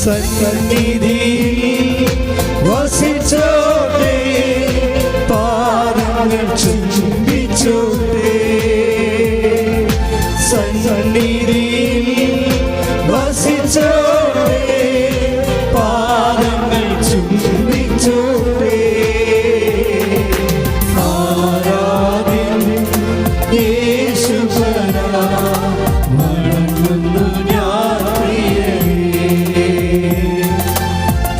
സന്നിധിയിൽ വസിച്ചോട്ടെ, പാദങ്ങൾ ചുംബിച്ചോട്ടെ. സന്നിധിയിൽ വസിച്ചോട്ടെ, പാദങ്ങൾ ചുംബിച്ചോട്ടെ. ആരാധ്യൻ യേശുപരാ, വണങ്ങുന്നു ഞാൻ പ്രിയനേ.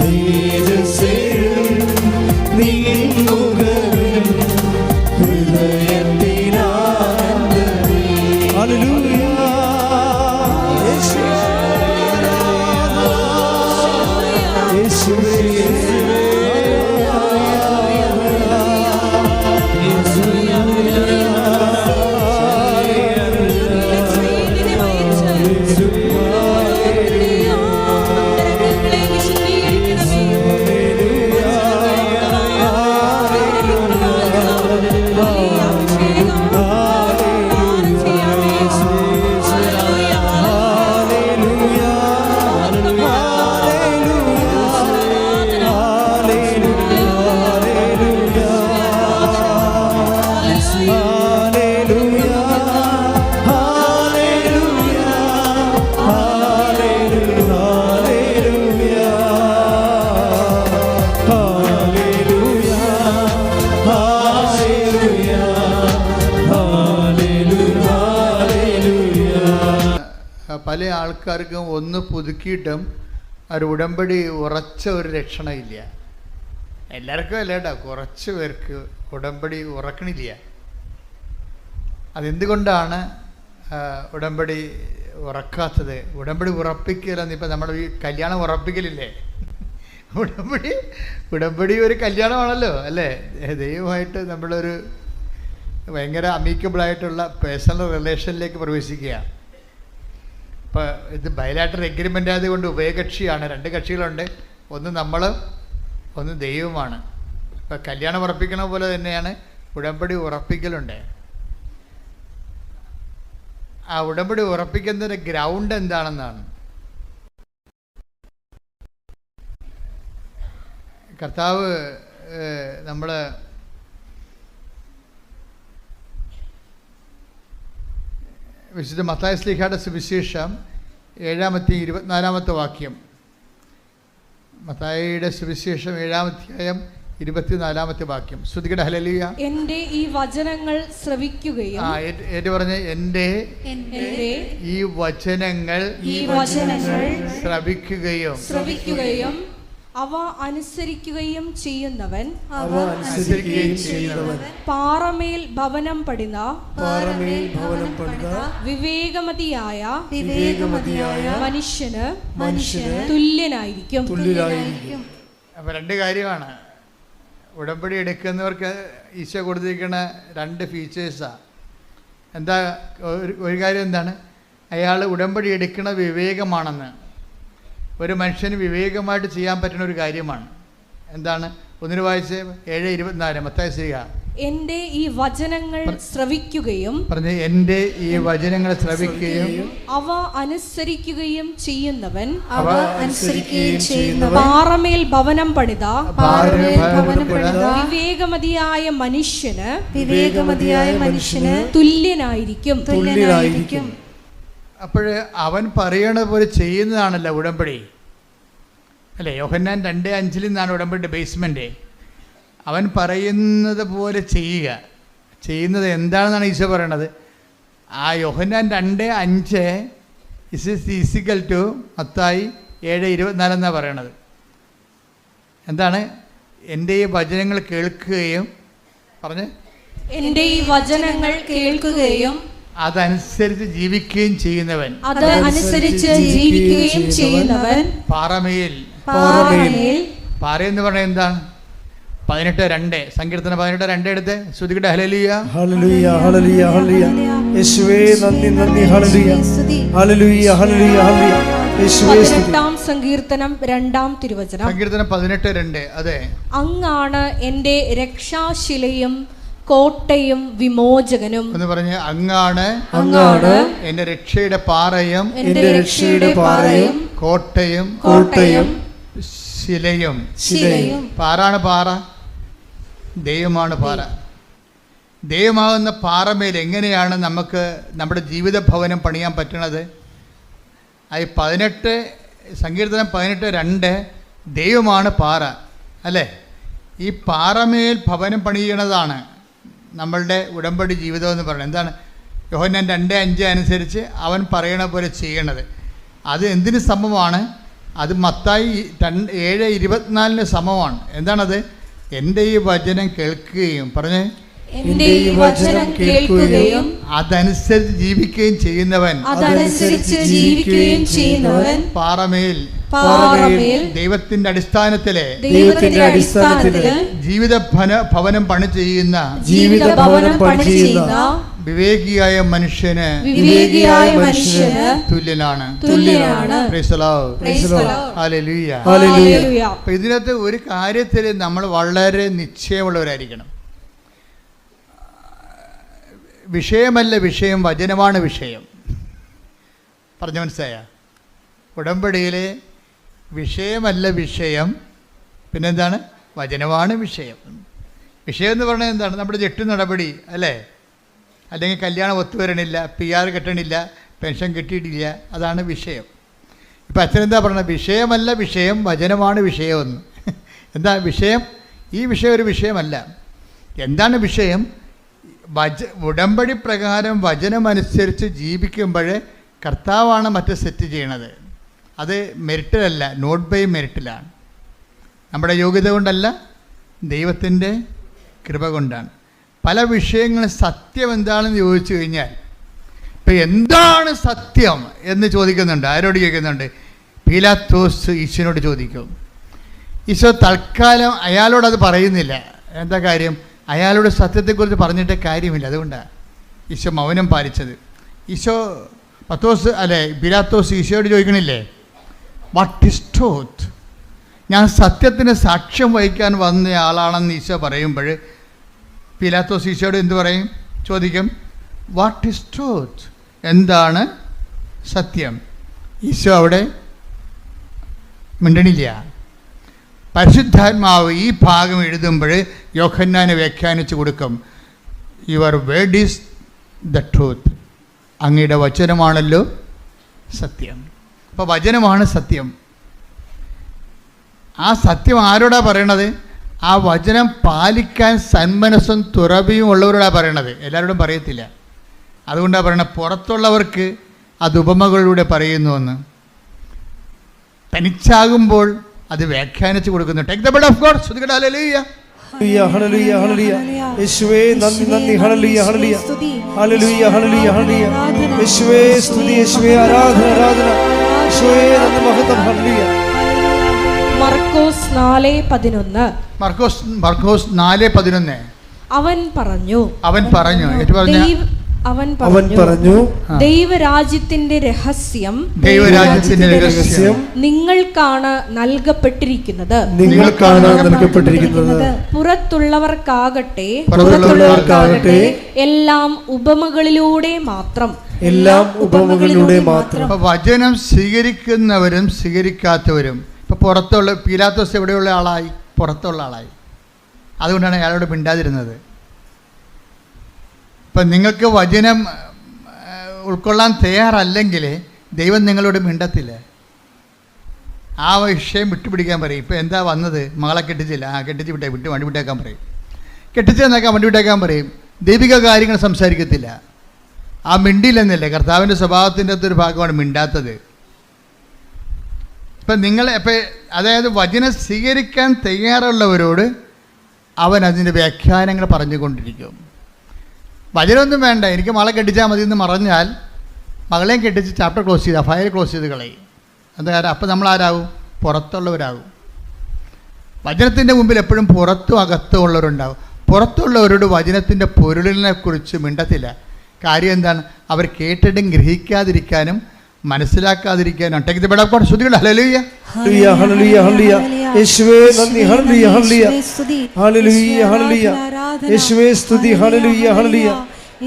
തേജസ്സിൽ നീങ്ങുകയും ഹൃദയത്തിനാനന്ദമേ. ഹല്ലേലൂയ. പല ആൾക്കാർക്കും ഒന്ന് പുതുക്കിയിട്ടും ഒരു ഉടമ്പടി ഉറച്ച ഒരു ലക്ഷണമില്ല. എല്ലാവർക്കും അല്ല കേട്ടോ, കുറച്ച് പേർക്ക് ഉടമ്പടി ഉറക്കണില്ല. അതെന്തുകൊണ്ടാണ് ഉടമ്പടി ഉറക്കാത്തത്? ഉടമ്പടി ഉറപ്പിക്കലെന്ന് ഇപ്പം നമ്മൾ ഈ കല്യാണം ഉറപ്പിക്കലില്ലേ, ഉടമ്പടി ഒരു കല്യാണമാണല്ലോ അല്ലേ? ദൈവമായിട്ട് നമ്മളൊരു ഭയങ്കര അമീക്കബിളായിട്ടുള്ള പേഴ്സണൽ റിലേഷനിലേക്ക് പ്രവേശിക്കുക. ഇപ്പോൾ ഇത് ബയലാറ്ററൽ എഗ്രിമെൻ്റ് ആയതുകൊണ്ട് ഉഭയകക്ഷിയാണ്, രണ്ട് കക്ഷികളുണ്ട്, ഒന്ന് നമ്മൾ ഒന്ന് ദൈവമാണ്. ഇപ്പോൾ കല്യാണം ഉറപ്പിക്കണ പോലെ തന്നെയാണ് ഉടമ്പടി ഉറപ്പിക്കലുണ്ട്. ആ ഉടമ്പടി ഉറപ്പിക്കുന്നതിൻ്റെ ഗ്രൗണ്ട് എന്താണെന്നാണ്. കർത്താവ് നമ്മൾ വിശുദ്ധ മത്തായി ശ്ലീഹായുടെ സുവിശേഷം 7-24 വാക്യം. മത്തായിയുടെ സുവിശേഷം 7-24 വാക്യം. ശ്രുതികട ഹല്ലേലൂയ. എൻ്റെ ഈ വചനങ്ങൾ ശ്രവിക്കുകയും, പറഞ്ഞ എൻ്റെ ഈ വചനങ്ങൾ ശ്രവിക്കുകയും അവ അനുസരിക്കുകയും ചെയ്യുന്നവൻ പാറമേൽ ഭവനം പണിത വിവേകമതിയായ മനുഷ്യന് തുല്യനായിരിക്കും. അപ്പൊ രണ്ട് കാര്യമാണ് ഉടമ്പടി എടുക്കുന്നവർക്ക് ഈശോ കൊടുത്തിരിക്കുന്ന രണ്ട് ഫീച്ചേഴ്സാണ്. എന്താ ഒരു കാര്യം എന്താണ്? അയാൾ ഉടമ്പടി എടുക്കുന്ന വിവേകമാണെന്ന്. ഒരു മനുഷ്യന് വിവേകമായിട്ട് ചെയ്യാൻ പറ്റുന്ന ഒരു കാര്യമാണ്. എന്താണ്? ഒന്നിന് വായിച്ച് 7:24 മത്തായി ശ്ലീഹ. എൻ്റെ ഈ വചനങ്ങൾ ശ്രവിക്കുകയും, പറഞ്ഞ് എൻ്റെ ഈ വചനങ്ങൾ ശ്രവിക്കുകയും അവ അനുസരിക്കുകയും ചെയ്യുന്നവൻ പാറമേൽ ഭവനം പണിത വിവേകമതിയായ മനുഷ്യന് തുല്യനായിരിക്കും. അപ്പോൾ അവൻ പറയണ പോലെ ചെയ്യുന്നതാണല്ലോ ഉടമ്പടി അല്ലേ? യോഹന്നാൻ 2:5 നിന്നാണ് ഉടമ്പടി ബേസ്മെൻറ്റ്. അവൻ പറയുന്നത് പോലെ ചെയ്യുന്നത് എന്താണെന്നാണ് ഈശോ പറയണത്. ആ യോഹന്നാൻ 2:5 ഈസിക്കൽ ടു മത്തായി 7:24 എന്നാണ് പറയണത്. എന്താണ്? എൻ്റെ ഈ വചനങ്ങൾ കേൾക്കുകയും പറഞ്ഞ് എൻ്റെ ഈ വചനങ്ങൾ കേൾക്കുകയും അതനുസരിച്ച് ജീവിക്കുകയും ചെയ്യുന്നവൻ പാറമേൽ പാറയെന്ന് പറഞ്ഞാൽ എന്താണ്? 18:2 സങ്കീർത്തനം 18:2 എടുത്ത് ശ്രുതികട ഹല്ലേലൂയ. ഹല്ലേലൂയ ഹല്ലേലൂയ ഹല്ലേലൂയ. യേശുവേ നന്ദി നന്ദി. ഹല്ലേലൂയ ഹല്ലേലൂയ ഹല്ലേലൂയ ഹല്ലേലൂയ. യേശുവേ 18-ാം സങ്കീർത്തനം 2-ാം തിരുവചനം. സങ്കീർത്തനം 18:2. അതെ, അങ്ങാണ് എൻ്റെ രക്ഷാശിലയും കോട്ടയും വിമോചകനും. എന്ന് പറഞ്ഞ് അങ്ങാണ് അങ്ങാണ് എന്റെ രക്ഷയുടെ പാറയും എന്റെ രക്ഷയുടെ പാറയും കോട്ടയും കോട്ടയും ശിലയും. ശിലയും. പാറാണ് പാറ, ദൈവമാണ് പാറ. ദൈവമാകുന്ന പാറമേൽ എങ്ങനെയാണ് നമുക്ക് നമ്മുടെ ജീവിത ഭവനം പണിയാൻ പറ്റണത്? അത് 18 സങ്കീർത്തനം 18:2 ദൈവമാണ് പാറ അല്ലേ? ഈ പാറമേൽ ഭവനം പണിയണതാണ് നമ്മളുടെ ഉടമ്പടി ജീവിതം എന്ന് പറയുന്നത്. എന്താണ്? യോഹന്നാൻ 2:5 അനുസരിച്ച് അവൻ പറയണ പോലെ ചെയ്യണത്. അത് എന്തിന് സമമാണ്? അത് മത്തായി 7:24 സമമാണ്. എന്താണത്? എൻ്റെ ഈ വചനം കേൾക്കുകയും പറഞ്ഞേ എന്റെ ഈ വചനം കേൾക്കുകയും അതനുസരിച്ച് ജീവിക്കുകയും ചെയ്യുന്നവൻ പാറമേൽ ദൈവത്തിന്റെ അടിസ്ഥാനത്തിലെ ജീവിത ഭവനം പണി ചെയ്യുന്ന വിവേകിയായ മനുഷ്യന് തുല്യനാണ്. അപ്പൊ ഇതിനകത്ത് ഒരു കാര്യത്തിൽ നമ്മൾ വളരെ നിശ്ചയമുള്ളവരായിരിക്കണം. വിഷയമല്ല വിഷയം, വചനമാണ് വിഷയം. പറഞ്ഞു മനസ്സിലായ? ഉടമ്പടിയിലെ വിഷയമല്ല വിഷയം, പിന്നെന്താണ്? വചനമാണ് വിഷയം. വിഷയം എന്ന് പറഞ്ഞാൽ എന്താണ്? നമ്മുടെ ജെട്ടു നടപടി അല്ലേ? അല്ലെങ്കിൽ കല്യാണം ഒത്തുവരണില്ല, PR കിട്ടണില്ല, പെൻഷൻ കിട്ടിയിട്ടില്ല, അതാണ് വിഷയം. ഇപ്പം അച്ഛനെന്താ പറഞ്ഞത്? വിഷയമല്ല വിഷയം, വചനമാണ് വിഷയമെന്ന്. എന്താ വിഷയം? ഈ വിഷയം ഒരു വിഷയമല്ല. എന്താണ് വിഷയം? ഉടമ്പടി പ്രകാരം വചനമനുസരിച്ച് ജീവിക്കുമ്പോൾ കർത്താവാണ് മറ്റു സെറ്റ് ചെയ്യണത്. അത് മെറിറ്റിലല്ല, നോട്ട് ബൈ മെറിറ്റിലാണ്. നമ്മുടെ യോഗ്യത കൊണ്ടല്ല, ദൈവത്തിൻ്റെ കൃപ കൊണ്ടാണ്. പല വിഷയങ്ങളും സത്യം എന്താണെന്ന് ചോദിച്ചു കഴിഞ്ഞാൽ, ഇപ്പം എന്താണ് സത്യം എന്ന് ചോദിക്കുന്നുണ്ട്. ആരോട് ചോദിക്കുന്നുണ്ട്? പീലാത്തോസ് ഈശോനോട് ചോദിക്കും. ഈശോ തൽക്കാലം അയാളോടത് പറയുന്നില്ല. എന്താ കാര്യം? അയാളുടെ സത്യത്തെക്കുറിച്ച് പറഞ്ഞിട്ട് കാര്യമില്ല. അതുകൊണ്ടാണ് ഈശോ മൗനം പാലിച്ചത്. ഈശോ പീലാത്തോസ് ഈശോയോട് ചോദിക്കണില്ലേ, വാട്ട് ഈസ് ട്രൂത്ത്? ഞാൻ സത്യത്തിന് സാക്ഷ്യം വഹിക്കാൻ വന്ന ആളാണെന്ന് ഈശോ പറയുമ്പോൾ പീലാത്തോസ് ഈശോയോട് എന്ത് പറയും? ചോദിക്കും, വാട്ട് ഈസ് ട്രൂത്ത്? എന്താണ് സത്യം? ഈശോ അവിടെ മിണ്ടണില്ല. പരിശുദ്ധാത്മാവ് ഈ ഭാഗം എഴുതുമ്പോൾ യോഹന്നാനെ വ്യാഖ്യാനിച്ചു കൊടുക്കും. Your word is the truth. അങ്ങയുടെ വചനമാണല്ലോ സത്യം. അപ്പോൾ വചനമാണ് സത്യം. ആ സത്യം ആരോടാ പറയണത്? ആ വചനം പാലിക്കാൻ സന്മനസ്സും തുറവിയും ഉള്ളവരോടാണ് പറയണത്. എല്ലാവരോടും പറയത്തില്ല. അതുകൊണ്ടാണ് പറയണത് പുറത്തുള്ളവർക്ക് അത് ഉപമകളിലൂടെ പറയുന്നുവെന്ന്. തനിച്ചാകുമ്പോൾ അത് വ്യാഖ്യാനിച്ചു കൊടുക്കുന്നു. Take the blood of God. സ്തുതിക്കട്ടെ. ഹല്ലേലൂയ. ഹല്ലേലൂയ ഹല്ലേലൂയ. യേശുവേ നന്ദി നന്ദി. ഹല്ലേലൂയ ഹല്ലേലൂയ. ഹല്ലേലൂയ ഹല്ലേലൂയ ഹല്ലേലൂയ. യേശുവേ സ്തുതി, യേശുവേ ആരാധന ആരാധന. യേശുവേ നന്ദി മഹത്വം. ഹല്ലേലൂയ. മർക്കോസ് 4:11. മർക്കോസ് 4:11. അവൻ പറഞ്ഞു ദൈവരാജ്യത്തിന്റെ രഹസ്യം നിങ്ങൾക്കാണ് നൽകപ്പെട്ടിരിക്കുന്നത്. പുറത്തുള്ളവർക്കാകട്ടെ എല്ലാം ഉപമകളിലൂടെ മാത്രം. വചനം സ്വീകരിക്കുന്നവരും സ്വീകരിക്കാത്തവരും. ഇപ്പൊ പുറത്തുള്ള പീലാത്തോസ് എവിടെയുള്ള ആളായി? പുറത്തുള്ള ആളായി. അതുകൊണ്ടാണ് അയാളോട് മിണ്ടാതിരുന്നത്. ഇപ്പം നിങ്ങൾക്ക് വചനം ഉൾക്കൊള്ളാൻ തയ്യാറല്ലെങ്കിൽ ദൈവം നിങ്ങളോട് മിണ്ടത്തില്ല. ആ വിഷയം വിട്ടുപിടിക്കാൻ പറയും. ഇപ്പം എന്താ വന്നത്? മകളെ കെട്ടിച്ചില്ല, കെട്ടിച്ച് വണ്ടി വിട്ടേക്കാൻ പറയും. കെട്ടിച്ചെന്നേക്കാൻ വണ്ടി വിട്ടേക്കാൻ പറയും. ദൈവിക കാര്യങ്ങൾ സംസാരിക്കത്തില്ല. ആ മിണ്ടിയില്ലെന്നല്ലേ? കർത്താവിൻ്റെ സ്വഭാവത്തിൻ്റെ അകത്തൊരു ഭാഗമാണ് മിണ്ടാത്തത്. ഇപ്പം അതായത് വചനം സ്വീകരിക്കാൻ തയ്യാറുള്ളവരോട് അവൻ അതിൻ്റെ വ്യാഖ്യാനങ്ങൾ പറഞ്ഞുകൊണ്ടിരിക്കും. വചനമൊന്നും വേണ്ട, എനിക്ക് മകളെ കെട്ടിച്ചാൽ മതി എന്ന് പറഞ്ഞാൽ മകളെയും കെട്ടിച്ച് ചാപ്റ്റർ ക്ലോസ് ചെയ്ത് ഫയൽ ക്ലോസ് ചെയ്ത് കളയും. എന്താ കാര്യം? അപ്പം നമ്മളാരാകും? പുറത്തുള്ളവരാകും. വചനത്തിൻ്റെ മുമ്പിൽ എപ്പോഴും പുറത്തും അകത്തും ഉള്ളവരുണ്ടാകും. പുറത്തുള്ളവരോട് വചനത്തിൻ്റെ പൊരുളിനെ കുറിച്ച് മിണ്ടത്തില്ല. കാര്യം എന്താണ്? അവർ കേട്ടിട്ടും ഗ്രഹിക്കാതിരിക്കാനും മനസ്സിലാക്കാതിരിക്കാനും. ഹല്ലേലൂയ. യേശുവേ നന്ദി. ഹല്ലേലൂയ ഹല്ലേലൂയ ഹല്ലേലൂയ ഹല്ലേലൂയ. യേശുവേ സ്തുതി. ഹല്ലേലൂയ ഹല്ലേലൂയ.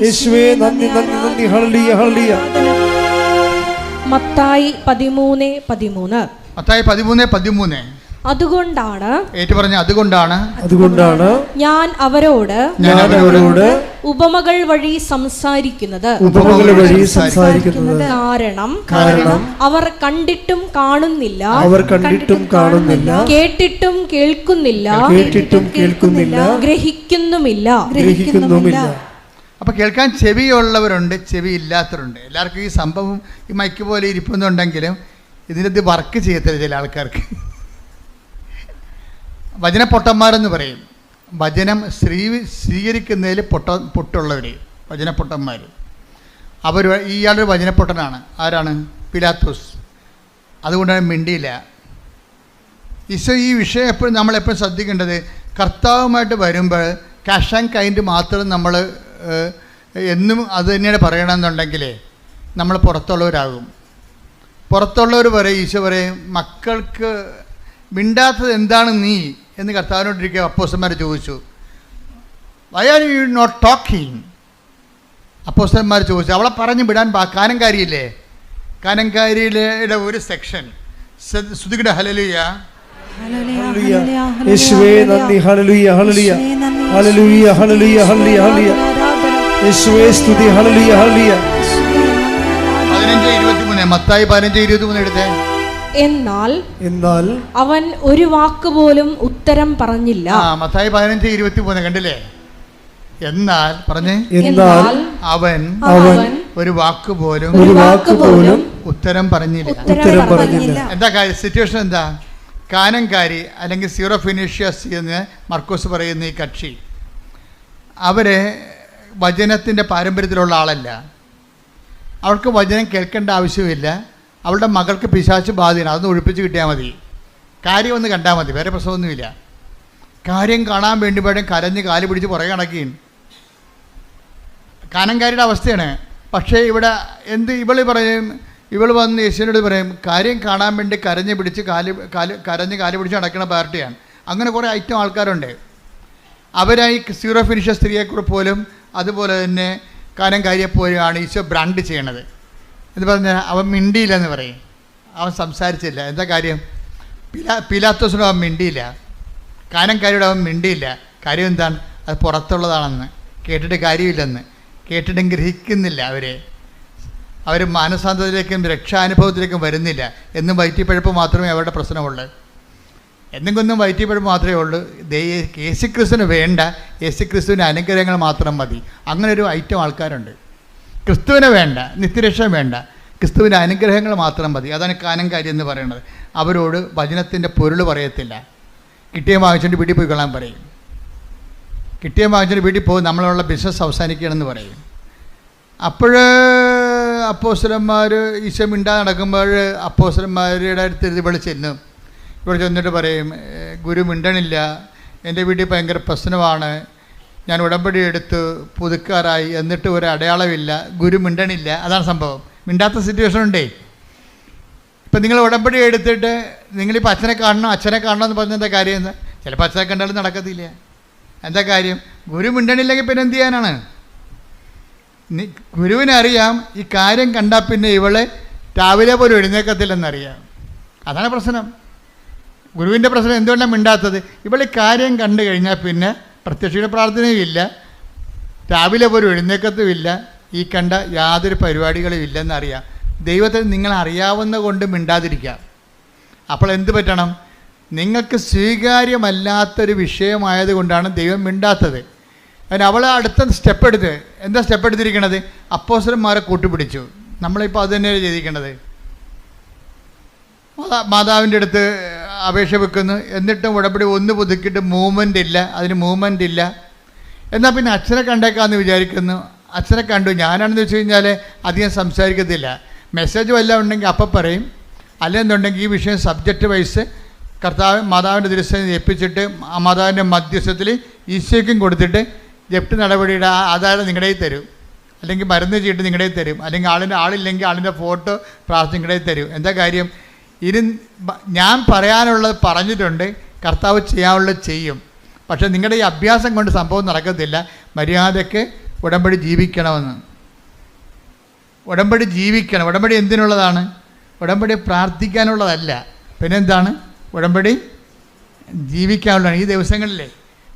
യേശുവേ നന്ദി നന്ദി നന്ദി. ഹല്ലേലൂയ ഹല്ലേലൂയ. മത്തായി 13:13. മത്തായി 13:13. അതുകൊണ്ടാണ് ഏറ്റുപറഞ്ഞ അതുകൊണ്ടാണ് ഞാൻ അവരോട് ഉപമകൾ വഴി സംസാരിക്കുന്നത്. കാരണം അവർ കണ്ടിട്ടും കാണുന്നില്ല, കേട്ടിട്ടും കേൾക്കുന്നില്ല, ഗ്രഹിക്കുന്നുമില്ല. അപ്പോൾ കേൾക്കാൻ ചെവിയുള്ളവരുണ്ട്, ചെവി ഇല്ലാത്തവരുണ്ട്. എല്ലാവർക്കും ഈ സംഭവം ഈ മൈക്ക് പോലെ ഇരിക്കുന്നുണ്ടെങ്കിലും ഇതിനകത്ത് വർക്ക് ചെയ്യത്തില്ല ചില ആൾക്കാർക്ക്. വചനപ്പൊട്ടന്മാരെന്ന് പറയും. വചനം സ്വീകരിക്കുന്നതിൽ പൊട്ടുള്ളവർ വചനപ്പൊട്ടന്മാർ. ഇയാളൊരു വചനപ്പൊട്ടനാണ്. ആരാണ്? പിലാത്തോസ്. അതുകൊണ്ടാണ് മിണ്ടിയില്ല. ഈശോ ഈ വിഷയം എപ്പോഴും നമ്മളെപ്പോഴും ശ്രദ്ധിക്കേണ്ടത്, കർത്താവുമായിട്ട് വരുമ്പോൾ ക്യാഷ് ആൻഡ് കൈൻഡ് മാത്രം നമ്മൾ എന്നും അത് തന്നെയാണ് പറയണമെന്നുണ്ടെങ്കിൽ നമ്മൾ പുറത്തുള്ളവരാകും. പുറത്തുള്ളവർ പറയും, ഈശോ പറയും, മക്കൾക്ക് മിണ്ടാത്തത് എന്താണ് നീ എന്ന് കർത്താവിനോട്ടിരിക്കുക അപ്പോസ്തലന്മാർ ചോദിച്ചു. Why are you not talking? അപ്പോസ്തലന്മാർ ചോദിച്ചു. അവളെ പറഞ്ഞു വിടാൻ കാനംകാരിയില്ലേ, കാനംകാരിയുടെ ഒരു സെക്ഷൻ ശ്രുതിയുടെ ഹല്ലേലൂയ യേശുവേ നന്ദി. ഹല്ലേലൂയ ഹല്ലേലൂയ ഹല്ലേലൂയ ഹല്ലേലൂയ ഹല്ലേലൂയ. യേശുവേ സ്തുതി. ഹല്ലേലൂയ ഹല്ലേലൂയ. 15:23. മത്തായി 15:23 എടുത്തേ. എന്നാൽ അവൻ ഒരു വാക്ക് പോലും ഉത്തരം പറഞ്ഞില്ല. മത്തായി 15:23 കണ്ടില്ലേ? എന്നാൽ പറഞ്ഞേ, അവൻ ഒരു വാക്ക് പോലും ഉത്തരം പറഞ്ഞില്ല. എന്താ കാര്യം? സിറ്റുവേഷൻ എന്താ? കാനംകാരി അല്ലെങ്കിൽ സീറോ ഫിനീഷ്യസ് എന്ന് മർക്കോസ് പറയുന്ന ഈ കക്ഷി, അവരെ വചനത്തിൻ്റെ പാരമ്പര്യത്തിലുള്ള ആളല്ല. അവൾക്ക് വചനം കേൾക്കേണ്ട ആവശ്യമില്ല. അവളുടെ മകൾക്ക് പിശാച് ബാധയാണ്, അതൊന്ന് ഒഴിപ്പിച്ച് കിട്ടിയാൽ മതി. കാര്യം ഒന്ന് കണ്ടാൽ മതി, വേറെ പ്രശ്നമൊന്നുമില്ല. കാര്യം കാണാൻ വേണ്ടി വേണം കരഞ്ഞ് കാല് പിടിച്ച് പുറകെ നടക്കുകയും. കാനംകാരിയുടെ അവസ്ഥയാണ്. പക്ഷേ ഇവിടെ ഇവൾ വന്ന് യേശുവിനോട് പറയും, കാര്യം കാണാൻ വേണ്ടി കരഞ്ഞ് കാല് പിടിച്ച് നടക്കുന്ന പാർട്ടിയാണ്. അങ്ങനെ കുറേ ഐറ്റം ആൾക്കാരുണ്ട്. അവരായി സീറോ ഫിനിഷർ സ്ത്രീയെക്കുറിച്ച് പോലും അതുപോലെ തന്നെ കാനംകാരിയെപ്പോലെയാണ് ഈശോ ബ്രാൻഡ് ചെയ്യണത്. എന്ന് പറഞ്ഞാൽ അവൻ മിണ്ടിയില്ലെന്ന് പറയും, അവൻ സംസാരിച്ചില്ല. എന്താ കാര്യം? പിലാത്തോസിനോട് അവൻ മിണ്ടിയില്ല, കാനംകാരിയോട് അവൻ മിണ്ടിയില്ല. കാര്യം എന്താണ്? അത് പുറത്തുള്ളതാണെന്ന്, കേട്ടിട്ട് കാര്യമില്ലെന്ന്, കേട്ടിട്ടും ഗ്രഹിക്കുന്നില്ല. അവർ മാനസാന്തരത്തിലേക്കും രക്ഷാനുഭവത്തിലേക്കും വരുന്നില്ല. എന്നും വയറ്റിപ്പഴപ്പ് മാത്രമേ അവരുടെ പ്രശ്നമുള്ളൂ. എന്തെങ്കിലും വയറ്റിപ്പഴപ്പ് മാത്രമേ ഉള്ളൂ. യേശുക്രിസ്തുവിന് വേണ്ട, യേശുക്രിസ്തുവിൻ്റെ അനുഗ്രഹങ്ങൾ മാത്രം മതി. അങ്ങനെ ഒരു ഐറ്റം ആൾക്കാരുണ്ട്. ക്രിസ്തുവിനെ വേണ്ട, നിത്യരക്ഷ വേണ്ട, ക്രിസ്തുവിൻ്റെ അനുഗ്രഹങ്ങൾ മാത്രം മതി. അതാണ് കാനംകാരി എന്ന് പറയുന്നത്. അവരോട് വചനത്തിൻ്റെ പൊരുൾ പറയത്തില്ല. കിട്ടിയ വാങ്ങിച്ചിട്ട് വീട്ടിൽ പോയി കൊള്ളാൻ പറയും. കിട്ടിയ വാങ്ങിച്ചിട്ട് വീട്ടിൽ പോകും, നമ്മളുള്ള ബിസിനസ് അവസാനിക്കണമെന്ന് പറയും. അപ്പോൾ അപ്പോസ്തലന്മാർ ഈശോ മിണ്ടാതെ നടക്കുമ്പോൾ അപ്പോസ്തലന്മാരുടെ അടുത്ത് ഇവിടെ ചെല്ലും. ഇവിടെ ചെന്നിട്ട് പറയും, ഗുരു മിണ്ടണില്ല, എൻ്റെ വീട്ടിൽ ഭയങ്കര പ്രശ്നമാണ്, ഞാൻ ഉടമ്പടി എടുത്ത് പുതുക്കാറായി, എന്നിട്ട് ഒരു അടയാളമില്ല, ഗുരു മിണ്ടണില്ല. അതാണ് സംഭവം. മിണ്ടാത്ത സിറ്റുവേഷൻ ഉണ്ടേ. ഇപ്പം നിങ്ങൾ ഉടമ്പടി എടുത്തിട്ട് നിങ്ങളിപ്പോൾ അച്ഛനെ കാണണം എന്ന് പറഞ്ഞ എന്താ കാര്യം? എന്താ? ചിലപ്പോൾ അച്ഛനെ കണ്ടാലും നടക്കത്തില്ല. എന്താ കാര്യം? ഗുരു മിണ്ടണില്ലെങ്കിൽ പിന്നെ എന്ത് ചെയ്യാനാണ്? ഗുരുവിനറിയാം ഈ കാര്യം കണ്ടാൽ പിന്നെ ഇവളെ രാവിലെ പോലും എഴുന്നേക്കത്തില്ലെന്നറിയാം. അതാണ് പ്രശ്നം. ഗുരുവിൻ്റെ പ്രശ്നം എന്തുകൊണ്ടാണ് മിണ്ടാത്തത്? ഇവളെ കാര്യം കണ്ടു കഴിഞ്ഞാൽ പിന്നെ പ്രത്യക്ഷയുടെ പ്രാർത്ഥനയും ഇല്ല, രാവിലെ പോലും എഴുന്നേക്കത്തുമില്ല, ഈ കണ്ട യാതൊരു പരിപാടികളും ഇല്ലെന്നറിയാം. ദൈവത്തെ നിങ്ങൾ അറിയാവുന്ന കൊണ്ട് മിണ്ടാതിരിക്കാം. അപ്പോൾ എന്ത് പറ്റണം? നിങ്ങൾക്ക് സ്വീകാര്യമല്ലാത്തൊരു വിഷയമായതുകൊണ്ടാണ് ദൈവം മിണ്ടാത്തത്. അതിന് അവൾ അടുത്ത സ്റ്റെപ്പ് എടുത്ത് എന്താ സ്റ്റെപ്പ് എടുത്തിരിക്കണത്? അപ്പോസ്തലന്മാരെ കൂട്ടുപിടിച്ചു. നമ്മളിപ്പോൾ അത് തന്നെയാണ് ചെയ്തിരിക്കണത്. മാതാവിൻ്റെ അടുത്ത് അപേക്ഷ വെക്കുന്നു, എന്നിട്ടും ഉടമ്പടി ഒന്ന് പുതുക്കിയിട്ട് മൂവ്മെൻ്റ് ഇല്ല, അതിന് മൂവ്മെൻ്റ് ഇല്ല. എന്നാൽ പിന്നെ അച്ഛനെ കണ്ടേക്കാമെന്ന് വിചാരിക്കുന്നു. അച്ഛനെ കണ്ടു. ഞാനാണെന്ന് വെച്ച് കഴിഞ്ഞാൽ അധികം സംസാരിക്കത്തില്ല. മെസ്സേജ് വല്ലതും ഉണ്ടെങ്കിൽ അപ്പം പറയും, അല്ലെന്നുണ്ടെങ്കിൽ ഈ വിഷയം സബ്ജക്റ്റ് വൈസ് മാതാവിൻ്റെ ദിവസം ഏൽപ്പിച്ചിട്ട് ആ മാതാവിൻ്റെ മധ്യസ്ഥത്തിൽ ഈശോയ്ക്കും കൊടുത്തിട്ട് ജപ്തി നടപടിയുടെ ആധാരം നിങ്ങളുടെ കയ്യിൽ തരും, അല്ലെങ്കിൽ മരുന്ന് ചീട്ട് നിങ്ങളുടെ കയ്യിൽ തരും, അല്ലെങ്കിൽ ആളില്ലെങ്കിൽ ആളിൻ്റെ ഫോട്ടോ പ്രാർത്ഥന നിങ്ങളുടെ കയ്യിൽ തരും. എന്താ കാര്യം? ഇനി ഞാൻ പറയാനുള്ളത് പറഞ്ഞിട്ടുണ്ട്, കർത്താവ് ചെയ്യാനുള്ളത് ചെയ്യും. പക്ഷേ നിങ്ങളുടെ ഈ അഭ്യാസം കൊണ്ട് സംഭവം നടക്കത്തില്ല. മര്യാദയ്ക്ക് ഉടമ്പടി ജീവിക്കണമെന്ന്. ഉടമ്പടി ജീവിക്കണം. ഉടമ്പടി എന്തിനുള്ളതാണ്? ഉടമ്പടി പ്രാർത്ഥിക്കാനുള്ളതല്ല. പിന്നെന്താണ്? ഉടമ്പടി ജീവിക്കാനുള്ളതാണ്. ഈ ദിവസങ്ങളിലെ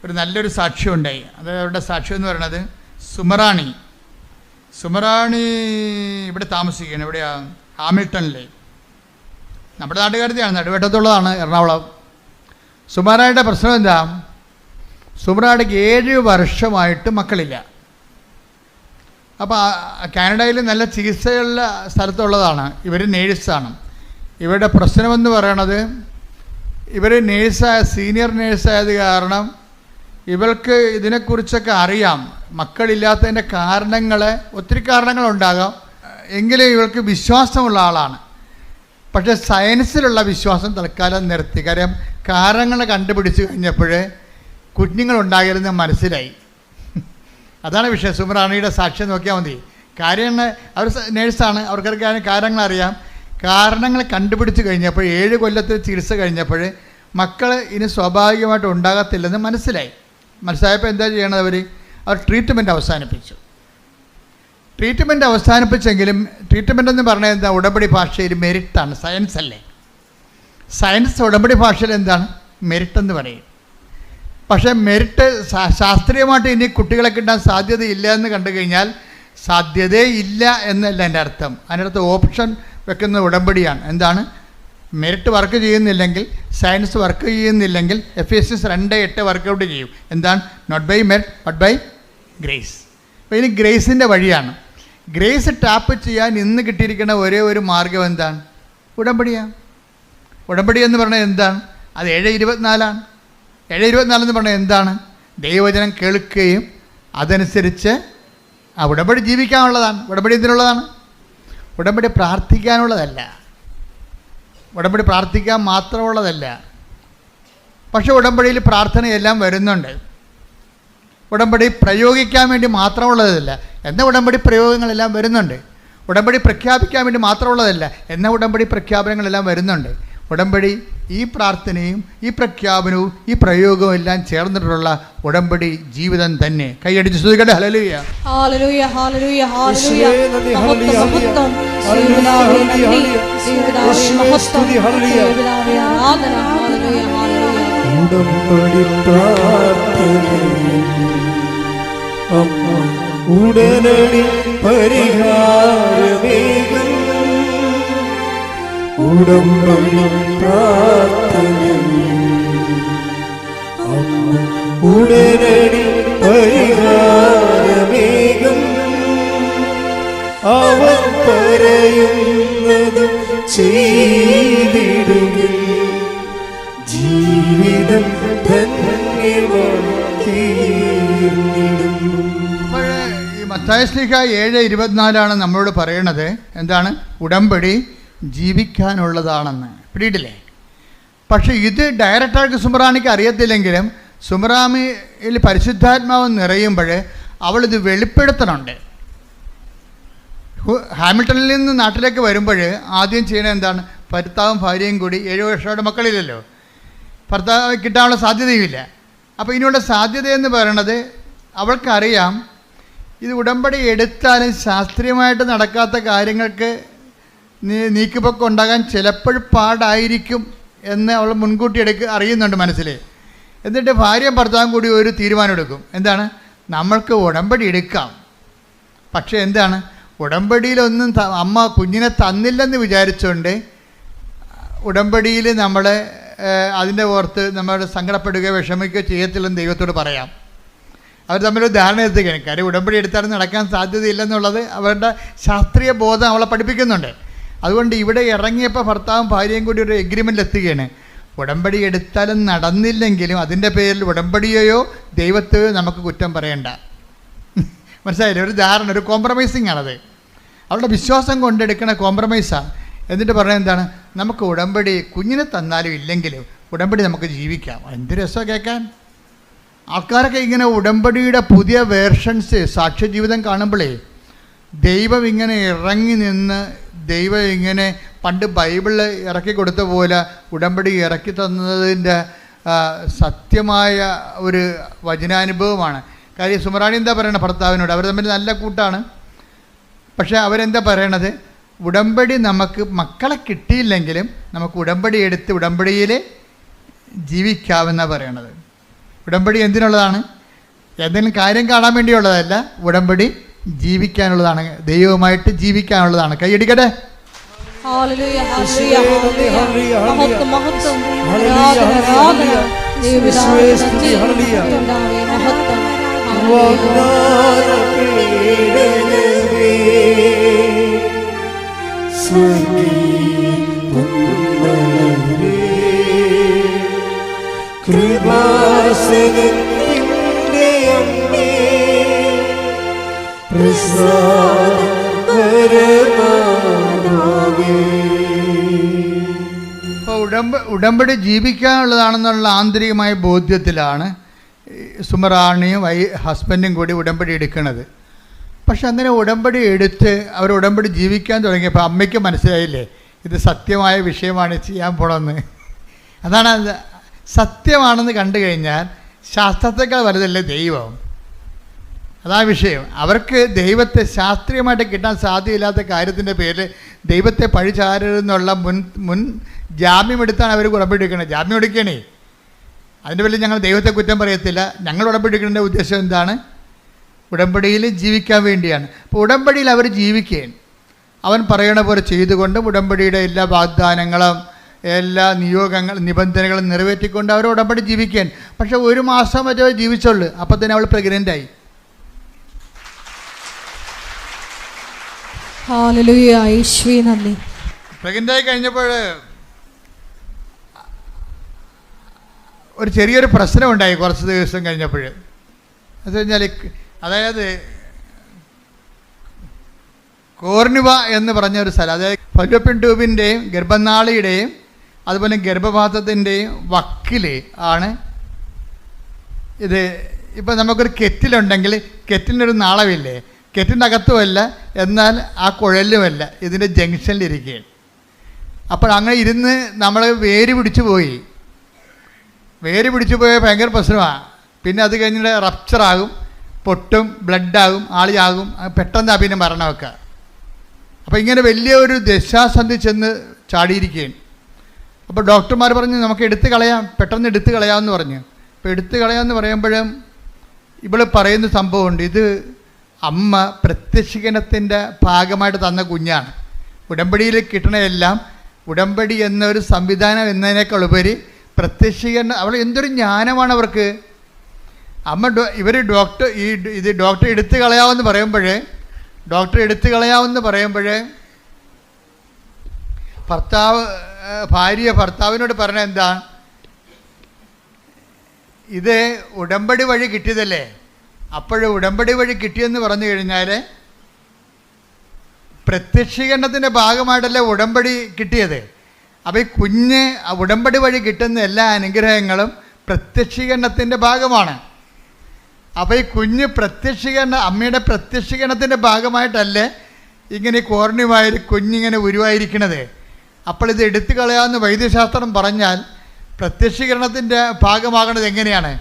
ഒരു നല്ലൊരു സാക്ഷ്യം ഉണ്ടായി. അത് അവരുടെ സാക്ഷ്യം എന്ന് പറയുന്നത് സുമറാണി ഇവിടെ താമസിക്കുകയാണ്. എവിടെയാ? ഹാമിൽട്ടണിലെ. നമ്മുടെ നാട്ടുകാരത്തെയാണ്, നടുവേട്ടത്തുള്ളതാണ്, എറണാകുളം. സുമറാണിയുടെ പ്രശ്നം എന്താ? സുമറാണിക്ക് 7 വർഷമായിട്ട് മക്കളില്ല. അപ്പോൾ കാനഡയിൽ നല്ല ചികിത്സയുള്ള സ്ഥലത്തുള്ളതാണ്. ഇവർ നേഴ്സാണ്. ഇവരുടെ പ്രശ്നമെന്ന് പറയണത്, ഇവർ സീനിയർ നേഴ്സായത് കാരണം ഇവൾക്ക് ഇതിനെക്കുറിച്ചൊക്കെ അറിയാം. മക്കളില്ലാത്തതിൻ്റെ ഒത്തിരി കാരണങ്ങളുണ്ടാകാം. എങ്കിലും ഇവൾക്ക് വിശ്വാസമുള്ള ആളാണ്. പക്ഷേ സയൻസിലുള്ള വിശ്വാസം തൽക്കാലം നിർത്തി. കാര്യം കാരണങ്ങൾ കണ്ടുപിടിച്ച് കഴിഞ്ഞപ്പോൾ കുഞ്ഞുങ്ങളുണ്ടാകരുതെന്ന് മനസ്സിലായി. അതാണ് വിഷയം. സുമറാണിയുടെ സാക്ഷ്യം നോക്കിയാൽ മതി. കാര്യങ്ങൾ അവർ നേഴ്സാണ്, അവർക്കൊക്കെ കാര്യങ്ങൾ അറിയാം. കാരണങ്ങൾ കണ്ടുപിടിച്ച് കഴിഞ്ഞപ്പോൾ 7 കൊല്ലത്തിൽ ചികിത്സ കഴിഞ്ഞപ്പോൾ മക്കൾ ഇനി സ്വാഭാവികമായിട്ട് ഉണ്ടാകത്തില്ലെന്ന് മനസ്സിലായപ്പോൾ എന്താ ചെയ്യണത്? അവർ ട്രീറ്റ്മെൻറ്റ് അവസാനിപ്പിച്ചു. ട്രീറ്റ്മെൻറ്റ് അവസാനിപ്പിച്ചെങ്കിലും ട്രീറ്റ്മെൻ്റ് എന്ന് പറഞ്ഞാൽ എന്താ? ഉടമ്പടി ഭാഷയിൽ മെരിറ്റാണ്, സയൻസ് അല്ലേ. സയൻസ് ഉടമ്പടി ഭാഷയിൽ എന്താണ്? മെരിറ്റെന്ന് പറയും. പക്ഷേ മെരിറ്റ് ശാസ്ത്രീയമായിട്ട് ഇനി കുട്ടികളെ കിട്ടാൻ സാധ്യതയില്ല എന്ന് കണ്ടു കഴിഞ്ഞാൽ സാധ്യതയില്ല എന്നല്ല എൻ്റെ അർത്ഥം. അതിനടുത്ത് ഓപ്ഷൻ വെക്കുന്ന ഉടമ്പടിയാണ്. എന്താണ്? മെരിറ്റ് വർക്ക് ചെയ്യുന്നില്ലെങ്കിൽ, സയൻസ് വർക്ക് ചെയ്യുന്നില്ലെങ്കിൽ Ephesians 2:8 വർക്കൗട്ട് ചെയ്യും. എന്താണ്? Not by merit but by grace. അപ്പോൾ ഇനി ഗ്രേസിൻ്റെ വഴിയാണ്. ഗ്രേസ് ടാപ്പ് ചെയ്യാൻ ഇന്ന് കിട്ടിയിരിക്കുന്ന ഒരേ ഒരു മാർഗം എന്താണ്? ഉടമ്പടിയാണ്. ഉടമ്പടി എന്ന് പറഞ്ഞാൽ എന്താണ്? അത് 7:24 7:24 എന്ന് പറഞ്ഞാൽ എന്താണ്? ദൈവവചനം കേൾക്കുകയും അതനുസരിച്ച് ആ ഉടമ്പടി ജീവിക്കാനുള്ളതാണ്. ഉടമ്പടി എന്തിനുള്ളതാണ്? ഉടമ്പടി പ്രാർത്ഥിക്കാനുള്ളതല്ല. ഉടമ്പടി പ്രാർത്ഥിക്കാൻ മാത്രമുള്ളതല്ല. പക്ഷേ ഉടമ്പടിയിൽ പ്രാർത്ഥനയെല്ലാം വരുന്നുണ്ട്. ഉടമ്പടി പ്രയോഗിക്കാൻ വേണ്ടി മാത്രമുള്ളതല്ല. എന്നാൽ ഉടമ്പടി പ്രയോഗങ്ങളെല്ലാം വരുന്നുണ്ട്. ഉടമ്പടി പ്രഖ്യാപിക്കാൻ വേണ്ടി മാത്രമുള്ളതല്ല. എന്നാൽ ഉടമ്പടി പ്രഖ്യാപനങ്ങളെല്ലാം വരുന്നുണ്ട്. ഉടമ്പടി ഈ പ്രാർത്ഥനയും ഈ പ്രഖ്യാപനവും ഈ പ്രയോഗവും എല്ലാം ചേർന്നിട്ടുള്ള ഉടമ്പടി ജീവിതം തന്നെ. കൈയടിച്ച് സ്തുതിക്കട്ടെ. ഹല്ലേലൂയ, ഹല്ലേലൂയ, ഹല്ലേലൂയ, ഹല്ലേലൂയ. ഉടമ്പടി പ്രാർത്ഥനയിൽ അമ്മ ഉടനടി പരിഹാരമേകും. ഉടമ്പടി പ്രാർത്ഥനയിൽ അമ്മ ഉടനടി പരിഹാരമേകും. അവൻ പറയുന്നത് ചെയ്തിടുകിൽ ജീവിതം ധന്യമാക്കിയിടും. ഈ മത്തായി ശ്ലീഹ 7:24 നമ്മളോട് പറയണത് എന്താണ്? ഉടമ്പടി ജീവിക്കാനുള്ളതാണെന്ന്. പിടിയിട്ടില്ലേ? പക്ഷേ ഇത് ഡയറക്റ്റായിട്ട് സുമറാണിക്ക് അറിയത്തില്ലെങ്കിലും സുമറാമിയിൽ പരിശുദ്ധാത്മാവ് നിറയുമ്പോൾ അവളിത് വെളിപ്പെടുത്തണുണ്ട്. ഹാമിൽട്ടണിൽ നിന്ന് നാട്ടിലേക്ക് വരുമ്പോൾ ആദ്യം ചെയ്യണത് എന്താണ്? ഭർത്താവും ഭാര്യയും കൂടി 7 വർഷമായിട്ട് മക്കളില്ലല്ലോ, ഭർത്താവ് കിട്ടാനുള്ള സാധ്യതയുമില്ല. അപ്പോൾ ഇതിനുള്ള സാധ്യതയെന്ന് പറയണത് അവൾക്കറിയാം. ഇത് ഉടമ്പടി എടുത്താലും ശാസ്ത്രീയമായിട്ട് നടക്കാത്ത കാര്യങ്ങൾക്ക് നീക്കുപോക്ക് ഉണ്ടാകാൻ ചിലപ്പോൾ പാടായിരിക്കും എന്ന് അവൾ മുൻകൂട്ടി അറിയുന്നുണ്ട് മനസ്സിൽ. എന്നിട്ട് ഭാര്യയും ഭർത്താവും കൂടി ഒരു തീരുമാനം എടുക്കും. എന്താണ്? നമ്മൾക്ക് ഉടമ്പടി എടുക്കാം. പക്ഷേ എന്താണ്? ഉടമ്പടിയിലൊന്നും അമ്മ കുഞ്ഞിനെ തന്നില്ലെന്ന് വിചാരിച്ചുകൊണ്ട് ഉടമ്പടിയിൽ നമ്മൾ അതിൻ്റെ ഓർത്ത് നമ്മൾ സങ്കടപ്പെടുകയോ വിഷമിക്കുകയോ ചെയ്യത്തില്ലെന്ന് ദൈവത്തോട് പറയാം. അവർ തമ്മിലൊരു ധാരണ എത്തുകയാണ്. കാര്യം ഉടമ്പടി എടുത്താലും നടക്കാൻ സാധ്യതയില്ലെന്നുള്ളത് അവരുടെ ശാസ്ത്രീയ ബോധം അവളെ പഠിപ്പിക്കുന്നുണ്ട്. അതുകൊണ്ട് ഇവിടെ ഇറങ്ങിയപ്പോൾ ഭർത്താവും ഭാര്യയും കൂടി ഒരു എഗ്രിമെൻ്റിൽ എത്തുകയാണ്. ഉടമ്പടി എടുത്താലും നടന്നില്ലെങ്കിലും അതിൻ്റെ പേരിൽ ഉടമ്പടിയെയോ ദൈവത്തെയോ നമുക്ക് കുറ്റം പറയണ്ട. മനസ്സിലായില്ലേ? ഒരു ധാരണ, ഒരു കോംപ്രമൈസിങ് ആണത്. അവളുടെ വിശ്വാസം കൊണ്ടെടുക്കുന്ന കോംപ്രമൈസാണ്. എന്നിട്ട് പറയുന്നത് എന്താണ്? നമുക്ക് ഉടമ്പടി കുഞ്ഞിനെ തന്നാലും ഇല്ലെങ്കിലും ഉടമ്പടി നമുക്ക് ജീവിക്കാം. എന്ത് രസമാണ് കേൾക്കാൻ. ആൾക്കാരൊക്കെ ഇങ്ങനെ ഉടമ്പടിയുടെ പുതിയ വേർഷൻസ് സാക്ഷ്യജീവിതം കാണുമ്പോഴേ ദൈവം ഇങ്ങനെ ഇറങ്ങി നിന്ന് ദൈവം ഇങ്ങനെ പണ്ട് ബൈബിളിൽ ഇറക്കി കൊടുത്ത പോലെ ഉടമ്പടി ഇറക്കി തന്നതിൻ്റെ സത്യമായ ഒരു വചനാനുഭവമാണ്. കാര്യം സുമറാണി എന്താ പറയണത് ഭർത്താവിനോട്? അവർ തമ്മിൽ നല്ല കൂട്ടാണ്. പക്ഷേ അവരെന്താ പറയണത്? ഉടമ്പടി നമുക്ക് മക്കളെ കിട്ടിയില്ലെങ്കിലും നമുക്ക് ഉടമ്പടി എടുത്ത് ഉടമ്പടിയിൽ ജീവിക്കാമെന്നാണ് പറയണത്. ഉടമ്പടി എന്തിനുള്ളതാണ്? എന്തെങ്കിലും കാര്യം കാണാൻ വേണ്ടിയുള്ളതല്ല, ഉടമ്പടി ജീവിക്കാനുള്ളതാണ്, ദൈവവുമായിട്ട് ജീവിക്കാനുള്ളതാണ്. കൈയടിക്കട്ടെ. ഹല്ലേലൂയ, ഹല്ലേലൂയ, ഹല്ലേലൂയ. മഹത്വം, മഹത്വം. ആരാധന, ആരാധന. ദൈവപിതാവേ, നന്ദി. കർത്താവേ, മഹത്വം. ഉടമ്പടി ജീവിക്കാനുള്ളതാണെന്നുള്ള ആന്തരികമായ ബോധ്യത്തിലാണ് സുമറാണിയും ഹസ്ബൻഡും കൂടി ഉടമ്പടി എടുക്കുന്നത്. പക്ഷെ അങ്ങനെ ഉടമ്പടി എടുത്ത് അവർ ഉടമ്പടി ജീവിക്കാൻ തുടങ്ങിയപ്പോൾ അമ്മയ്ക്ക് മനസ്സിലായില്ലേ ഇത് സത്യമായ വിഷയമാണ് ചെയ്യാൻ പോണമെന്ന്. അതാണ് സത്യമാണെന്ന് കണ്ടു കഴിഞ്ഞാൽ ശാസ്ത്രത്തെക്കാൾ വലുതല്ലേ ദൈവം. അതാ വിഷയം. അവർക്ക് ദൈവത്തെ ശാസ്ത്രീയമായിട്ട് കിട്ടാൻ സാധ്യതയില്ലാത്ത കാര്യത്തിൻ്റെ പേരിൽ ദൈവത്തെ പഴിചാരരുന്നുള്ള മുൻ ജാമ്യമെടുത്താണ് അവർ ഉടമ്പടി എടുക്കുന്നത്. ജാമ്യം എടുക്കണേ, അതിൻ്റെ പേരിൽ ഞങ്ങൾ ദൈവത്തെ കുറ്റം പറയത്തില്ല. ഞങ്ങൾ ഉടമ്പടി എടുക്കേണ്ട ഉദ്ദേശം എന്താണ്? ഉടമ്പടിയിൽ ജീവിക്കാൻ വേണ്ടിയാണ്. അപ്പോൾ ഉടമ്പടിയിൽ അവർ ജീവിക്കുകയാണ്. അവൻ പറയണ പോലെ ചെയ്തുകൊണ്ട് ഉടമ്പടിയുടെ എല്ലാ വാഗ്ദാനങ്ങളും എല്ലാ നിബന്ധനകളും നിറവേറ്റിക്കൊണ്ട് അവർ ഉടമ്പടി ജീവിക്കാൻ. പക്ഷെ 1 മാസം മറ്റേ ജീവിച്ചുള്ളൂ. അപ്പോൾ തന്നെ അവൾ പ്രഗ്നൻ്റായി. ഹല്ലേലൂയ, യേശുവേ നന്ദി. പ്രഗ്നൻ്റായി കഴിഞ്ഞപ്പോൾ ഒരു ചെറിയൊരു പ്രശ്നമുണ്ടായി കുറച്ച് ദിവസം കഴിഞ്ഞപ്പോൾ. അത് കഴിഞ്ഞാൽ അതായത് കോർണിവ എന്ന് പറഞ്ഞൊരു സ്ഥലം, അതായത് ഫലോപ്പിയൻ ട്യൂബിൻ്റെയും ഗർഭനാളിയുടെയും അതുപോലെ ഗർഭപാത്രത്തിൻ്റെയും വക്കിൽ ആണ് ഇത്. ഇപ്പം നമുക്കൊരു കെറ്റിലുണ്ടെങ്കിൽ കെറ്റിലിനൊരു നാളമില്ലേ, കെറ്റിൻ്റെ അകത്തുമല്ല എന്നാൽ ആ കുഴലുമല്ല, ഇതിൻ്റെ ജംഗ്ഷനിലിരിക്കുകയാണ്. അപ്പോൾ അങ്ങനെ ഇരുന്ന് നമ്മൾ വേര് പിടിച്ചു പോയി ഭയങ്കര പ്രശ്നമാണ്. പിന്നെ അത് കഴിഞ്ഞിട്ട് റപ്ചറാകും, പൊട്ടും, ബ്ലഡാകും, ആളിയാകും, പെട്ടെന്ന് പിന്നെ മരണമൊക്കെ. അപ്പോൾ ഇങ്ങനെ വലിയ ഒരു ദശാസന്ധി ചെന്ന് ചാടിയിരിക്കുകയാണ്. അപ്പോൾ ഡോക്ടർമാർ പറഞ്ഞു നമുക്ക് എടുത്ത് കളയാം, പെട്ടെന്ന് എടുത്ത് കളയാമെന്ന് പറഞ്ഞു. അപ്പോൾ എടുത്ത് കളയാമെന്ന് പറയുമ്പോഴും ഇവൾ പറയുന്ന സംഭവമുണ്ട്, ഇത് അമ്മ പ്രത്യക്ഷീകരണത്തിൻ്റെ ഭാഗമായിട്ട് തന്ന കുഞ്ഞാണ്. ഉടമ്പടിയിൽ കിട്ടണതെല്ലാം ഉടമ്പടി എന്നൊരു സംവിധാനം എന്നതിനേക്കാൾ ഉപരി പ്രത്യക്ഷീകരണം. അവൾ എന്തൊരു ജ്ഞാനമാണ് അവർക്ക്. അമ്മ ഇത് ഡോക്ടർ എടുത്ത് കളയാമെന്ന് പറയുമ്പോഴേ ഭാര്യ ഭർത്താവിനോട് പറഞ്ഞ എന്താ, ഇത് ഉടമ്പടി വഴി കിട്ടിയതല്ലേ. അപ്പോഴും ഉടമ്പടി വഴി കിട്ടിയെന്ന് പറഞ്ഞു കഴിഞ്ഞാൽ പ്രത്യക്ഷീകരണത്തിൻ്റെ ഭാഗമായിട്ടല്ലേ ഉടമ്പടി കിട്ടിയത്. അപ്പോൾ ഈ കുഞ്ഞ് ഉടമ്പടി വഴി കിട്ടുന്ന എല്ലാ അനുഗ്രഹങ്ങളും പ്രത്യക്ഷീകരണത്തിൻ്റെ ഭാഗമാണ്. അപ്പോൾ ഈ കുഞ്ഞ് അമ്മയുടെ പ്രത്യക്ഷീകരണത്തിൻ്റെ ഭാഗമായിട്ടല്ലേ ഇങ്ങനെ കോർണിവായൊരു കുഞ്ഞിങ്ങനെ ഉരുവായിരിക്കണത്. അപ്പോൾ ഇത് എടുത്തു കളയാമെന്ന് വൈദ്യശാസ്ത്രം പറഞ്ഞാൽ പ്രത്യക്ഷീകരണത്തിൻ്റെ ഭാഗമാകണത് എങ്ങനെയാണ്?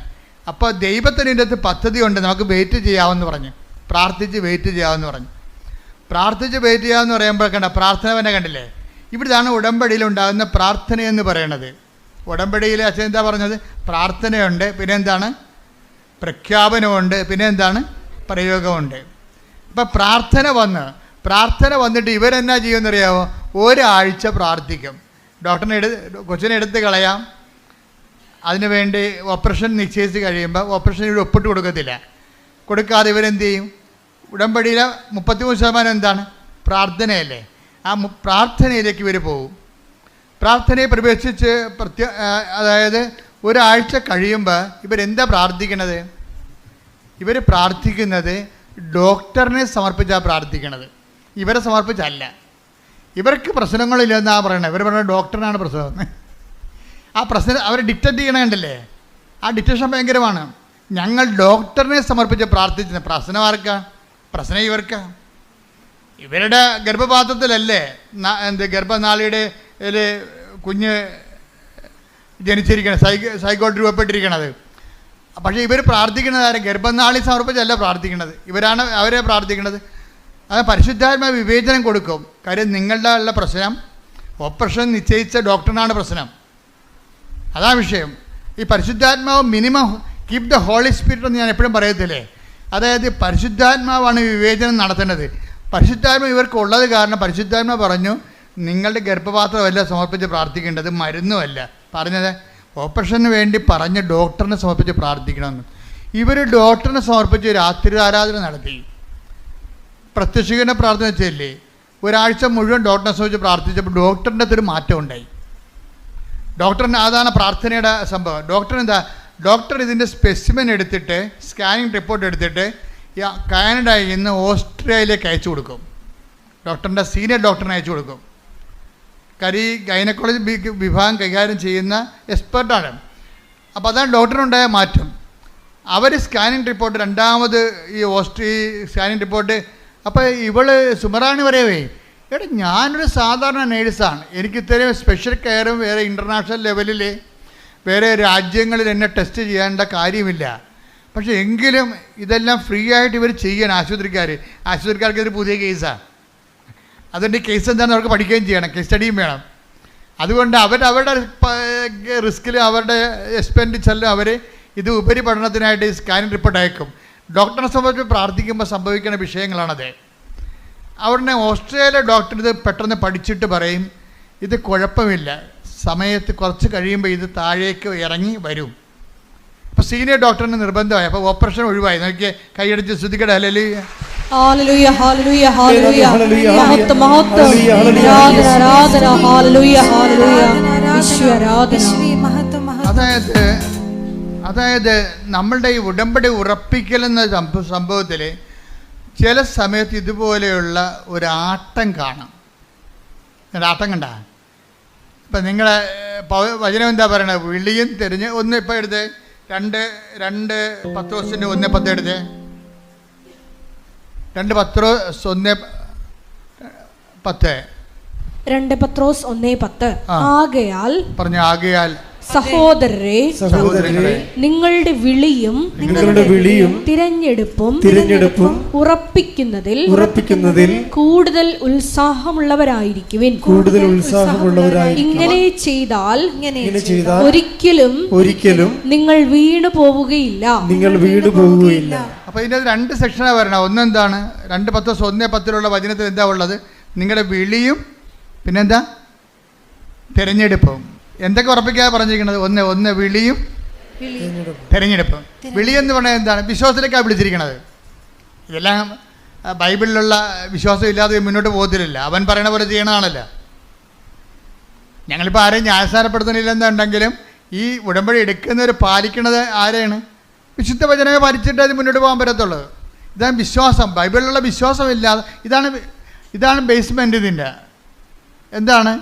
അപ്പോൾ ദൈവത്തിന് ഇതിൻ്റെ അകത്ത് പദ്ധതി ഉണ്ട്, നമുക്ക് വെയിറ്റ് ചെയ്യാമെന്ന് പറഞ്ഞു, പ്രാർത്ഥിച്ച് വെയിറ്റ് ചെയ്യാമെന്ന് പറഞ്ഞു. പ്രാർത്ഥിച്ച് വെയിറ്റ് ചെയ്യാമെന്ന് പറയുമ്പോൾ പ്രാർത്ഥന തന്നെ കണ്ടില്ലേ. ഇവിടുന്നാണ് ഉടമ്പടിയിൽ ഉണ്ടാകുന്ന പ്രാർത്ഥന എന്ന് പറയണത്. ഉടമ്പടിയിൽ അച്ഛൻ എന്താ പറഞ്ഞത്? പ്രാർത്ഥനയുണ്ട്, പിന്നെ എന്താണ്? പ്രഖ്യാപനമുണ്ട്, പിന്നെ എന്താണ്? പ്രയോഗമുണ്ട്. അപ്പം പ്രാർത്ഥന വന്നിട്ട് ഇവരെന്നാ ചെയ്യുമെന്നറിയാമോ? ഒരാഴ്ച പ്രാർത്ഥിക്കും. കൊച്ചിനെ എടുത്ത് കളയാം, അതിനുവേണ്ടി ഓപ്പറേഷൻ നിശ്ചയിച്ച് കഴിയുമ്പോൾ ഓപ്പറേഷൻ ഇവിടെ ഒപ്പിട്ട് കൊടുക്കാതെ ഇവരെന്ത് ചെയ്യും? ഉടമ്പടിയിലെ 33% എന്താണ്? പ്രാർത്ഥനയല്ലേ. ആ പ്രാർത്ഥനയിലേക്ക് ഇവർ പോകും. പ്രാർത്ഥനയെ പ്രവേശിച്ച് അതായത് ഒരാഴ്ച കഴിയുമ്പോൾ ഇവരെന്താ പ്രാർത്ഥിക്കണത്? ഇവർ പ്രാർത്ഥിക്കുന്നത് ഡോക്ടറിനെ സമർപ്പിച്ചാണ് പ്രാർത്ഥിക്കണത്, ഇവരെ സമർപ്പിച്ചല്ല. ഇവർക്ക് പ്രശ്നങ്ങളില്ലെന്നാണ് പറയണത്. ഇവർ പറയുന്നത് ഡോക്ടറിനാണ് പ്രശ്നം. ആ പ്രശ്നം അവർ ഡിറ്റക്റ്റ് ചെയ്യണണ്ടല്ലേ, ആ ഡിറ്റക്ഷൻ ഭയങ്കരമാണ്. ഞങ്ങൾ ഡോക്ടറിനെ സമർപ്പിച്ച് പ്രാർത്ഥിച്ചത്. പ്രശ്നം ആർക്കാ? പ്രശ്നം ഇവർക്കാ. ഇവരുടെ ഗർഭപാത്രത്തിലല്ലേ ഗർഭനാളിയുടെ കുഞ്ഞ് ജനിച്ചിരിക്കണം, സൈഗോട്ട് രൂപപ്പെട്ടിരിക്കണത്. പക്ഷേ ഇവർ പ്രാർത്ഥിക്കുന്നത് ആരും ഗർഭനാളി സമർപ്പിച്ചല്ല പ്രാർത്ഥിക്കുന്നത്, അവരെ പ്രാർത്ഥിക്കുന്നത്. അത് പരിശുദ്ധാത്മാ വിവേചനം കൊടുക്കും. കാര്യം നിങ്ങളുടെ ഉള്ള പ്രശ്നം ഓപ്പറേഷൻ നിശ്ചയിച്ച ഡോക്ടറിനാണ് പ്രശ്നം, അതാ വിഷയം. ഈ പരിശുദ്ധാത്മാവ് minimum keep the holy spirit എന്ന് ഞാൻ എപ്പോഴും പറയത്തില്ലേ, അതായത് പരിശുദ്ധാത്മാവാണ് വിവേചനം നടത്തേണ്ടത്. പരിശുദ്ധാത്മാവ് ഇവർക്കുള്ളത് കാരണം പരിശുദ്ധാത്മാവ് പറഞ്ഞു നിങ്ങളുടെ ഗർഭപാത്രമല്ല സമർപ്പിച്ച് പ്രാർത്ഥിക്കേണ്ടത്, മരുന്നുമല്ല പറഞ്ഞത്. ഓപ്പറേഷന് വേണ്ടി പറഞ്ഞ് ഡോക്ടറിനെ സമർപ്പിച്ച് പ്രാർത്ഥിക്കണമെന്ന്. ഇവർ ഡോക്ടറിനെ സമർപ്പിച്ച് രാത്രി ആരാധന നടത്തി, പ്രത്യക്ഷീകരണ പ്രാർത്ഥന വെച്ചല്ലേ. ഒരാഴ്ച മുഴുവൻ ഡോക്ടറിനെ സമർപ്പിച്ച് പ്രാർത്ഥിച്ചപ്പോൾ ഡോക്ടറിൻ്റെ അകത്തൊരു മാറ്റം ഉണ്ടായി. ഡോക്ടറിന് അതാണ് പ്രാർത്ഥനയുടെ സംഭവം. ഡോക്ടർ ഇതിൻ്റെ സ്പെസിമെൻ എടുത്തിട്ട് സ്കാനിങ് റിപ്പോർട്ട് എടുത്തിട്ട് കാനഡയിൽ നിന്ന് ഓസ്ട്രേലിയയിലേക്ക് അയച്ചു കൊടുക്കും. ഡോക്ടറിൻ്റെ സീനിയർ ഡോക്ടറിനെ അയച്ചു കൊടുക്കും. ഗൈനക്കോളജി വിഭാഗം കൈകാര്യം ചെയ്യുന്ന എക്സ്പെർട്ടാണ്. അപ്പോൾ അതാണ് ഡോക്ടറിനുണ്ടായ മാറ്റം. അവർ സ്കാനിങ് റിപ്പോർട്ട് രണ്ടാമത് ഈ സ്കാനിങ് റിപ്പോർട്ട് അപ്പോൾ ഇവള് സുമറാണി പറയവേ, എടാ ഞാനൊരു സാധാരണ നേഴ്സാണ്, എനിക്ക് ഇത്രയും സ്പെഷ്യൽ കെയറും വേറെ ഇൻ്റർനാഷണൽ ലെവലിൽ വേറെ രാജ്യങ്ങളിൽ എന്നെ ടെസ്റ്റ് ചെയ്യേണ്ട കാര്യമില്ല. പക്ഷേ എങ്കിലും ഇതെല്ലാം ഫ്രീ ആയിട്ട് ഇവർ ചെയ്യണം ആശുപത്രിക്കാർക്ക് ഇതൊരു പുതിയ കേസാണ്. അതിൻ്റെ കേസ് എന്താണെന്ന് അവർക്ക് പഠിക്കുകയും ചെയ്യണം, കേസ് സ്റ്റഡിയും വേണം. അതുകൊണ്ട് അവരുടെ റിസ്കിലും അവരുടെ എക്സ്പെൻഡിച്ചറിലും അവർ ഇത് ഉപരിപഠനത്തിനായിട്ട് സ്കാനിങ് റിപ്പോർട്ട് അയക്കും. ഡോക്ടറെ സംബന്ധിച്ച് പ്രാർത്ഥിക്കുമ്പോൾ സംഭവിക്കുന്ന വിഷയങ്ങളാണത്. അവിടെ ഓസ്ട്രേലിയ ഡോക്ടർ ഇത് പെട്ടെന്ന് പഠിച്ചിട്ട് പറയും ഇത് കുഴപ്പമില്ല, സമയത്ത് കുറച്ച് കഴിയുമ്പോൾ ഇത് താഴേക്ക് ഇറങ്ങി വരും. അപ്പോൾ സീനിയർ ഡോക്ടറിന് നിർബന്ധമായി. അപ്പോൾ ഓപ്പറേഷൻ ഒഴിവായി. നോക്കിയേ, കൈയടിച്ച് ശ്രദ്ധിക്കട്ടെ. ഹല്ലേലൂയ ഹല്ലേലൂയ ഹല്ലേലൂയ ഹല്ലേലൂയ മഹത്വം മഹത്വം ആരാധന ഹല്ലേലൂയ ഹല്ലേലൂയ യേശുവേ ആരാധന. അതായത് നമ്മളുടെ ഈ ഉടമ്പടി ഉറപ്പിക്കലെന്ന സംഭവത്തിൽ ചില സമയത്ത് ഇതുപോലെയുള്ള ഒരാട്ടം കാണാം. ആട്ടം കണ്ട ഇപ്പം നിങ്ങളെ വചനം എന്താ പറയണത്? വിളിയും തിരിഞ്ഞ് ഒന്ന് ഇപ്പം എടുത്ത് 2 പത്രോസിൻ്റെ 1:10 എടുത്ത് 2 പത്രോസ് 1:10 2 പത്രോസ് 1:10 ആകയാൽ സഹോദരരെ നിങ്ങളുടെ വിളിയും തിരഞ്ഞെടുപ്പും ഉറപ്പിക്കുന്നതിൽ കൂടുതൽ ഉത്സാഹമുള്ളവരായിരിക്കുവിൻ. ഇങ്ങനെ ചെയ്താൽ ഒരിക്കലും നിങ്ങൾ വീണു പോവുകയില്ല. അപ്പൊ ഇതിന്റെ 2 സെക്ഷനാണ് വരണം. ഒന്നെന്താണ്? 2 പത്രോസ് 1:10 വചനത്തിൽ എന്താ ഉള്ളത്? നിങ്ങളുടെ വിളിയും പിന്നെന്താ? തിരഞ്ഞെടുപ്പും. എന്തൊക്കെ ഉറപ്പിക്കാതെ പറഞ്ഞിരിക്കുന്നത്? ഒന്ന് വിളിയും തിരഞ്ഞെടുപ്പും. വിളി എന്ന് പറഞ്ഞാൽ എന്താണ്? വിശ്വാസത്തിലേക്കാണ് വിളിച്ചിരിക്കുന്നത്. ഇതെല്ലാം ബൈബിളിലുള്ള വിശ്വാസം ഇല്ലാതെ മുന്നോട്ട് പോകത്തില്ല. അവൻ പറയണ പോലെ ചെയ്യണതാണല്ലോ. ഞങ്ങളിപ്പോൾ ആരെയും ന്യായസ്ഥാനപ്പെടുത്തുന്നില്ലെന്നുണ്ടെങ്കിലും ഈ ഉടമ്പടി എടുക്കുന്നവർ പാലിക്കണത് ആരെയാണ്? വിശുദ്ധ വചനമേ പാലിച്ചിട്ട് അത് മുന്നോട്ട് പോകാൻ പറ്റത്തുള്ളൂ. ഇതാണ് വിശ്വാസം. ബൈബിളിലുള്ള വിശ്വാസമില്ലാതെ ഇതാണ് ബേസ്മെൻ്റ്. ഇതിൻ്റെ എന്താണ്?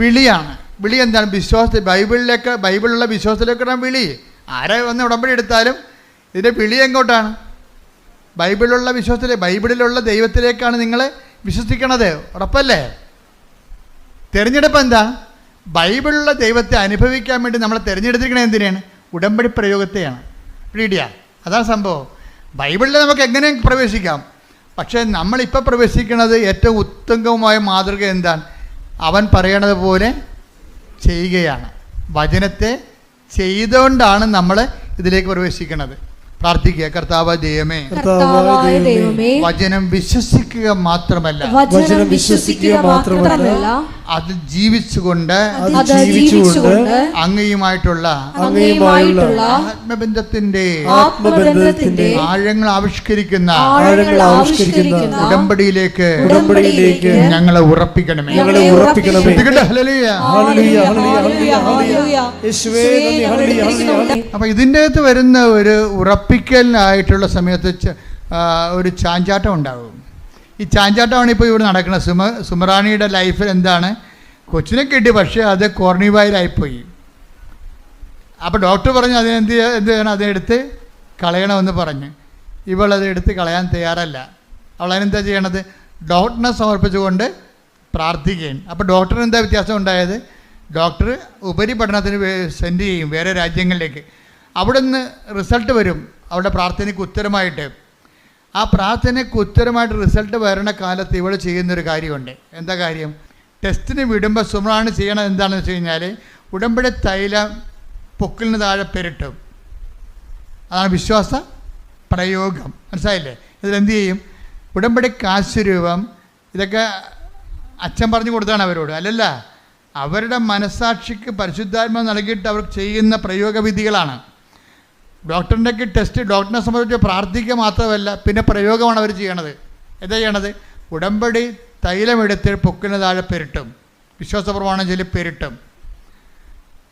വിളിയാണ്. വിളി എന്താണ്? വിശ്വാസത്തിൽ ബൈബിളിലുള്ള വിശ്വാസത്തിലേക്കാണ് വിളി. ആരെ വന്ന് ഉടമ്പടി എടുത്താലും ഇതിൻ്റെ വിളി എങ്ങോട്ടാണ്? ബൈബിളിലുള്ള ബൈബിളിലുള്ള ദൈവത്തിലേക്കാണ് നിങ്ങൾ വിശ്വസിക്കണത്. ഉറപ്പല്ലേ? തിരഞ്ഞെടുപ്പ് എന്താണ്? ബൈബിളിലുള്ള ദൈവത്തെ അനുഭവിക്കാൻ വേണ്ടി നമ്മൾ തിരഞ്ഞെടുത്തിരിക്കണത് എന്തിനാണ്? ഉടമ്പടി പ്രയോഗത്തെയാണ്. പീഡിയ അതാണ് സംഭവം. ബൈബിളിൽ നമുക്ക് എങ്ങനെ പ്രവേശിക്കാം. പക്ഷേ നമ്മളിപ്പോൾ പ്രവേശിക്കുന്നത് ഏറ്റവും ഉത്തമമായ മാതൃക എന്താണ്? അവൻ പറയണത് പോലെ ചെയ്യുകയാണ്. വചനത്തെ ചെയ്തുകൊണ്ടാണ് നമ്മൾ ഇതിലേക്ക് പ്രവേശിക്കുന്നത്. പ്രാർത്ഥിക്കുക. കർത്താവായ ദൈവമേ, വചനം വിശ്വസിക്കുക മാത്രമല്ല അത് ജീവിച്ചുകൊണ്ട് അങ്ങയുമായിട്ടുള്ള ആത്മബന്ധത്തിന്റെ ആഴങ്ങൾ ആവിഷ്കരിക്കുന്ന ഉടമ്പടിയിലേക്ക് ഞങ്ങളെ ഉറപ്പിക്കണമേ. അപ്പൊ ഇതിൻ്റെ അകത്ത് വരുന്ന ഒരു ഉറപ്പിക്കലിനായിട്ടുള്ള സമയത്ത് ഒരു ചാഞ്ചാട്ടം ഉണ്ടാകും. ഈ ചാഞ്ചാട്ടമാണ് ഇപ്പോൾ ഇവിടെ നടക്കുന്നത്. സുമറാണിയുടെ ലൈഫിൽ എന്താണ്? കൊച്ചിനെ കിട്ടി, പക്ഷേ അത് കോർണിവായിലായിപ്പോയി. അപ്പോൾ ഡോക്ടർ പറഞ്ഞു എന്ത് ചെയ്യണം? അതിനെടുത്ത് കളയണമെന്ന് പറഞ്ഞ്. ഇവളത് എടുത്ത് കളയാൻ തയ്യാറല്ല. അവൾ അതിനെന്താ ചെയ്യണത്? ഡോക്ടറിനെ സമർപ്പിച്ചുകൊണ്ട് പ്രാർത്ഥിക്കുകയും. അപ്പോൾ ഡോക്ടറിന് എന്താ വ്യത്യാസം ഉണ്ടായത്? ഡോക്ടർ ഉപരിപഠനത്തിന് സെൻഡ് ചെയ്യും വേറെ രാജ്യങ്ങളിലേക്ക്. അവിടെ നിന്ന് റിസൾട്ട് വരും അവളുടെ പ്രാർത്ഥനയ്ക്ക് ഉത്തരമായിട്ട്. ആ പ്രാർത്ഥനയ്ക്ക് ഉത്തരമായിട്ട് റിസൾട്ട് വരണ കാലത്ത് ഇവൾ ചെയ്യുന്നൊരു കാര്യമുണ്ട്. എന്താ കാര്യം? ടെസ്റ്റിന് വിടുമ്പോൾ സുമ്രാണി ചെയ്യണത് എന്താണെന്ന് വെച്ച് കഴിഞ്ഞാൽ ഉടമ്പടി തൈലം പൊക്കിളിന് താഴെ പെരട്ടും. അതാണ് വിശ്വാസ പ്രയോഗം. മനസ്സിലായില്ലേ? ഇതിലെന്ത് ചെയ്യും? ഉടമ്പടി കാശുരൂപം ഇതൊക്കെ അച്ഛൻ പറഞ്ഞു കൊടുത്താണ് അവരോട്, അല്ലല്ല, അവരുടെ മനസ്സാക്ഷിക്ക് പരിശുദ്ധാത്മ നൽകിയിട്ട് അവർ ചെയ്യുന്ന പ്രയോഗവിധികളാണ്. ഡോക്ടറിൻ്റെയൊക്കെ ടെസ്റ്റ് ഡോക്ടറിനെ സംബന്ധിച്ച് പ്രാർത്ഥിക്കുക മാത്രമല്ല, പിന്നെ പ്രയോഗമാണ് അവർ ചെയ്യണത്. എന്താ ചെയ്യണത്? ഉടമ്പടി തൈലമെടുത്ത് പൊക്കിന് താഴെ പെരട്ടും, വിശ്വാസപ്രമാണം ചൊല്ലി പെരട്ടും.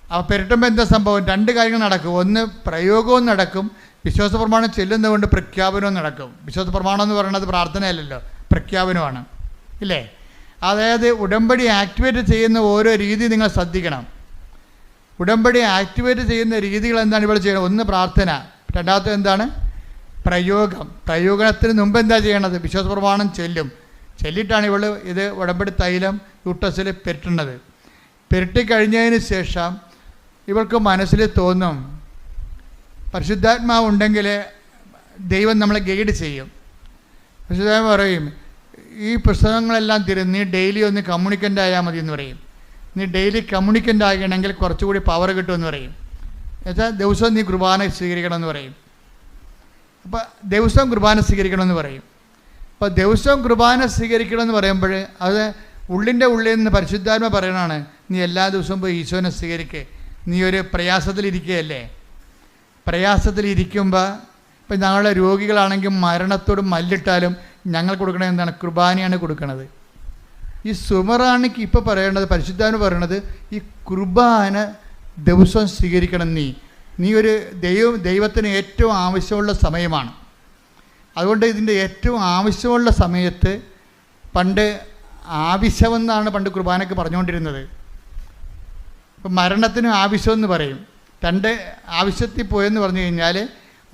അപ്പോൾ പെരട്ടുമ്പോൾ എന്താ സംഭവം? രണ്ട് കാര്യങ്ങൾ നടക്കും. ഒന്ന്, പ്രയോഗവും നടക്കും, വിശ്വാസപ്രമാണം ചെല്ലുന്നതുകൊണ്ട് പ്രഖ്യാപനവും നടക്കും. വിശ്വാസപ്രമാണം എന്ന് പറയുന്നത് പ്രാർത്ഥനയല്ലല്ലോ, പ്രഖ്യാപനമാണ്, ഇല്ലേ? അതായത് ഉടമ്പടി ആക്ടിവേറ്റ് ചെയ്യുന്ന ഓരോ രീതി നിങ്ങൾ ശ്രദ്ധിക്കണം. ഉടമ്പടി ആക്ടിവേറ്റ് ചെയ്യുന്ന രീതികൾ എന്താണ് ഇവിടെ ചെയ്യുന്നത്? ഒന്ന് പ്രാർത്ഥന, രണ്ടാമത്തെ എന്താണ്? പ്രയോഗം. പ്രയോഗത്തിന് മുമ്പ് എന്താ ചെയ്യണത്? വിശ്വാസപ്രമാണം ചെല്ലിയിട്ടാണ് ഇവൾ ഇത് ഉടമ്പടി തൈലം യൂട്ടസിൽ പെരട്ടുന്നത്. പെരട്ടിക്കഴിഞ്ഞതിന് ശേഷം ഇവൾക്ക് മനസ്സിൽ തോന്നും, പരിശുദ്ധാത്മാവ് ഉണ്ടെങ്കിൽ ദൈവം നമ്മളെ ഗൈഡ് ചെയ്യും. പരിശുദ്ധാത്മാവ് പറയും, ഈ പുസ്തകങ്ങളെല്ലാം നീ ഡെയിലി ഒന്ന് കമ്മ്യൂണിക്കൻ്റ് ആയാൽ മതി എന്ന് പറയും. നീ ഡെയിലി കമ്മ്യൂണിക്കൻ്റ് ആകണമെങ്കിൽ കുറച്ചുകൂടി പവർ കിട്ടുമെന്ന് പറയും. എന്നുവെച്ചാൽ ദിവസവും നീ കുർബാന സ്വീകരിക്കണമെന്ന് പറയും. അപ്പോൾ ദിവസവും കുർബാന സ്വീകരിക്കണമെന്ന് പറയും. അപ്പോൾ ദിവസവും കുർബാന സ്വീകരിക്കണമെന്ന് പറയുമ്പോൾ അത് ഉള്ളിൻ്റെ ഉള്ളിൽ നിന്ന് പരിശുദ്ധാത്മ പറയണതാണ്, നീ എല്ലാ ദിവസവും പോയി ഈശോനെ സ്വീകരിക്കുക. നീ ഒരു പ്രയാസത്തിലിരിക്കുകയല്ലേ. പ്രയാസത്തിലിരിക്കുമ്പോൾ ഇപ്പം ഞങ്ങളുടെ രോഗികളാണെങ്കിൽ മരണത്തോട് മല്ലിട്ടാലും ഞങ്ങൾ കൊടുക്കണത് എന്താണ്? കുർബാനയാണ് കൊടുക്കണത്. ഈ സുമറാണിക്ക് ഇപ്പോൾ പറയേണ്ടത്, പരിശുദ്ധാത്മ പറയണത്, ഈ കുർബാന ദിവസവും സ്വീകരിക്കണം. നീ ഒരു ദൈവത്തിന് ഏറ്റവും ആവശ്യമുള്ള സമയമാണ്. അതുകൊണ്ട് ഇതിൻ്റെ ഏറ്റവും ആവശ്യമുള്ള സമയത്ത് പണ്ട് ആവശ്യമെന്നാണ് പണ്ട് കുർബാനയ്ക്ക് പറഞ്ഞുകൊണ്ടിരുന്നത്. ഇപ്പം മരണത്തിനും ആവശ്യമെന്ന് പറയും. രണ്ട് ആവശ്യത്തിൽ പോയെന്ന് പറഞ്ഞു കഴിഞ്ഞാൽ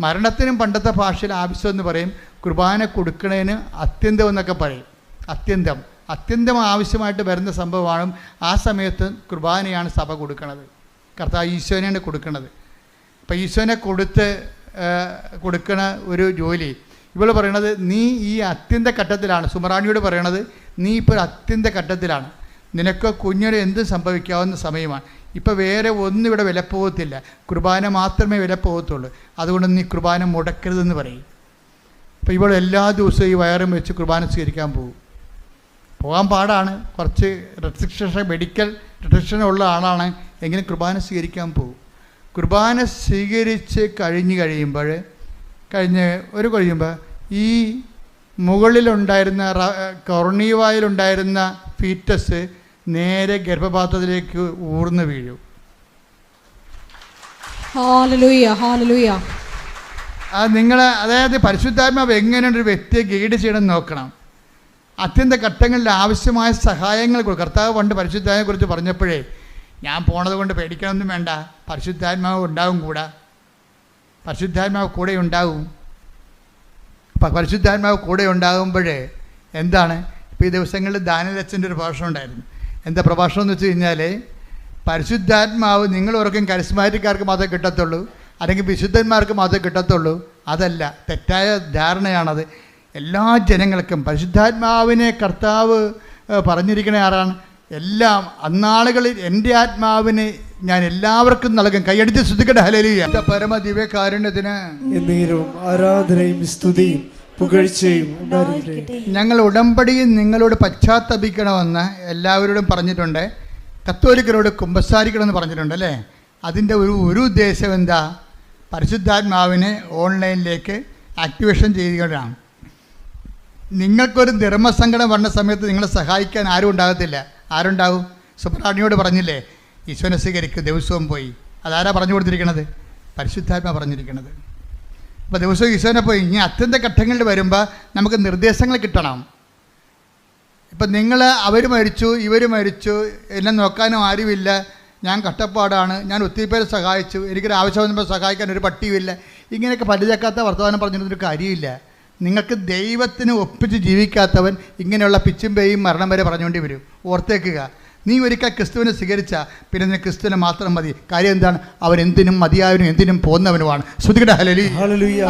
മരണത്തിനും പണ്ടത്തെ ഭാഷയിൽ ആവശ്യമെന്ന് പറയും. കുർബാന കൊടുക്കണതിന് അത്യന്തം എന്നൊക്കെ പറയും. അത്യന്തം ആവശ്യമായിട്ട് വരുന്ന സംഭവമാണ്. ആ സമയത്ത് കുർബാനയാണ് സഭ കൊടുക്കുന്നത്. കർത്താവ് ഈശോനെയാണ് കൊടുക്കുന്നത്. അപ്പോൾ ഈശോനെ കൊടുക്കണ ഒരു ജോലി ഇവൾ പറയണത്, നീ ഈ അത്യന്ത ഘട്ടത്തിലാണ്. സുമറാണിയോട് പറയണത്, നീ ഇപ്പോൾ ഒരു അത്യന്ത ഘട്ടത്തിലാണ്. നിനക്ക് കുഞ്ഞിന് എന്തും സംഭവിക്കാവുന്ന സമയമാണ്. ഇപ്പോൾ വേറെ ഒന്നും ഇവിടെ വിലപ്പോകത്തില്ല, കുർബാന മാത്രമേ വിലപ്പോകത്തുള്ളൂ. അതുകൊണ്ട് നീ കുർബാന മുടക്കരുതെന്ന് പറയും. അപ്പോൾ ഇവൾ എല്ലാ ദിവസവും ഈ വയറും വെച്ച് കുർബാന സ്വീകരിക്കാൻ പോകാൻ പാടാണ്. കുറച്ച് മെഡിക്കൽ റെസ്ട്രിക്ഷൻ ഉള്ള ആളാണ് എങ്കിലും കുർബാന സ്വീകരിക്കാൻ പോകും. കുർബാന സ്വീകരിച്ച് കഴിയുമ്പോൾ ഈ മുകളിലുണ്ടായിരുന്ന കൊർണിവായിലുണ്ടായിരുന്ന ഫീറ്റസ് നേരെ ഗർഭപാത്രത്തിലേക്ക് ഊർന്നു വീഴും. Hallelujah, hallelujah. അതായത് പരിശുദ്ധാത്മാവ് എങ്ങനെയാണ് ഒരു വ്യക്തിയെ ഗൈഡ് ചെയ്യണമെന്ന് നോക്കണം. അത്യന്ത ഘട്ടങ്ങളിൽ ആവശ്യമായ സഹായങ്ങൾ കൊടുക്കും. കർത്താവ് പണ്ട് പരിശുദ്ധാത്മാവിനെ കുറിച്ച് പറഞ്ഞപ്പോഴേ, ഞാൻ പോണത് കൊണ്ട് പേടിക്കണമെന്നും വേണ്ട, പരിശുദ്ധാത്മാവ് ഉണ്ടാവും കൂടെ, പരിശുദ്ധാത്മാവ് കൂടെ ഉണ്ടാവും. പരിശുദ്ധാത്മാവ് കൂടെ ഉണ്ടാകുമ്പോഴേ എന്താണ്? ഇപ്പോൾ ഈ ദിവസങ്ങളിൽ ദാനിയേലച്ഛൻ്റെ ഒരു പ്രഭാഷണം ഉണ്ടായിരുന്നു. എന്താ പ്രഭാഷണം എന്ന് വെച്ച് കഴിഞ്ഞാൽ, പരിശുദ്ധാത്മാവ് നിങ്ങൾ ഓർക്കും കരിസ്മാറ്റിക്കാർക്ക് മാത്രമേ കിട്ടത്തുള്ളൂ, അല്ലെങ്കിൽ വിശുദ്ധന്മാർക്ക് മാത്രമേ കിട്ടത്തുള്ളൂ. അതല്ല, തെറ്റായ ധാരണയാണത്. എല്ലാ ജനങ്ങൾക്കും പരിശുദ്ധാത്മാവിനെ കർത്താവ് പറഞ്ഞിരിക്കണ ആരാണ്? എല്ലാം അന്നാളുകളിൽ എൻ്റെ ആത്മാവിനെ ഞാൻ എല്ലാവർക്കും നൽകും. കൈയടിച്ച് ശ്രദ്ധിക്കട്ടെ. ഹല്ലേലൂയ. പരമ ദിവ്യകാരുണ്യത്തിന് ആരാധനയും സ്തുതിയും പുകഴ്ചയും ഉണ്ടായിരിക്കട്ടെ. ഞങ്ങൾ ഉടമ്പടിയിൽ നിങ്ങളോട് പശ്ചാത്തപിക്കണമെന്ന് എല്ലാവരോടും പറഞ്ഞിട്ടുണ്ട്. കത്തോലിക്കരോട് കുമ്പസാരിക്കണമെന്ന് പറഞ്ഞിട്ടുണ്ട്, അല്ലേ? അതിൻ്റെ ഒരു ഉദ്ദേശം എന്താ? പരിശുദ്ധാത്മാവിനെ ഓൺലൈനിലേക്ക് ആക്ടിവേഷൻ ചെയ്യുകയാണ്. നിങ്ങൾക്കൊരു ധർമ്മസങ്കടം വന്ന സമയത്ത് നിങ്ങളെ സഹായിക്കാൻ ആരും ഉണ്ടാകത്തില്ല. ആരുണ്ടാവും? സുബ്രാണിയോട് പറഞ്ഞില്ലേ, ഈശോനെ സ്വീകരിക്കും, ദിവസവും പോയി. അതാരാ പറഞ്ഞു കൊടുത്തിരിക്കണത്? പരിശുദ്ധാത്മാ പറഞ്ഞിരിക്കണത്. അപ്പോൾ ദിവസവും ഈശോനെ പോയി. ഇനി അത്യന്ത ഘട്ടങ്ങളിൽ വരുമ്പോൾ നമുക്ക് നിർദ്ദേശങ്ങൾ കിട്ടണം. ഇപ്പം അവർ മരിച്ചു, ഇവർ മരിച്ചു, എന്നെ നോക്കാനും ആരുമില്ല, ഞാൻ കഷ്ടപ്പാടാണ്, ഞാൻ ഒത്തിരി പേരെ സഹായിച്ചു, എനിക്കൊരു ആവശ്യം വന്നപ്പോൾ സഹായിക്കാൻ ഒരു പട്ടിയുമില്ല, ഇങ്ങനെയൊക്കെ പല്ലുചേക്കാത്ത വർത്തമാനം പറഞ്ഞിരുന്നൊരു കാര്യമില്ല. നിങ്ങൾക്ക് ദൈവത്തിന് ഒപ്പിച്ച് ജീവിക്കാത്തവൻ ഇങ്ങനെയുള്ള പിച്ചും പേയും മരണം വരെ പറഞ്ഞുകൊണ്ട് വരും. ഓർത്തേക്കുക, നീ ഒരിക്കൽ ക്രിസ്തുവിനെ സ്വീകരിച്ച പിന്നെ നിനക്ക് ക്രിസ്തുവിനെ മാത്രം മതി. കാര്യം എന്താണ്? അവൻ എന്തിനും മതിയായവനും എന്തിനും പോകുന്നവനുമാണ്. ശ്രുതികട ഹല്ലേലൂയ.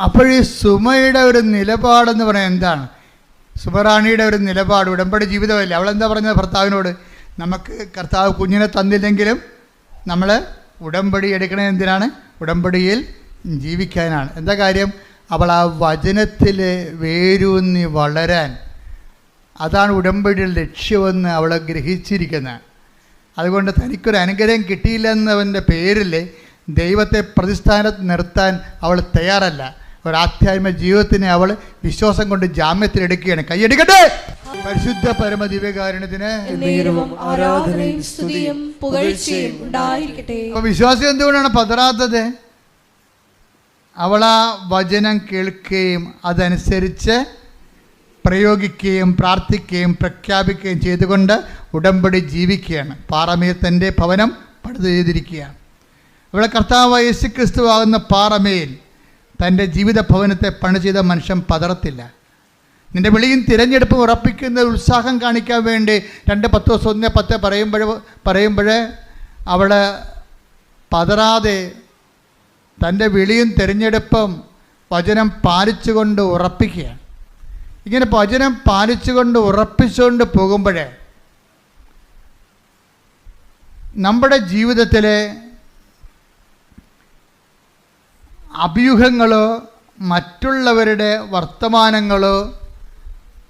അപ്പോൾ ഈ സുമയുടെ ഒരു നിലപാടെന്ന് പറയാൻ എന്താണ്? സുമറാണിയുടെ ഒരു നിലപാട് ഉടമ്പടി ജീവിതമല്ലേ. അവളെന്താ പറഞ്ഞത് ഭർത്താവിനോട്? നമുക്ക് കർത്താവ് കുഞ്ഞിനെ തന്നില്ലെങ്കിലും നമ്മൾ ഉടമ്പടി എടുക്കണത് എന്തിനാണ്? ഉടമ്പടിയിൽ ജീവിക്കാനാണ്. എന്താ കാര്യം? അവൾ ആ വചനത്തിൽ വേരൂന്നി വളരാൻ, അതാണ് ഉടമ്പടിയുടെ ലക്ഷ്യമെന്ന് അവൾ ഗ്രഹിച്ചിരിക്കുന്നത്. അതുകൊണ്ട് തനിക്കൊരു അനുഗ്രഹം കിട്ടിയില്ലെന്നവൻ്റെ പേരിൽ ദൈവത്തെ പ്രതിസ്ഥാനത്ത് നിർത്താൻ അവൾ തയ്യാറല്ല. ഒരു ആധ്യാത്മിക ജീവിതത്തിനെ അവൾ വിശ്വാസം കൊണ്ട് ജാമ്യത്തിലെടുക്കുകയാണ്. കൈയടിക്കട്ടെ. പരിശുദ്ധ പരമദിവ്യകാരുണ്യത്തിന് ആരാധനയും സ്തുതിയും പുകഴ്ചയും ഉണ്ടായിരിക്കട്ടെ. അപ്പോൾ വിശ്വാസം എന്തുകൊണ്ടാണ് പതറാത്തത്? അവൾ ആ വചനം കേൾക്കുകയും അതനുസരിച്ച് പ്രയോഗിക്കുകയും പ്രാർത്ഥിക്കുകയും പ്രഖ്യാപിക്കുകയും ചെയ്തുകൊണ്ട് ഉടമ്പടി ജീവിക്കുകയാണ്. പാറമേൽ തൻ്റെ ഭവനം പണിത് ചെയ്തിരിക്കുകയാണ്. ഇവിടെ കർത്താവ് യേശു ക്രിസ്തു ആകുന്ന പാറമേൽ തൻ്റെ ജീവിത ഭവനത്തെ പണി ചെയ്ത മനുഷ്യൻ പതറത്തില്ല. നിൻ്റെ വിളിയും തിരഞ്ഞെടുപ്പും ഉറപ്പിക്കുന്ന ഉത്സാഹം കാണിക്കാൻ വേണ്ടി 2:10 പറയുമ്പോൾ അവൾ പതറാതെ തൻ്റെ വിളിയും തിരഞ്ഞെടുപ്പും വചനം പാലിച്ചുകൊണ്ട് ഉറപ്പിക്കുകയാണ്. ഇങ്ങനെ വചനം പാലിച്ചുകൊണ്ട് ഉറപ്പിച്ചുകൊണ്ട് പോകുമ്പോഴേ നമ്മുടെ ജീവിതത്തിലെ അഭ്യൂഹങ്ങളോ മറ്റുള്ളവരുടെ വർത്തമാനങ്ങളോ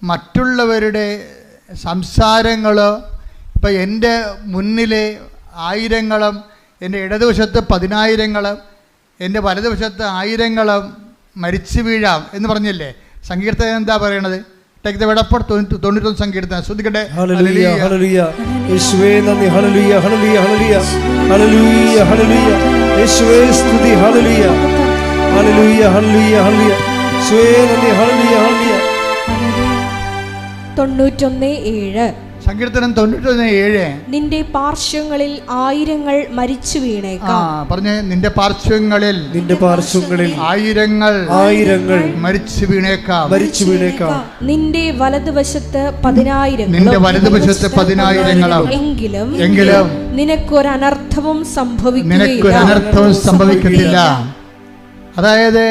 മറ്റുള്ളവരുടെ സംസാരങ്ങളോ, ഇപ്പം എൻ്റെ മുന്നിലെ ആയിരങ്ങളും എൻ്റെ ഇടതുവശത്ത് 10,000-ങ്ങളും എൻ്റെ വലതുവശത്ത് 1000-ങ്ങളും മരിച്ചു വീഴാം എന്ന് പറഞ്ഞില്ലേ? സങ്കീർത്തനം എന്താ പറയണത്? Take the word of God 91 സങ്കീർത്തനം ശ്രദ്ധിക്കട്ടെ. ഹല്ലേലൂയ ഹല്ലേലൂയ യേശുവേ നന്ദി. ഹല്ലേലൂയ ഹല്ലേലൂയ ഹല്ലേലൂയ ഹല്ലേലൂയ ഹല്ലേലൂയ യേശുവേ സ്തുതി. ഹല്ലേലൂയ ഹല്ലേലൂയ ഹല്ലേലൂയ ഹല്ലേലൂയ യേശുവേ നന്ദി. ഹല്ലേലൂയ ഹല്ലേലൂയ. 91:7 സങ്കീർത്തനം 91:7. നിന്റെ പാർശ്വങ്ങളിൽ 1000 മരിച്ചു വീണേക്കാം. പറഞ്ഞേ, നിന്റെ പാർശ്വങ്ങളിൽ 1000 മരിച്ചു വീണേക്കാം. നിന്റെ വലതുവശത്ത് 10,000 എങ്കിലും നിനക്കൊരനർത്ഥവും സംഭവിക്കത്തില്ല. അതായത്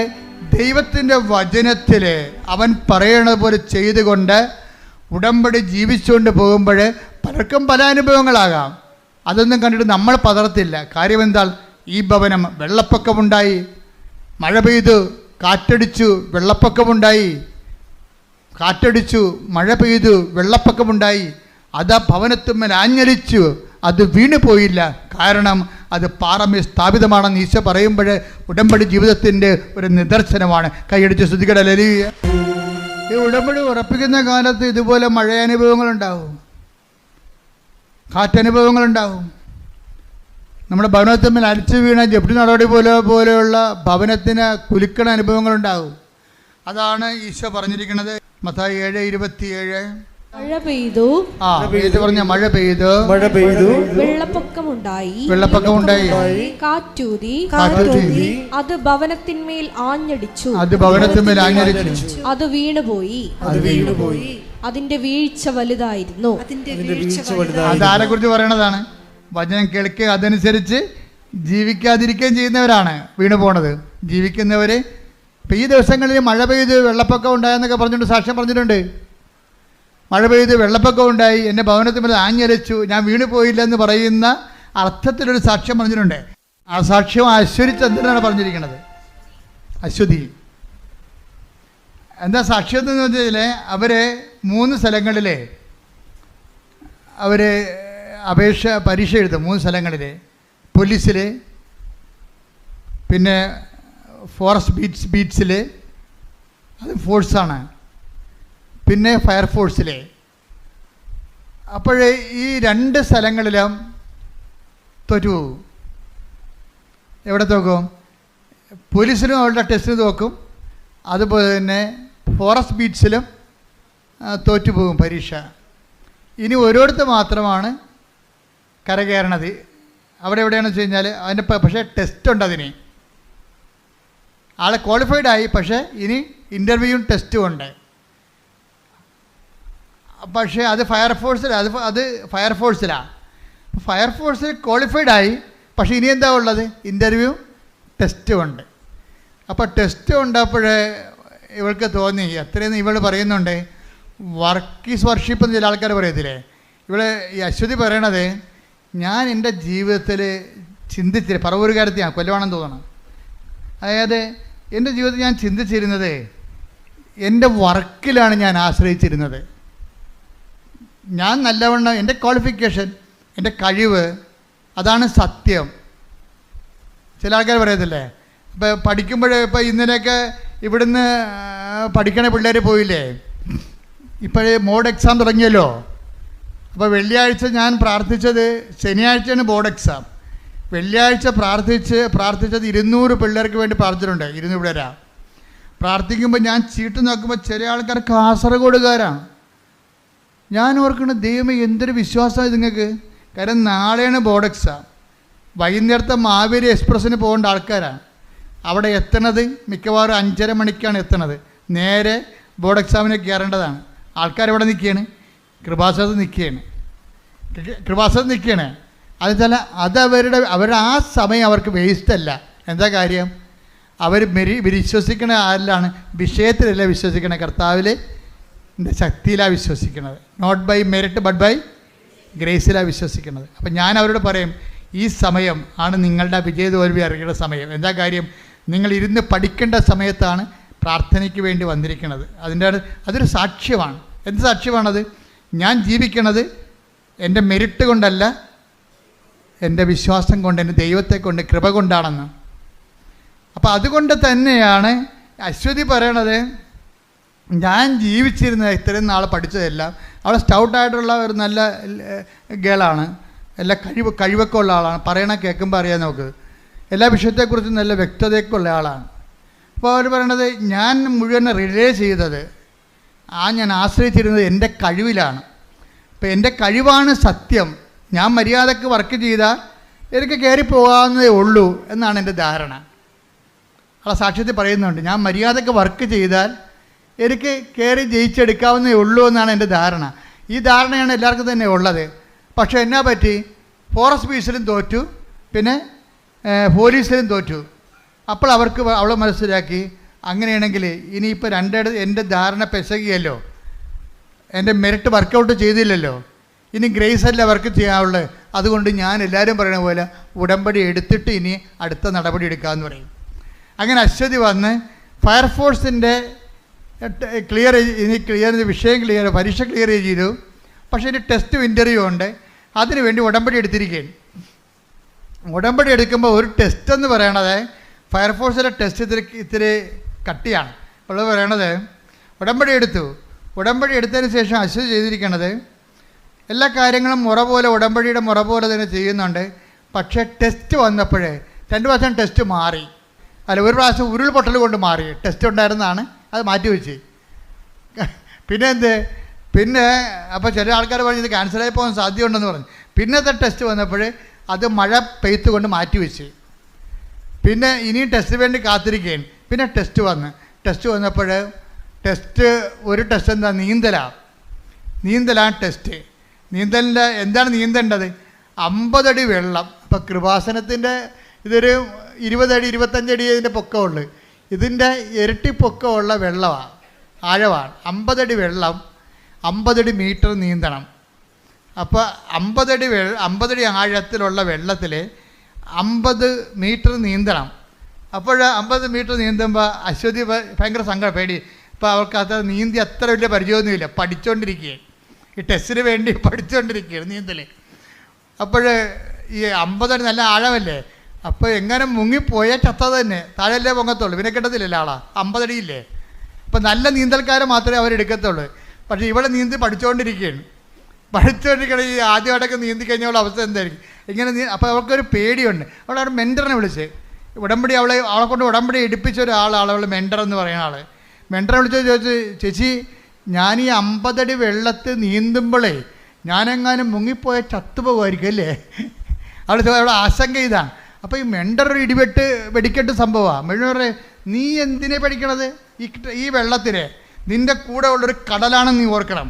ദൈവത്തിൻ്റെ വചനത്തില് അവൻ പറയണത് പോലെ ചെയ്തുകൊണ്ട് ഉടമ്പടി ജീവിച്ചുകൊണ്ട് പോകുമ്പോൾ പലർക്കും പല അനുഭവങ്ങളാകാം. അതൊന്നും കണ്ടിട്ട് നമ്മൾ പതറത്തില്ല. കാര്യം എന്താ? ഈ ഭവനം വെള്ളപ്പൊക്കമുണ്ടായി, മഴ പെയ്തു, കാറ്റടിച്ചു, വെള്ളപ്പൊക്കമുണ്ടായി, കാറ്റടിച്ചു, മഴ പെയ്തു, വെള്ളപ്പൊക്കമുണ്ടായി. അത് ആ ഭവനത്തുമ്മൽ ആഞ്ഞലിച്ചു, അത് വീണു പോയില്ല. കാരണം അത് പാറമേൽ സ്ഥാപിതമാണെന്ന് ഈശോ പറയുമ്പോൾ ഉടമ്പടി ജീവിതത്തിൻ്റെ ഒരു നിദർശനമാണ്. കൈയടിച്ച് സ്തുതിക്കട്ടെ. ഹല്ലേലൂയ. ഈ ഉടമ്പടി ഉറപ്പിക്കുന്ന കാലത്ത് ഇതുപോലെ മഴയനുഭവങ്ങളുണ്ടാവും, കാറ്റനുഭവങ്ങളുണ്ടാവും. നമ്മുടെ ഭവനത്തിന്മേൽ അടിച്ചു വീണ ജപ്തി നടപടി പോലെയുള്ള ഭവനത്തിന് കുലുക്കണ അനുഭവങ്ങളുണ്ടാവും. അതാണ് ഈശോ പറഞ്ഞിരിക്കുന്നത്. മത്തായി 7:27. മഴ പെയ്തു, മഴ പെയ്തു, വെള്ളപ്പൊക്കമുണ്ടായി, കാറ്റൂതി, അത് ഭവനത്തിന്മേൽ ആഞ്ഞടിച്ചു, അത് വീണുപോയി, അതിന്റെ വീഴ്ച വലുതായിരുന്നു. അതാരെ കുറിച്ച് പറയണതാണ്? വചനം കേൾക്കുക, അതനുസരിച്ച് ജീവിക്കാതിരിക്കുകയും ചെയ്യുന്നവരാണ് വീണു പോണത്. ജീവിക്കുന്നവര് ഇപ്പം ഈ ദിവസങ്ങളിൽ മഴ പെയ്ത് വെള്ളപ്പൊക്കം ഉണ്ടായെന്നൊക്കെ പറഞ്ഞിട്ട് സാക്ഷ്യം പറഞ്ഞിട്ടുണ്ട്. മഴ പെയ്ത് വെള്ളപ്പൊക്കം ഉണ്ടായി, എൻ്റെ ഭവനത്തിൽ ആഞ്ഞരച്ചു, ഞാൻ വീണു പോയില്ലെന്ന് പറയുന്ന അർത്ഥത്തിലൊരു സാക്ഷ്യം പറഞ്ഞിട്ടുണ്ട്. ആ സാക്ഷ്യം അശ്വതി ചന്ദ്രനാണ് പറഞ്ഞിരിക്കുന്നത്. അശ്വതി എന്താ സാക്ഷ്യം എന്ന് വെച്ചാൽ അവർ 3 സ്ഥലങ്ങളിൽ അവർ പരീക്ഷ എഴുതും. 3 സ്ഥലങ്ങളിൽ, പോലീസിൽ, പിന്നെ ഫോറസ്റ്റ് ബീറ്റ്സിൽ, അത് ഫോഴ്സാണ്, പിന്നെ ഫയർഫോഴ്സിലെ. അപ്പോൾ ഈ 2 സ്ഥലങ്ങളിലും തോറ്റു. എവിടെ തോക്കും? പോലീസിലും അവരുടെ ടെസ്റ്റിന് തോക്കും, അതുപോലെ തന്നെ ഫോറസ്റ്റ് ബീറ്റ്സിലും തോറ്റുപോകും പരീക്ഷ. ഇനി ഓരോരുത്തർ മാത്രമാണ് കരകയറണത്. അവിടെ എവിടെയാണെന്ന് വെച്ച് കഴിഞ്ഞാൽ അതിൻ്റെ പക്ഷേ ടെസ്റ്റുണ്ട്. ആളെ ക്വാളിഫൈഡായി, പക്ഷേ ഇനി ഇൻ്റർവ്യൂവും ടെസ്റ്റും ഉണ്ട്. പക്ഷേ അത് ഫയർഫോഴ്സിലാണ്. ഫയർഫോഴ്സിൽ ക്വാളിഫൈഡായി, പക്ഷേ ഇനി എന്താ ഉള്ളത്? ഇൻ്റർവ്യൂ ടെസ്റ്റും ഉണ്ട്. അപ്പോൾ ടെസ്റ്റ് ഉണ്ടപ്പോഴേ ഇവൾക്ക് തോന്നി, എത്രയെന്ന് ഇവൾ പറയുന്നുണ്ട്, വർക്ക് ഈസ് വർഷിപ്പ് എന്ന് ചില ആൾക്കാർ പറയത്തില്ലേ, ഇവിടെ ഈ അശ്വതി പറയണത്, ഞാൻ എൻ്റെ ജീവിതത്തിൽ ചിന്തിച്ചില്ല, പറവൂരുകാരത്തെയാണ്, കൊല്ലവാണെന്ന് തോന്നണം. അതായത് എൻ്റെ ജീവിതത്തിൽ ഞാൻ ചിന്തിച്ചിരുന്നത് എൻ്റെ വർക്കിലാണ് ഞാൻ ആശ്രയിച്ചിരുന്നത്. ഞാൻ നല്ലവണ്ണം എൻ്റെ ക്വാളിഫിക്കേഷൻ, എൻ്റെ കഴിവ്, അതാണ് സത്യം. ചില ആൾക്കാർ പറയത്തില്ലേ, ഇപ്പോൾ പഠിക്കുമ്പോൾ, ഇപ്പോൾ ഇന്നലെയൊക്കെ ഇവിടുന്ന് പഠിക്കണ പിള്ളേർ പോയില്ലേ, ഇപ്പോഴേ ബോർഡ് എക്സാം തുടങ്ങിയല്ലോ. അപ്പോൾ വെള്ളിയാഴ്ച ഞാൻ പ്രാർത്ഥിച്ചത്, ശനിയാഴ്ചയാണ് ബോർഡ് എക്സാം, വെള്ളിയാഴ്ച പ്രാർത്ഥിച്ചത് 200 പിള്ളേർക്ക് വേണ്ടി പ്രാർത്ഥിച്ചിട്ടുണ്ട്. 200 പിള്ളേരാ പ്രാർത്ഥിക്കുമ്പോൾ ഞാൻ ചീട്ട് നോക്കുമ്പോൾ ചില ആൾക്കാർ കാസർഗോഡുകാരാണ്. ഞാൻ ഓർക്കണം, ദൈവമേ എന്തൊരു വിശ്വാസമാണ് നിങ്ങൾക്ക്. കാരണം നാളെയാണ് ബോർഡ് എക്സാം. വൈകുന്നേരത്തെ മാവേലി എക്സ്പ്രസ്സിന് പോകേണ്ട ആൾക്കാരാണ്. അവിടെ എത്തണത് മിക്കവാറും 5:30 മണിക്കാണ് എത്തണത്. നേരെ ബോർഡ് എക്സാമിന് കയറേണ്ടതാണ്. ആൾക്കാരെവിടെ നിൽക്കുകയാണ്? കൃപാസനത്ത് നിൽക്കുകയാണ്. അതുവെച്ചാൽ അവരുടെ ആ സമയം അവർക്ക് വേസ്റ്റല്ല. എന്താ കാര്യം? അവർ വിശ്വസിക്കണ ആരിലാണ്? വിഷയത്തിലല്ല വിശ്വസിക്കണേ, കർത്താവിൽ ശക്തിയിലാണ് വിശ്വസിക്കുന്നത്. Not by merit but by ഗ്രേസിലാണ് വിശ്വസിക്കുന്നത്. അപ്പം ഞാൻ അവരോട് പറയും, ഈ സമയം ആണ് നിങ്ങളുടെ വിജയതോൽവി അറിയേണ്ട സമയം. എന്താ കാര്യം? നിങ്ങൾ ഇരുന്ന് പഠിക്കേണ്ട സമയത്താണ് പ്രാർത്ഥനയ്ക്ക് വേണ്ടി വന്നിരിക്കുന്നത്. അതൊരു സാക്ഷ്യമാണ്. എന്ത് സാക്ഷ്യമാണത്? ഞാൻ ജീവിക്കണത് എൻ്റെ മെറിറ്റ് കൊണ്ടല്ല, എൻ്റെ വിശ്വാസം കൊണ്ട്, എൻ്റെ ദൈവത്തെ കൊണ്ട്, കൃപ കൊണ്ടാണെന്ന്. അപ്പോൾ അതുകൊണ്ട് തന്നെയാണ് അശ്വതി പറയണത്, ഞാൻ ജീവിച്ചിരുന്നത് ഇത്രയും നാൾ പഠിച്ചതെല്ലാം, അവൾ സ്റ്റൗട്ടായിട്ടുള്ള ഒരു നല്ല ഗേളാണ്, എല്ലാ കഴിവൊക്കെ ഉള്ള ആളാണ്, പറയണ കേൾക്കുമ്പോൾ അറിയാൻ നമുക്ക്, എല്ലാ വിഷയത്തെക്കുറിച്ചും നല്ല വ്യക്തതയൊക്കെ ഉള്ള ആളാണ്. അപ്പോൾ അവർ പറയണത്, ഞാൻ മുഴുവൻ റിലേ ചെയ്തത്, ഞാൻ ആശ്രയിച്ചിരുന്നത് എൻ്റെ കഴിവിലാണ്. അപ്പോൾ എൻ്റെ കഴിവാണ് സത്യം. ഞാൻ മര്യാദക്ക് വർക്ക് ചെയ്താൽ എനിക്ക് കയറി പോകാവുന്നതേ ഉള്ളൂ എന്നാണ് എൻ്റെ ധാരണ. അവളെ സാക്ഷ്യത്തിൽ പറയുന്നുണ്ട്, ഞാൻ മര്യാദക്ക് വർക്ക് ചെയ്താൽ എനിക്ക് കയറി ജയിച്ചെടുക്കാവുന്നതേ ഉള്ളൂ എന്നാണ് എൻ്റെ ധാരണ. ഈ ധാരണയാണ് എല്ലാവർക്കും തന്നെ ഉള്ളത്. പക്ഷേ എന്നാ പറ്റി? ഫോറസ്റ്റ് ബീസിലും തോറ്റു, പിന്നെ പോലീസിലും തോറ്റു. അപ്പോൾ അവൾ മനസ്സിലാക്കി, അങ്ങനെയാണെങ്കിൽ ഇനിയിപ്പോൾ എൻ്റെ ധാരണ പെസകിയല്ലോ, എൻ്റെ മെറിറ്റ് വർക്കൗട്ട് ചെയ്തില്ലല്ലോ, ഇനി ഗ്രേസ് അല്ല വർക്ക് ചെയ്യാനുള്ളത്. അതുകൊണ്ട് ഞാൻ എല്ലാവരും പറയുന്ന പോലെ ഉടമ്പടി എടുത്തിട്ട് ഇനി അടുത്ത നടപടി എടുക്കാമെന്ന് പറയും. അങ്ങനെ അശ്വതി വന്ന് ഫയർഫോഴ്സിൻ്റെ പരീക്ഷ ക്ലിയർ ചെയ്തു. പക്ഷേ ഇനി ടെസ്റ്റ് ഇൻ്റർവ്യൂ ഉണ്ട്. അതിന് വേണ്ടി ഉടമ്പടി എടുത്തിരിക്കുകയാണ്. ഉടമ്പടി എടുക്കുമ്പോൾ ഒരു ടെസ്റ്റ് എന്ന് പറയണത്, ഫയർഫോഴ്സിൻ്റെ ടെസ്റ്റ് ഇത്തിരി കട്ടിയാണ്. അപ്പോൾ പറയണത്, ഉടമ്പടി എടുത്തതിന് ശേഷം അശ്വതി ചെയ്തിരിക്കണത്, എല്ലാ കാര്യങ്ങളും ഉടമ്പടിയുടെ മുറ പോലെ തന്നെ ചെയ്യുന്നുണ്ട്. പക്ഷേ ടെസ്റ്റ് വന്നപ്പോഴേ 2 പ്രാവശ്യം ടെസ്റ്റ് മാറി. ഒരു പ്രാവശ്യം ഉരുൾപൊട്ടൽ കൊണ്ട് മാറി. ടെസ്റ്റ് ഉണ്ടായിരുന്നതാണ്, അത് മാറ്റിവെച്ച്. പിന്നെ അപ്പോൾ ചില ആൾക്കാർ പറഞ്ഞു ഇത് ക്യാൻസലായി പോകാൻ സാധ്യതയുണ്ടെന്ന് പറഞ്ഞു. പിന്നത്തെ ടെസ്റ്റ് വന്നപ്പോൾ അത് മഴ പെയ്ത്ത് കൊണ്ട് മാറ്റിവെച്ച്. പിന്നെ ഇനിയും ടെസ്റ്റ് വേണ്ടി കാത്തിരിക്കുകയാണ്. പിന്നെ ടെസ്റ്റ് വന്നപ്പോൾ ഒരു ടെസ്റ്റ് എന്താ? നീന്തലാണ് ടെസ്റ്റ്. നീന്തലിൻ്റെ എന്താണ് നീന്തേണ്ടത്? 50 അടി വെള്ളം. അപ്പോൾ കൃപാസനത്തിൻ്റെ ഇതൊരു 20 അടി 25 അടി ഇതിൻ്റെ പൊക്കമുള്ളു. ഇതിൻ്റെ ഇരട്ടി പൊക്കമുള്ള വെള്ളമാണ്, ആഴമാണ്. 50 അടി വെള്ളം, 50 അടി മീറ്റർ നീന്തണം. അപ്പോൾ 50 അടി ആഴത്തിലുള്ള വെള്ളത്തിൽ 50 മീറ്റർ നീന്തണം. അപ്പോൾ 50 മീറ്റർ നീന്തുമ്പോൾ അശ്വതി ഭയങ്കര സങ്കടം, പേടി. അപ്പോൾ അവർക്ക് അത് നീന്തി അത്ര വലിയ പരിചയമൊന്നുമില്ല, പഠിച്ചുകൊണ്ടിരിക്കുകയാണ്. ഈ ടെസ്റ്റിന് വേണ്ടി പഠിച്ചുകൊണ്ടിരിക്കുകയാണ് നീന്തൽ. അപ്പോൾ ഈ 50 അടി നല്ല ആഴമല്ലേ, അപ്പോൾ എങ്ങനെ മുങ്ങിപ്പോയാൽ ചത്തത് തന്നെ, താഴെയല്ലേ പൊങ്ങത്തുള്ളൂ, പിന്നെ കിട്ടത്തില്ലല്ലോ ആളാ, 50 അടിയില്ലേ. അപ്പോൾ നല്ല നീന്തൽക്കാരെ മാത്രമേ അവരെടുക്കത്തുള്ളൂ. പക്ഷേ ഇവിടെ നീന്തി പഠിച്ചുകൊണ്ടിരിക്കുകയാണ്. ഈ ആദ്യമായിട്ടൊക്കെ നീന്തി കഴിഞ്ഞുള്ള അവസ്ഥ എന്തായിരിക്കും? ഇങ്ങനെ അപ്പോൾ അവർക്കൊരു പേടിയുണ്ട്. അവളവിടെ മെൻറ്ററിനെ വിളിച്ച് അവളെ കൊണ്ട് ഉടമ്പടി എടുപ്പിച്ച ഒരാളാണ് അവൾ മെൻറ്റർ എന്ന് പറയുന്ന ആൾ. മെൻറ്ററെ ചോദിച്ചു, ചേച്ചി ഞാൻ ഈ 50 അടി വെള്ളത്തിൽ നീന്തുമ്പോഴേ ഞാനെങ്ങാനും മുങ്ങിപ്പോയ ചത്തുപോകുമായിരിക്കും അല്ലേ? അവളുടെ ആശങ്ക ഇതാണ്. അപ്പോൾ ഈ മെൻറ്റർ വെടിക്കെട്ട് സംഭവമാണ്. മെഴുവറെ നീ എന്തിനെ പേടിക്കണത്? ഈ വെള്ളത്തിനെ നിൻ്റെ കൂടെ ഉള്ളൊരു കടലാണെന്ന് നീ ഓർക്കണം.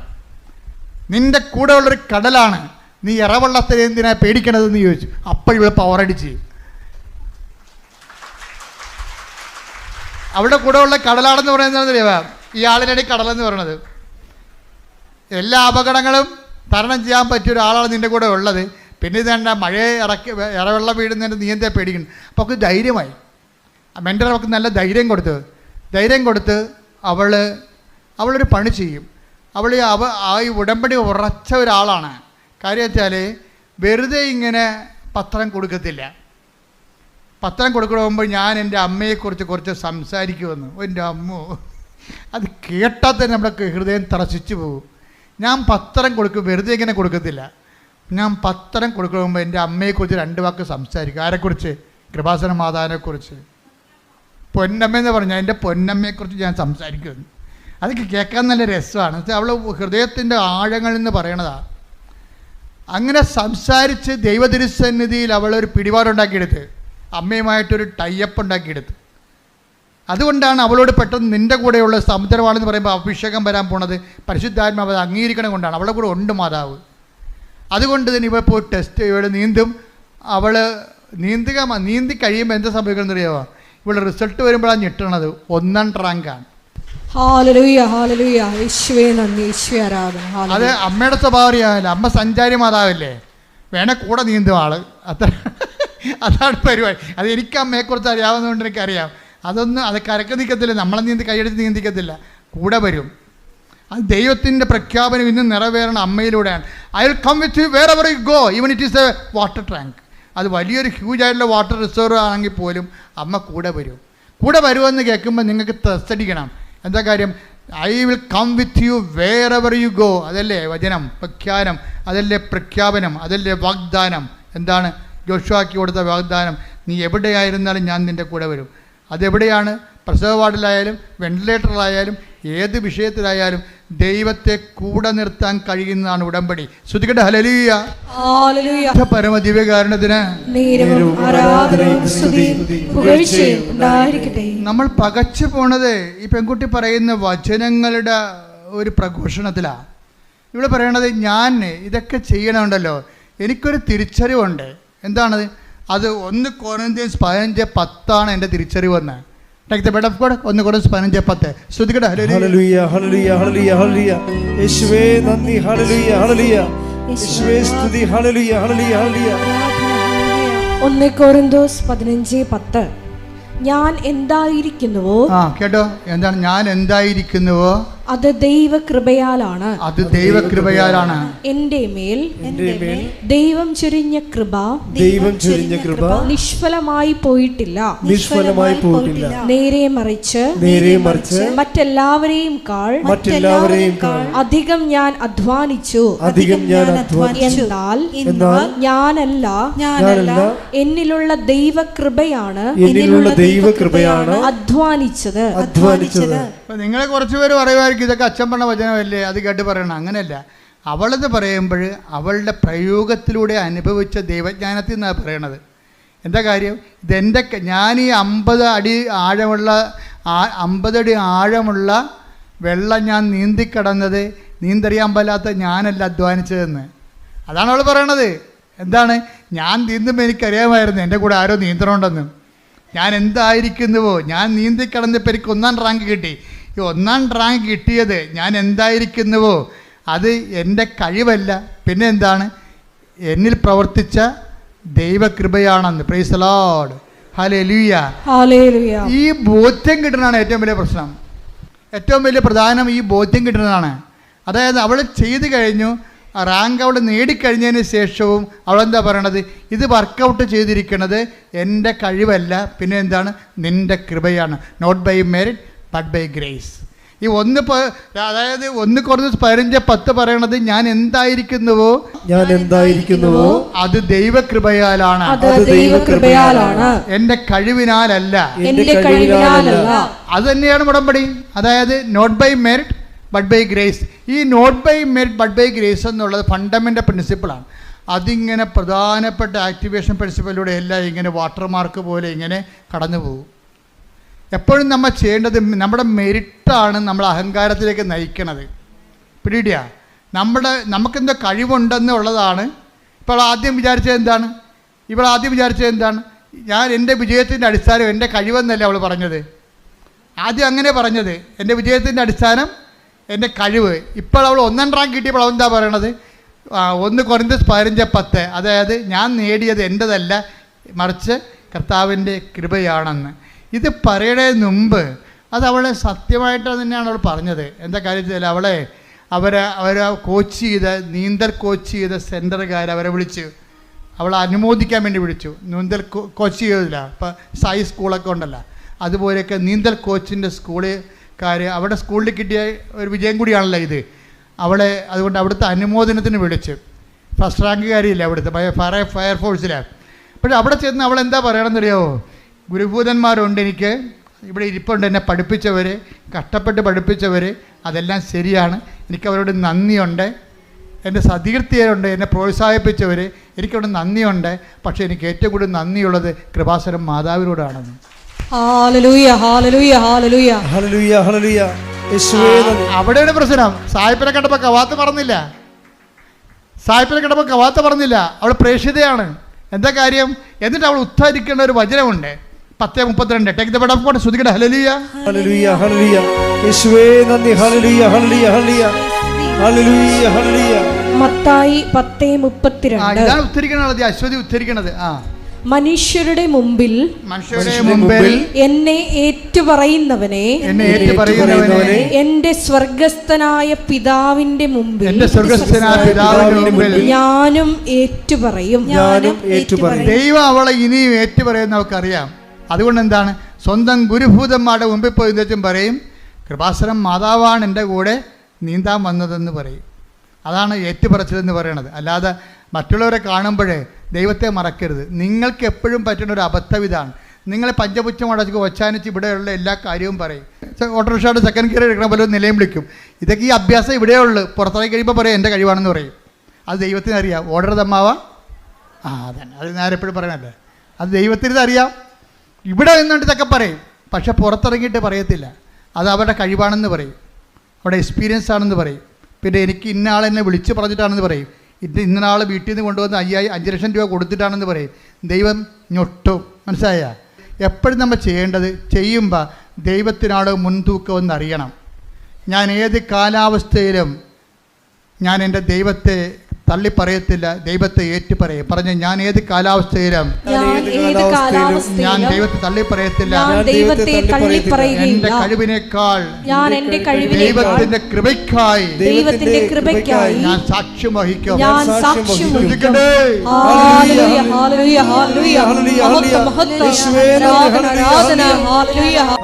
നിൻ്റെ കൂടെ ഉള്ളൊരു കടലാണ്. നീ ഇറവെള്ളത്തിനെ എന്തിനാ പേടിക്കണതെന്ന് ചോദിച്ചു. അപ്പോൾ ഇവിടെ പവറടിച്ച് അവിടെ കൂടെ ഉള്ള കടലാണെന്ന് പറയുന്നത് ഈ ആളിനാണ് കടലെന്ന് പറയുന്നത്. എല്ലാ അപകടങ്ങളും തരണം ചെയ്യാൻ പറ്റിയ ഒരാളാണ് നിൻ്റെ കൂടെ ഉള്ളത്. പിന്നെ ഇതേണ്ട മഴയെ ഇറവെള്ളം വീഴുന്നതിന് നീ എന്താ പേടിക്കണം? അപ്പോൾ അവൾക്ക് ധൈര്യമായി. മെൻ്റർ അവൾക്ക് നല്ല ധൈര്യം കൊടുത്ത് അവളൊരു പണി ചെയ്യും. ആ ഈ ഉടമ്പടി ഉറച്ച ഒരാളാണ്. കാര്യം വെച്ചാൽ വെറുതെ ഇങ്ങനെ പത്രം കൊടുക്കത്തില്ല. പത്രം കൊടുക്കണമെങ്കിൽ ഞാൻ എൻ്റെ അമ്മയെക്കുറിച്ച് കുറച്ച് സംസാരിക്കുമെന്ന്. എൻ്റെ അമ്മോ, അത് കേട്ടാൽ തന്നെ നമ്മുടെ ഹൃദയം തറച്ചിച്ചു പോകും. ഞാൻ പത്രം കൊടുക്കും, വെറുതെ ഇങ്ങനെ കൊടുക്കത്തില്ല. ഞാൻ പത്രം കൊടുക്കുമ്പോൾ എൻ്റെ അമ്മയെക്കുറിച്ച് 2 വാക്ക് സംസാരിക്കും. ആരെക്കുറിച്ച്? കൃപാസന മാതാവിനെക്കുറിച്ച്. പൊന്നമ്മയെന്ന് പറഞ്ഞാൽ എൻ്റെ പൊന്നമ്മയെക്കുറിച്ച് ഞാൻ സംസാരിക്കുമെന്ന്. അതൊക്കെ കേൾക്കാൻ നല്ല രസമാണ്. അവൾ ഹൃദയത്തിൻ്റെ ആഴങ്ങളിൽ നിന്ന് പറയണതാണ്. അങ്ങനെ സംസാരിച്ച് ദൈവതിരുസന്നിധിയിൽ അവളൊരു പിടിപാടുണ്ടാക്കിയെടുത്ത്, അമ്മയുമായിട്ടൊരു ടൈപ്പ് ഉണ്ടാക്കിയെടുത്ത്. അതുകൊണ്ടാണ് അവളോട് പെട്ടെന്ന് നിൻ്റെ കൂടെയുള്ള സമുദ്രമാണെന്ന് പറയുമ്പോൾ അഭിഷേകം വരാൻ പോണത് പരിശുദ്ധാത്മാവ് അംഗീകരിക്കണം കൊണ്ടാണ്. അവളുടെ കൂടെ ഉണ്ട് മാതാവ്. അതുകൊണ്ട് തന്നെ ഇവൾ പോയി ഇവൾ നീന്തും. അവൾ നീന്തി കഴിയുമ്പോൾ എന്താ സംഭവിക്കണമെന്ന് അറിയാമോ? ഇവിടെ റിസൾട്ട് വരുമ്പോഴാണ് ഞെട്ടണത്. 1ാം റാങ്കാണ്. അത് അമ്മയുടെ സ്വഭാവം അറിയാമല്ലോ. അമ്മ സഞ്ചാരി മാതാവല്ലേ, വേണേ കൂടെ നീന്തും ആള്. അതാണ് പരിപാടി. അത് എനിക്ക് അമ്മയെക്കുറിച്ച് അറിയാവുന്നതുകൊണ്ട് എനിക്കറിയാം. അത് കരക്ക് നിൽക്കത്തില്ല, നമ്മളെ കൈയെടുത്ത് നീന്തിക്കത്തില്ല, കൂടെ വരും. അത് ദൈവത്തിൻ്റെ പ്രഖ്യാപനം ഇന്ന് നിറവേറണം അമ്മയിലൂടെയാണ്. I will come with you wherever you go even it is a water tank. അത് വലിയൊരു ഹ്യൂജായിട്ടുള്ള വാട്ടർ റിസർവ് ആണെങ്കിൽ പോലും അമ്മ കൂടെ വരും. കൂടെ വരുമെന്ന് കേൾക്കുമ്പോൾ നിങ്ങൾക്ക് ത്രസ്തടിക്കണം. എന്താ കാര്യം? I will come with you wherever you go. അതല്ലേ വചനം, പ്രഖ്യാനം, അതല്ലേ പ്രഖ്യാപനം, അതല്ലേ വാഗ്ദാനം. എന്താണ് ജോഷുവാക്കി കൊടുത്ത വാഗ്ദാനം? നീ എവിടെയായിരുന്നാലും ഞാൻ നിൻ്റെ കൂടെ വരും. അതെവിടെയാണ്? പ്രസവ വാർഡിലായാലും വെന്റിലേറ്ററിലായാലും ഏത് വിഷയത്തിലായാലും ദൈവത്തെ കൂടെ നിർത്താൻ കഴിയുന്നതാണ് ഉടമ്പടി. ശ്രുതികട്ടെ ഹല്ലേലൂയ. പരമദിവ്യകാരണത്തിന് നമ്മൾ പകച്ചു പോണത് ഈ പെൺകുട്ടി പറയുന്ന വചനങ്ങളുടെ ഒരു പ്രഘോഷണത്തിലാണ്. ഇവിടെ പറയണത് ഞാൻ ഇതൊക്കെ ചെയ്യണമുണ്ടല്ലോ, എനിക്കൊരു തിരിച്ചറിവുണ്ട്. എന്താണത്? അത് 1 കൊരിന്ത്യൻസ് 15:10 എൻ്റെ തിരിച്ചറിവെന്ന്. Take the word of God. 1 Corinthians 15:10. ശ്രുതികട്ടെ ഹല്ലേലൂയ ഹല്ലേലൂയ ഹല്ലേലൂയ ഹല്ലേലൂയ. യേശുവേ നന്ദി. ഹല്ലേലൂയ ഹല്ലേലൂയ. യേശുവേ സ്തുതി. ഹല്ലേലൂയ ഹല്ലേലൂയ ഹല്ലേലൂയ. 1 കൊരിന്ത്യൻസ് 15:10. ഞാൻ എന്തായിരിക്കുന്നുവോ, കേട്ടോ, എന്താണ് ഞാൻ എന്തായിരിക്കുന്നുവോ അത് ദൈവകൃപയാലാണ്. അത് ദൈവകൃപയാലാണ്. എൻ്റെ മേൽ ദൈവം ചൊരിഞ്ഞ കൃപ നിഷ്ഫലമായി പോയിട്ടില്ല. നേരെ മറിച്ച് മറ്റെല്ലാവരെയും കാൾ അധികം ഞാൻ അധ്വാനിച്ചു. എന്നാൽ ഞാനല്ല, എന്നിലുള്ള ദൈവകൃപയാണ് അധ്വാനിച്ചത്. നിങ്ങളെ കുറച്ചുപേര് പറയുമായിരിക്കും ഇതൊക്കെ അച്ഛൻ പറഞ്ഞ വചനമല്ലേ, അത് കേട്ട് പറയണം. അങ്ങനെയല്ല. അവളത് പറയുമ്പോൾ അവളുടെ പ്രയോഗത്തിലൂടെ അനുഭവിച്ച ദൈവജ്ഞാനത്തിൽ നിന്നാണ് പറയണത്. എന്താ കാര്യം? ഞാൻ ഈ 50 അടി ആഴമുള്ള വെള്ളം ഞാൻ നീന്തിക്കടന്നത് നീന്തറിയാൻ പാലാത്ത ഞാനല്ല അധ്വാനിച്ചതെന്ന്. അതാണ് അവൾ പറയണത്. എന്താണ്? ഞാൻ നീന്തുമ്പോൾ എനിക്കറിയാമായിരുന്നു എൻ്റെ കൂടെ ആരോ നീന്തണമുണ്ടെന്ന്. ഞാൻ എന്തായിരിക്കുന്നുവോ, ഞാൻ നീന്തിക്കടന്നപ്പോൾ എനിക്ക് 1ാം റാങ്ക് കിട്ടി. ഈ 1ാം റാങ്ക് കിട്ടിയത് ഞാൻ എന്തായിരിക്കുന്നുവോ അത് എൻ്റെ കഴിവല്ല, പിന്നെ എന്താണ്? എന്നിൽ പ്രവർത്തിച്ച ദൈവകൃപയാണെന്ന്. Praise the lord. ഹല്ലേലൂയ. ഈ ബോധ്യം കിട്ടുന്നതാണ് ഏറ്റവും വലിയ പ്രശ്നം. ഏറ്റവും വലിയ പ്രധാനം ഈ ബോധ്യം കിട്ടുന്നതാണ്. അതായത് അവൾ ചെയ്തു കഴിഞ്ഞു, റാങ്ക് അവൾ നേടിക്കഴിഞ്ഞതിന് ശേഷവും അവളെന്താ പറയണത്? ഇത് വർക്കൗട്ട് ചെയ്തിരിക്കുന്നത് എൻ്റെ കഴിവല്ല, പിന്നെ എന്താണ്? നിൻ്റെ കൃപയാണ്. Not by merit but by grace. ഈ 1 കൊരിന്ത്യൻസ് 15:10 പറയണത് ഞാൻ എന്തായിരിക്കുന്നുവോ അത് ദൈവകൃപയാലാണ്, എൻ്റെ കഴിവിനാലല്ല. അത് തന്നെയാണ് ഉടമ്പടി. അതായത് not by merit but by grace. ഈ not by merit but by grace എന്നുള്ളത് ഫണ്ടമെൻ്റൽ പ്രിൻസിപ്പിളാണ്. അതിങ്ങനെ പ്രധാനപ്പെട്ട ആക്ടിവേഷൻ പ്രിൻസിപ്പിലൂടെ എല്ലാം ഇങ്ങനെ വാട്ടർമാർക്ക് പോലെ ഇങ്ങനെ കടന്നു പോകും. എപ്പോഴും നമ്മൾ ചെയ്യേണ്ടത് നമ്മുടെ മെരിറ്റാണ് നമ്മൾ അഹങ്കാരത്തിലേക്ക് നയിക്കണത്. പിടിയിടിയ നമുക്കെന്തോ കഴിവുണ്ടെന്നുള്ളതാണ്. ഇപ്പോൾ ആദ്യം വിചാരിച്ചത് എന്താണ്? ഞാൻ എൻ്റെ വിജയത്തിൻ്റെ അടിസ്ഥാനം എൻ്റെ കഴിവെന്നല്ലേ അവൾ പറഞ്ഞത്. ആദ്യം അങ്ങനെ പറഞ്ഞത്, എൻ്റെ വിജയത്തിൻ്റെ അടിസ്ഥാനം എൻ്റെ കഴിവ്. ഇപ്പോൾ അവൾ 1ാം റാങ്ക് കിട്ടിയപ്പോൾ അവൾ എന്താ പറയണത്? 1 കൊരിന്ത്യർ 15:10, അതായത് ഞാൻ നേടിയത് എൻ്റെതല്ല, മറിച്ച് കർത്താവിൻ്റെ കൃപയാണെന്ന്. ഇത് പറയണതിന് മുമ്പ് അത് അവളെ സത്യമായിട്ട് തന്നെയാണ് അവൾ പറഞ്ഞത്. എന്താ കാര്യത്തിൽ അവരെ നീന്തൽ കോച്ച് ചെയ്ത സെൻറ്ററുകാർ അവരെ വിളിച്ച് അവളെ അനുമോദിക്കാൻ വേണ്ടി വിളിച്ചു. നീന്തൽ കോച്ച് ചെയ്തില്ല, ഇപ്പം സായി സ്കൂളൊക്കെ ഉണ്ടല്ലോ, അതുപോലെയൊക്കെ നീന്തൽ കോച്ചിൻ്റെ സ്കൂളുകാർ അവിടെ സ്കൂളിൽ കിട്ടിയ ഒരു വിജയം കൂടിയാണല്ലോ ഇത്. അതുകൊണ്ട് അവിടുത്തെ അനുമോദനത്തിന് വിളിച്ച്. ഫസ്റ്റ് റാങ്കുകാരിയില്ല അവിടുത്തെ ഫയർഫോഴ്സിലാണ്. പക്ഷേ അവിടെ ചെന്ന് അവൾ എന്താ പറയണമെന്നറിയാമോ? ഗുരുഭൂതന്മാരുണ്ട്, എനിക്ക് ഇവിടെ ഇരിപ്പുണ്ട്, എന്നെ പഠിപ്പിച്ചവർ, കഷ്ടപ്പെട്ട് പഠിപ്പിച്ചവർ, അതെല്ലാം ശരിയാണ്, എനിക്കവരോട് നന്ദിയുണ്ട്. എൻ്റെ സതീർത്ഥ്യരുണ്ട്, എന്നെ പ്രോത്സാഹിപ്പിച്ചവർ, എനിക്കവിടെ നന്ദിയുണ്ട്. പക്ഷേ എനിക്ക് ഏറ്റവും കൂടുതൽ നന്ദിയുള്ളത് കൃപാസനം മാതാവിനോടാണെന്ന്. അവിടെയാണ് പ്രശ്നം. സായിപ്പിനെ കണ്ടപ്പോൾ കവാത്ത് പറഞ്ഞില്ല. അവൾ പ്രേക്ഷിതയാണ്. എന്താ കാര്യം? എന്നിട്ട് അവൾ ഉദ്ധരിക്കേണ്ട ഒരു വചനമുണ്ട്, 10:32. Take the bed of God. ശ്രുതിക്കട്ടെ ഹല്ലേലൂയ, ഹല്ലേലൂയ, ഹല്ലേലൂയ. യേശുവേ നന്ദി. ഹല്ലേലൂയ, ഹല്ലേലൂയ, ഹല്ലേലൂയ, ഹല്ലേലൂയ, ഹല്ലേലൂയ. മത്തായി 10:32. ഇതാണ് ഉദ്ധരിക്കണത്, അശ്വതി ഉദ്ധരിക്കണത്. മനുഷ്യരുടെ മുമ്പിൽ എന്നെ ഏറ്റുപറയുന്നവനെ എന്റെ സ്വർഗസ്ഥനായ പിതാവിന്റെ മുമ്പിൽ ഞാനും ഏറ്റുപറയും. ദൈവം അവളെ ഇനിയും ഏറ്റുപറയുന്ന നമുക്കറിയാം. അതുകൊണ്ട് എന്താണ്? സ്വന്തം ഗുരുഭൂതന്മാരുടെ മുമ്പിൽ പോയി എന്നുവെച്ചും പറയും, കൃപാസനം മാതാവാണ് എൻ്റെ കൂടെ നീന്താൻ വന്നതെന്ന് പറയും. അതാണ് ഏറ്റുപറച്ചിലെന്ന് പറയണത്. അല്ലാതെ മറ്റുള്ളവരെ കാണുമ്പോഴേ ദൈവത്തെ മറക്കരുത്. നിങ്ങൾക്ക് എപ്പോഴും പറ്റുന്ന ഒരു അബദ്ധം ഇതാണ്. നിങ്ങളെ പഞ്ചപുച്ഛം അടച്ച് ഒച്ചാനിച്ച് ഇവിടെയുള്ള എല്ലാ കാര്യവും പറയും. ഓട്ടോറിക്ഷയുടെ സെക്കൻഡ് ഗിയർ എടുക്കണ പോലെ നിലയും വിളിക്കും. ഇതൊക്കെ ഈ അഭ്യാസം ഇവിടെയേ ഉള്ളൂ. പുറത്തേക്ക് കഴിയുമ്പോൾ പറയും എൻ്റെ കഴിവാണെന്ന് പറയും. അത് ദൈവത്തിന് അറിയാം. ഓർഡർ തമ്മാവ അതന്നെ, അത് ഞാൻ എപ്പോഴും പറയണല്ലേ, അത് ദൈവത്തിന് അറിയാം. ഇവിടെ നിന്നുകൊണ്ട് ഇതൊക്കെ പറയും, പക്ഷെ പുറത്തിറങ്ങിയിട്ട് പറയത്തില്ല. അത് അവരുടെ കഴിവാണെന്ന് പറയും, അവിടെ എക്സ്പീരിയൻസ് ആണെന്ന് പറയും. പിന്നെ എനിക്ക് ഇന്ന ആളെന്നെ വിളിച്ച് പറഞ്ഞിട്ടാണെന്ന് പറയും. ഇന്ന ആൾ വീട്ടിൽ നിന്ന് കൊണ്ടുവന്ന് 5 ലക്ഷം രൂപ കൊടുത്തിട്ടാണെന്ന് പറയും. ദൈവം ഞൊട്ടും. മനസ്സിലായ? എപ്പോഴും നമ്മൾ ചെയ്യേണ്ടത്, ചെയ്യുമ്പോൾ ദൈവത്തിനാണ് മുൻതൂക്കം എന്നറിയണം. ഞാൻ ഏത് കാലാവസ്ഥയിലും ഞാൻ എൻ്റെ ദൈവത്തെ തള്ളിപ്പറയത്തില്ല, ദൈവത്തെ ഏറ്റുപറയും. പറഞ്ഞ് ഞാൻ ഏത് കാലാവസ്ഥയിലും ഞാൻ ദൈവത്തെ തള്ളിപ്പറയത്തില്ല. എൻ്റെ കഴിവിനേക്കാൾ ദൈവത്തിന്റെ കൃപയ്ക്കായി ഞാൻ സാക്ഷ്യം വഹിക്കും.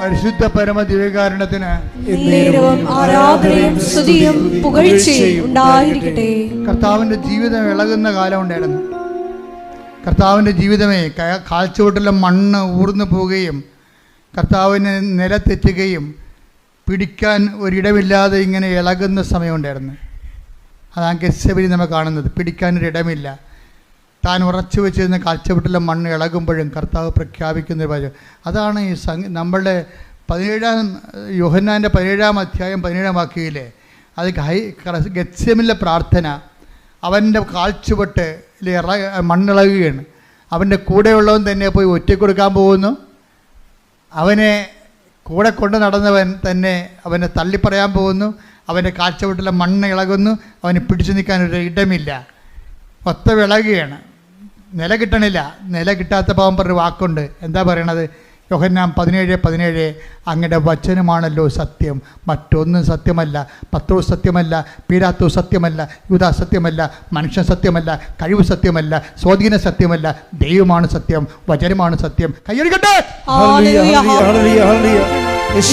പരിശുദ്ധ പരമ ദിവ്യകാരുണ്യത്തിന് കർത്താവിൻ്റെ ജീവിതം ഇളകുന്ന കാലം ഉണ്ടായിരുന്നു. കർത്താവിൻ്റെ ജീവിതമേ കാൽച്ചുവട്ടിലെ മണ്ണ് ഊർന്നു പോവുകയും കർത്താവിന് നിലത്തെറ്റുകയും പിടിക്കാൻ ഒരിടമില്ലാതെ ഇങ്ങനെ ഇളകുന്ന സമയമുണ്ടായിരുന്നു. അതാണ് ഗെത്സമനി നമ്മൾ കാണുന്നത്. പിടിക്കാനൊരിടമില്ല. താൻ ഉറച്ചു വെച്ചിരുന്ന കാൽച്ചുവട്ടിലെ മണ്ണ് ഇളകുമ്പോഴും കർത്താവ് പ്രഖ്യാപിക്കുന്നൊരു വചനം. അതാണ് ഈ നമ്മളുടെ 17 യോഹന്നാൻ്റെ 17-ാം അധ്യായം 17-ാം വാക്യയിലെ അത് ഗെത്സമനിലെ പ്രാർത്ഥന. അവൻ്റെ കാൽച്ചുവട്ട് മണ്ണിളകുകയാണ്. അവൻ്റെ കൂടെയുള്ളവൻ തന്നെ പോയി ഒറ്റയ്ക്ക് കൊടുക്കാൻ പോകുന്നു. അവനെ കൂടെ കൊണ്ട് നടന്നവൻ തന്നെ അവനെ തള്ളിപ്പറയാൻ പോകുന്നു. അവൻ്റെ കാൽച്ചുവട്ടിലെ മണ്ണ് ഇളകുന്നു. അവന് പിടിച്ചു നിൽക്കാനൊരു ഇടമില്ല. ഒത്ത ഇളകുകയാണ്. നില കിട്ടണില്ല. നില കിട്ടാത്തപ്പോൾ അവൻ പറഞ്ഞൊരു വാക്കുണ്ട്. എന്താ പറയണത്? യോഹന്നാൻ 17:17 അങ്ങയുടെ വചനമാണല്ലോ സത്യം, മറ്റൊന്നും സത്യമല്ല. പത്രോസ് സത്യമല്ല, പീലാത്തോസ് സത്യമല്ല, യൂദാ സത്യമല്ല, മനുഷ്യൻ സത്യമല്ല, കഴിവ് സത്യമല്ല, സ്വാധീന സത്യമല്ല, ദൈവമാണ് സത്യം, വചനമാണ് സത്യം. കയ്യടിക്കട്ടെ.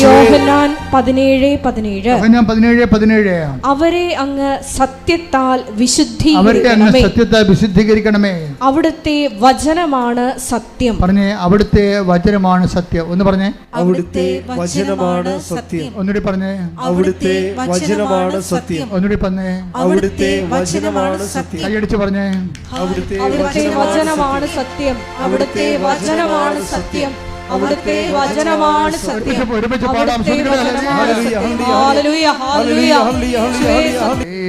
യോഹന്നാൻ 17:17 അവരെ അങ്ങ് സത്യത്താൽ വിശുദ്ധീകരിക്കണമേ. അവിടുത്തെ വചനമാണ് സത്യം. പറഞ്ഞേ, അവിടുത്തെ വചനമാണ് സത്യം. ഒന്ന് പറഞ്ഞേ, അവിടുത്തെ വചനമാണ് സത്യം. ഒന്നുകൂടി പറഞ്ഞേ, അവിടുത്തെ വചനമാണ് സത്യം. ഒന്നുകൂടി പറഞ്ഞേ, അവിടുത്തെ വചനമാണ് സത്യം. കൈയടിച്ച് പറഞ്ഞേ, അവിടുത്തെ വചനമാണ് സത്യം. അവിടുത്തെ വചനമാണ് സത്യം. അവിടുത്തെ വചനമാണ് സത്യം. ഒരുമിച്ച് പാടാം. അവിടുത്തെ വചനമാണ് ഹല്ലേലൂയ, സത്യം. ഹല്ലേലൂയ, ഹല്ലേലൂയ, ഹല്ലേലൂയ. ഹല്ലേലൂയ, ഹല്ലേലൂയ.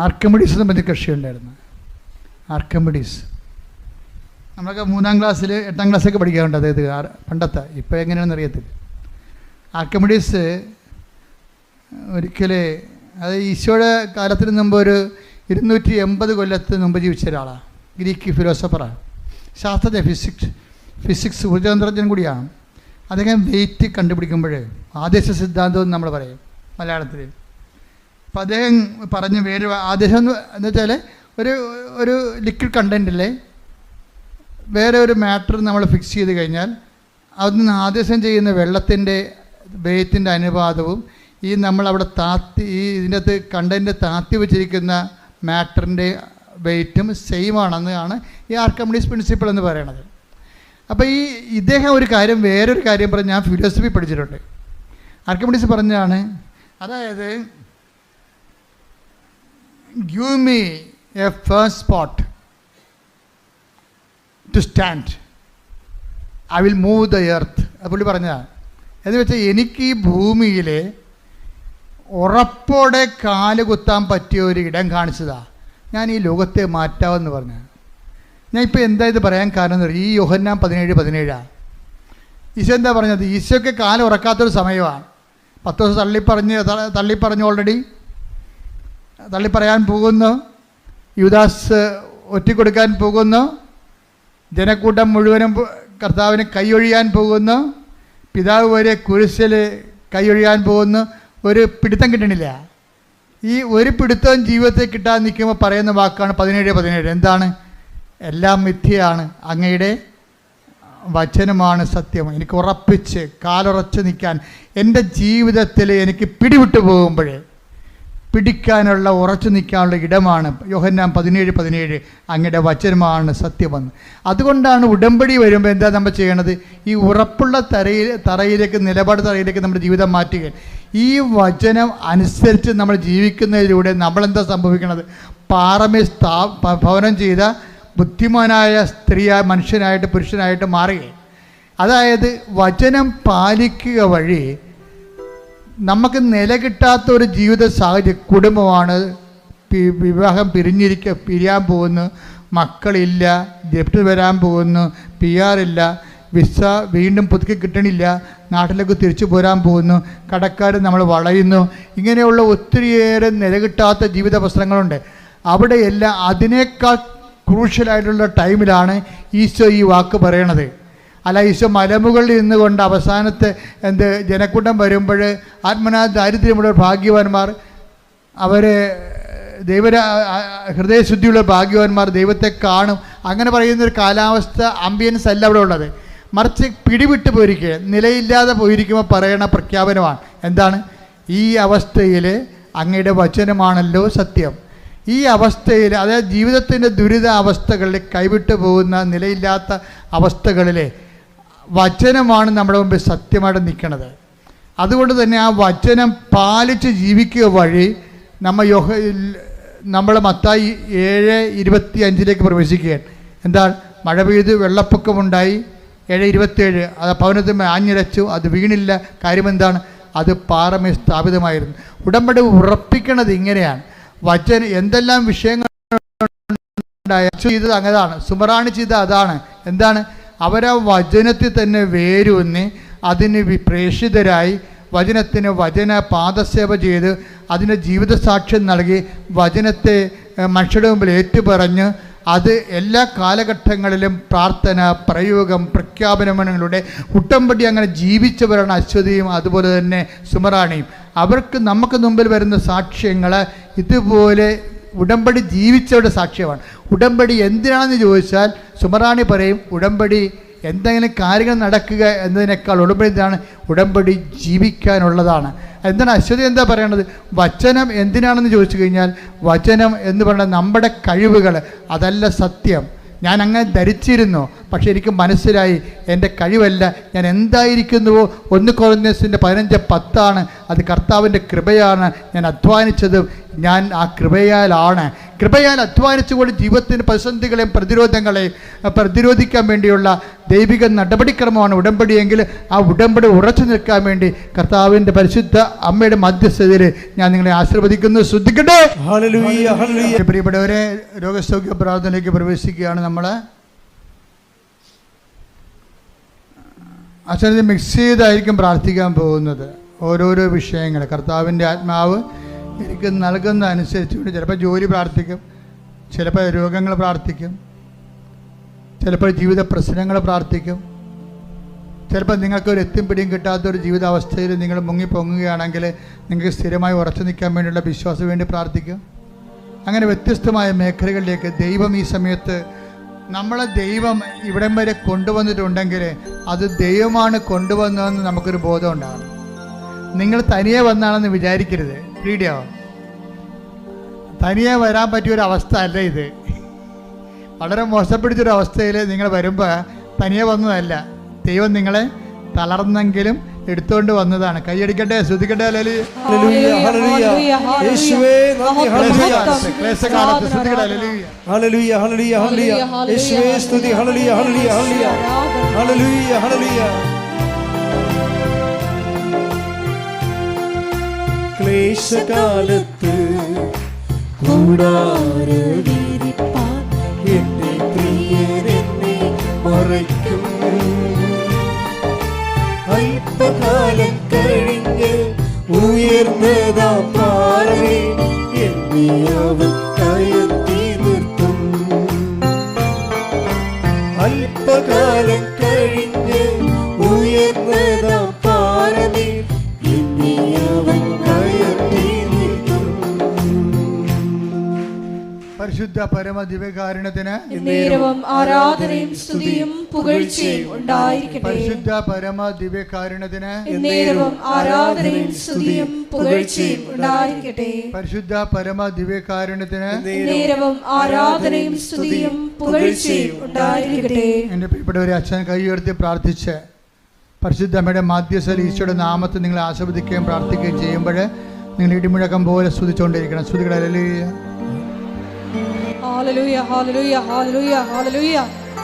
ആർക്കിമിഡീസ് എന്ന് പറഞ്ഞ കക്ഷിയുണ്ടായിരുന്നു. ആർക്കിമിഡീസ് നമ്മളൊക്കെ 3-ാം ക്ലാസ്സിൽ 8-ാം ക്ലാസ്സൊക്കെ പഠിക്കാറുണ്ട് അദ്ദേഹത്തെ. പണ്ടത്തെ, ഇപ്പോൾ എങ്ങനെയാണെന്ന് അറിയത്തില്ല. ആർക്കിമിഡീസ് ഒരിക്കൽ, അത് ഈശോയുടെ കാലത്തിന് മുമ്പ് ഒരു 280 കൊല്ലത്തിന് മുമ്പ് ജീവിച്ച ഒരാളാണ്. ഗ്രീക്ക് ഫിലോസഫറാണ്, ശാസ്ത്രജ്ഞ, ഫിസിക്സ് ഊർജ്ജതന്ത്രജ്ഞൻ കൂടിയാണ്. അദ്ദേഹം വെയിറ്റ് കണ്ടുപിടിക്കുമ്പോൾ ആദേശ സിദ്ധാന്തം എന്ന് നമ്മൾ പറയും മലയാളത്തിൽ. അപ്പം അദ്ദേഹം പറഞ്ഞ വേറെ ആദേശം എന്ന് വെച്ചാൽ ഒരു ലിക്വിഡ് കണ്ടൻറ്റിലെ വേറെ ഒരു മാറ്റർ നമ്മൾ ഫിക്സ് ചെയ്ത് കഴിഞ്ഞാൽ അതിന് ആദേശം ചെയ്യുന്ന വെള്ളത്തിൻ്റെ വെയിറ്റിൻ്റെ അനുപാതവും ഈ നമ്മളവിടെ ഇതിൻ്റെ അകത്ത് കണ്ടൻറ്റ് താത്തി വെച്ചിരിക്കുന്ന മാറ്ററിൻ്റെ വെയിറ്റും സെയിം ആണെന്നാണ് ഈ ആർക്കിമിഡീസ് പ്രിൻസിപ്പിൾ എന്ന് പറയണത്. അപ്പോൾ ഇദ്ദേഹം വേറൊരു കാര്യം പറഞ്ഞ്, ഞാൻ ഫിലോസഫി പഠിച്ചിട്ടുണ്ട്. ആർക്കിമിഡീസ് പറഞ്ഞാണ്, അതായത് give me a first spot to stand, I will move the earth. അത് പുള്ളി പറഞ്ഞതാണ്. എന്ന് വെച്ചാൽ എനിക്ക് ഈ ഭൂമിയിൽ ഉറപ്പോടെ കാല് കുത്താൻ പറ്റിയ ഒരു ഇടം കാണിച്ചതാണ്, ഞാൻ ഈ ലോകത്തെ മാറ്റാമെന്ന് പറഞ്ഞു. ഞാൻ ഇപ്പോൾ എന്താ ഇത് പറയാൻ കാരണം എന്ന് പറയും, ഈ യോഹന്നാൻ 17:17 ഈശോ എന്താ പറഞ്ഞത്? ഈശോയ്ക്ക് കാല് ഉറക്കാത്തൊരു സമയമാണ്. 10 ദിവസം തള്ളിപ്പറഞ്ഞു ഓൾറെഡി തള്ളിപ്പറയാൻ പോകുന്നു. യൂദാസ് ഒറ്റിക്കൊടുക്കാൻ പോകുന്നു. ജനക്കൂട്ടം മുഴുവനും കർത്താവിന് കൈയൊഴിയാൻ പോകുന്നു. പിതാവ് വരെ കുരിശിൽ കൈയൊഴിയാൻ പോകുന്നു. ഒരു പിടുത്തം കിട്ടണില്ല. ഈ ഒരു പിടുത്തവും ജീവിതത്തിൽ കിട്ടാൻ നിൽക്കുമ്പോൾ പറയുന്ന വാക്കാണ് 17:17. എന്താണ്? എല്ലാം മിഥ്യയാണ്, അങ്ങയുടെ വചനമാണ് സത്യം. എനിക്ക് ഉറപ്പിച്ച് കാലുറച്ച് നിൽക്കാൻ, എൻ്റെ ജീവിതത്തിൽ എനിക്ക് പിടിവിട്ടു പോകുമ്പോഴേ പിടിക്കാനുള്ള, ഉറച്ചു നിൽക്കാനുള്ള ഇടമാണ് യോഹന്നാൻ 17:17, അങ്ങയുടെ വചനമാണ് സത്യമെന്ന്. അതുകൊണ്ടാണ് ഉടമ്പടി വരുമ്പോൾ എന്താ നമ്മൾ ചെയ്യണത്? ഈ ഉറപ്പുള്ള തറയിലേക്ക്, നിലപാട് തറയിലേക്ക് നമ്മുടെ ജീവിതം മാറ്റുക. ഈ വചനം അനുസരിച്ച് നമ്മൾ ജീവിക്കുന്നതിലൂടെ നമ്മളെന്താ സംഭവിക്കുന്നത്? പാറമേൽ ഭവനം ചെയ്ത ബുദ്ധിമാനായ മനുഷ്യനായിട്ട് പുരുഷനായിട്ട് മാറുകയാണ്. അതായത് വചനം പാലിക്കുക വഴി നമുക്ക് നിലകിട്ടാത്ത ഒരു ജീവിത സാഹചര്യം, കുടുംബമാണ്, വിവാഹം പിരിയാൻ പോകുന്നു, മക്കളില്ല, ജപ്തി വരാൻ പോകുന്നു, PR ഇല്ല, വിസ വീണ്ടും പുതുക്കി കിട്ടണില്ല, നാട്ടിലേക്ക് തിരിച്ചു പോരാൻ പോകുന്നു, കടക്കാർ നമ്മൾ വളയുന്നു, ഇങ്ങനെയുള്ള ഒത്തിരിയേറെ നിലകിട്ടാത്ത ജീവിത പ്രശ്നങ്ങളുണ്ട്. അവിടെയെല്ലാം അതിനേക്കാൾ ക്രൂഷ്യലായിട്ടുള്ള ടൈമിലാണ് ഈശോ ഈ വാക്ക് പറയണത്. അല്ല, ഈശോ മലമുകളിൽ നിന്നുകൊണ്ട് അവസാനത്തെ ജനക്കൂട്ടം വരുമ്പോൾ ആത്മനാ ദാരിദ്ര്യമുള്ള ഭാഗ്യവാന്മാർ, അവർ ഹൃദയശുദ്ധിയുള്ള ഭാഗ്യവാന്മാർ ദൈവത്തെ കാണും, അങ്ങനെ പറയുന്നൊരു കാലാവസ്ഥ, ആംബിയൻസ് അല്ല അവിടെ ഉള്ളത്. മറിച്ച് പിടിവിട്ട് പോയിരിക്കുക, നിലയില്ലാതെ പോയിരിക്കുമ്പോൾ പറയണ പ്രഖ്യാപനമാണ്. എന്താണ്? ഈ അവസ്ഥയിൽ അങ്ങയുടെ വചനമാണല്ലോ സത്യം. ഈ അവസ്ഥയിൽ, അതായത് ജീവിതത്തിൻ്റെ ദുരിത അവസ്ഥകളിൽ, കൈവിട്ടു പോകുന്ന നിലയില്ലാത്ത അവസ്ഥകളിൽ വചനമാണ് നമ്മുടെ മുമ്പിൽ സത്യമായിട്ട് നിൽക്കുന്നത്. അതുകൊണ്ട് തന്നെ ആ വചനം പാലിച്ച് ജീവിക്കുക വഴി നമ്മൾ മത്തായി 7:25 പ്രവേശിക്കുകയാണ്. എന്താണ്? മഴ പെയ്ത് വെള്ളപ്പൊക്കമുണ്ടായി. 7:27 അത് ഭവനത്തിൽ ആഞ്ഞിരച്ചു, അത് വീണില്ല. കാര്യമെന്താണ്? അത് പാറമേൽ സ്ഥാപിതമായിരുന്നു. ഉടമ്പടി ഉറപ്പിക്കണത് ഇങ്ങനെയാണ്. വചനം എന്തെല്ലാം വിഷയങ്ങൾ ചെയ്തത് അങ്ങതാണ്, സുമറാണി ചെയ്ത അതാണ്. എന്താണ്? അവരാ വചനത്തിൽ തന്നെ വേരൂന്നി അതിന് പ്രേഷിതരായി വചന പാദസേവ ചെയ്ത് അതിന് ജീവിതസാക്ഷ്യം നൽകി വചനത്തെ മനുഷ്യരുടെ മുമ്പിൽ ഏറ്റുപറഞ്ഞ് അത് എല്ലാ കാലഘട്ടങ്ങളിലും പ്രാർത്ഥന, പ്രയോഗം, പ്രഖ്യാപനങ്ങളിലൂടെ ഉടമ്പടി അങ്ങനെ ജീവിച്ചവരാണ് അശ്വതിയും അതുപോലെ തന്നെ സുമറാണിയും. അവർക്ക് നമുക്ക് മുമ്പിൽ വരുന്ന സാക്ഷ്യങ്ങൾ ഇതുപോലെ ഉടമ്പടി ജീവിച്ചവരുടെ സാക്ഷ്യമാണ്. ഉടമ്പടി എന്തിനാണെന്ന് ചോദിച്ചാൽ സുമറാണി പറയും, ഉടമ്പടി എന്തെങ്കിലും കാര്യങ്ങൾ നടക്കുക എന്നതിനേക്കാൾ ഉടമ്പടി എന്താണ്? ഉടമ്പടി ജീവിക്കാനുള്ളതാണ്. എന്താണ് അശ്വതി എന്താ പറയണത്? വചനം എന്തിനാണെന്ന് ചോദിച്ചു കഴിഞ്ഞാൽ, വചനം എന്ന് പറയുന്നത് നമ്മുടെ കഴിവുകൾ, അതല്ല സത്യം. ഞാൻ അങ്ങനെ ധരിച്ചിരുന്നു, പക്ഷേ എനിക്ക് മനസ്സിലായി എൻ്റെ കഴിവല്ല, ഞാൻ എന്തായിരിക്കുന്നുവോ 1 കൊരിന്ത്യസിൻ്റെ 15:10 അത് കർത്താവിൻ്റെ കൃപയാണ്. ഞാൻ അധ്വാനിച്ചത് ഞാൻ ആ കൃപയാൽ അധ്വാനിച്ചുകൊണ്ട് ജീവിതത്തിൻ്റെ പ്രതിസന്ധികളെയും പ്രതിരോധങ്ങളെയും പ്രതിരോധിക്കാൻ വേണ്ടിയുള്ള ദൈവിക നടപടിക്രമമാണ് ഉടമ്പടിയെങ്കിൽ ആ ഉടമ്പടി ഉറച്ചു നിൽക്കാൻ വേണ്ടി കർത്താവിൻ്റെ പരിശുദ്ധ അമ്മയുടെ മധ്യസ്ഥതയിൽ ഞാൻ നിങ്ങളെ ആശീർവദിക്കുന്നു. ശ്രദ്ധിക്കട്ടെ. ഹല്ലേലൂയ, ഹല്ലേലൂയ. പ്രിയപ്പെട്ടവരെ, രോഗസൗഖ്യ പ്രാർത്ഥനയിലേക്ക് പ്രവേശിക്കുകയാണ്. നമ്മൾ അച്ഛനെ മിക്സ് ചെയ്തായിരിക്കും പ്രാർത്ഥിക്കാൻ പോകുന്നത്. ഓരോരോ വിഷയങ്ങൾ കർത്താവിൻ്റെ ആത്മാവ് എനിക്ക് നൽകുന്ന അനുസരിച്ച് ചിലപ്പോൾ ജോലി പ്രാർത്ഥിക്കും, ചിലപ്പോൾ രോഗങ്ങൾ പ്രാർത്ഥിക്കും, ചിലപ്പോൾ ജീവിത പ്രശ്നങ്ങൾ പ്രാർത്ഥിക്കും, ചിലപ്പോൾ നിങ്ങൾക്കൊരു എത്തും പിടിയും കിട്ടാത്തൊരു ജീവിതാവസ്ഥയിൽ നിങ്ങൾ മുങ്ങിപ്പൊങ്ങുകയാണെങ്കിൽ നിങ്ങൾക്ക് സ്ഥിരമായി ഉറച്ചു നിൽക്കാൻ വേണ്ടിയുള്ള വിശ്വാസം വേണ്ടി പ്രാർത്ഥിക്കും. അങ്ങനെ വ്യത്യസ്തമായ മേഖലകളിലേക്ക് ദൈവം ഈ സമയത്ത് നമ്മളെ ദൈവം ഇവിടം വരെ കൊണ്ടുവന്നിട്ടുണ്ടെങ്കിൽ അത് ദൈവമാണ് കൊണ്ടുവന്നതെന്ന് നമുക്കൊരു ബോധം ഉണ്ടാകണം. നിങ്ങൾ തനിയെ വന്നാണെന്ന് വിചാരിക്കരുത്. വീഡിയോ തനിയെ വരാൻ പറ്റിയൊരവസ്ഥ അല്ല ഇത്. വളരെ മോശപ്പിടിച്ചൊരവസ്ഥയിൽ നിങ്ങൾ വരുമ്പോൾ തനിയെ വന്നതല്ല, ദൈവം നിങ്ങളെ തളർന്നെങ്കിലും എടുത്തുകൊണ്ട് വന്നതാണ്. കൈയടിക്കട്ടെ, ശ്രദ്ധിക്കട്ടെ. ഹല്ലേലൂയ, ഹല്ലേലൂയ. യേശുവേ നന്ദി. ക്ലേശകാലത്ത് ശ്രദ്ധിക്കട്ടെ. ഹല്ലേലൂയ, ഹല്ലേലൂയ, ഹല്ലേലൂയ. യേശുവേ സ്തുതി. ഹല്ലേലൂയ, ഹല്ലേലൂയ, ഹല്ലേലൂയ. ഹല്ലേലൂയ, ഹല്ലേലൂയ. ക്ലേശകാലത്ത് കൂടാരവിരിപ്പാൻ എന്റെ പ്രിയനെന്നെ മറയ്ക്കും. അല്പകാലം കഴിഞ്ഞ് ഉയർന്നതാം പാറമേ എന്നെ അവൻ കയറ്റി നിർത്തും. അല്പകാലം കഴിഞ്ഞ് ഉയർന്നതാം പാറമേ എന്നെ അവൻ കയറ്റി നിർത്തും. പരിശുദ്ധ പരമ ദിവ്യകാരുണ്യത്തിന് നേരവും ആരാധനയും സ്തുതിയും പുകഴ്ചയും ഉണ്ടായിരിക്കട്ടെ. പരിശുദ്ധ പരമ ദിവ്യകാരുണ്യത്തിന് നേരവും ആരാധനയും സ്തുതിയും പുകഴ്ചയും ഉണ്ടായിരിക്കട്ടെ. പരിശുദ്ധ പരമ ദിവ്യകാരുണ്യത്തിന് നേരവും ആരാധനയും സ്തുതിയും പുകഴ്ചയും ഉണ്ടായിരിക്കട്ടെ. എൻ്റെ പ്രിയപ്പെട്ടവരെ, അച്ഛൻ കൈ ഉയർത്തി പ്രാർത്ഥിച്ച് പരിശുദ്ധ അമ്മയുടെ മാധ്യസ്ഥയിൽ ഈശോയുടെ നാമത്തിൽ നിങ്ങൾ ആസ്വദിക്കുകയും പ്രാർത്ഥിക്കുകയും ചെയ്യുമ്പോൾ നിങ്ങൾ ഇടിമുഴക്കം പോലെ സ്തുതിച്ചുകൊണ്ടിരിക്കണം. സ്തുതികളെ ഹല്ലേലൂയ, ഹല്ലേലൂയ, ഹല്ലേലൂയ, ഹല്ലേലൂയ.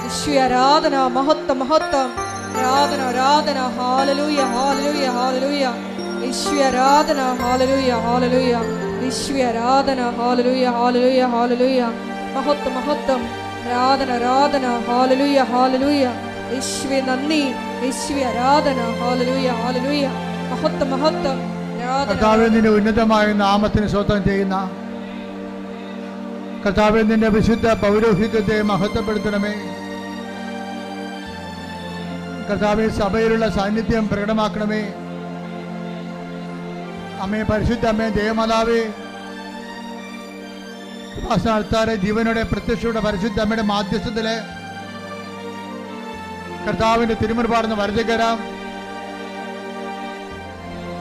യേശുവേ ആരാധന, മഹത്വം, മഹത്വം, ആരാധന, ആരാധന. ഹല്ലേലൂയ, ഹല്ലേലൂയ, ഹല്ലേലൂയ. യേശുവേ ആരാധന. ഹല്ലേലൂയ, ഹല്ലേലൂയ. യേശുവേ ആരാധന. ഹല്ലേലൂയ, ഹല്ലേലൂയ, ഹല്ലേലൂയ. മഹത്വം, മഹത്വം, ആരാധന, ആരാധന. ഹല്ലേലൂയ, ഹല്ലേലൂയ. യേശുവേ നന്ദി. യേശുവേ ആരാധന. ഹല്ലേലൂയ, ഹല്ലേലൂയ. മഹത്വം, മഹത്വം, ആരാധന. കർത്താവേ, നിന്റെ ഉന്നതമായ നാമത്തിന് സ്വന്തം ചെയ്യുന്ന കർത്താവേ, നിന്റെ വിശുദ്ധ പൗരോഹിത്യത്തെ മഹത്വപ്പെടുത്തണമേ. കർത്താവേ, സഭയിലുള്ള സാന്നിധ്യം പ്രകടമാക്കണമേ. അമ്മേ, പരിശുദ്ധ അമ്മേ, ദേവമാതാവേ, ആൾത്താരെ ജീവനോടെ പ്രത്യക്ഷയുടെ പരിശുദ്ധ അമ്മയുടെ മാധ്യസ്ഥത്തില് കർത്താവിന്റെ തിരുമുൻപാടുന്ന വരദകരം,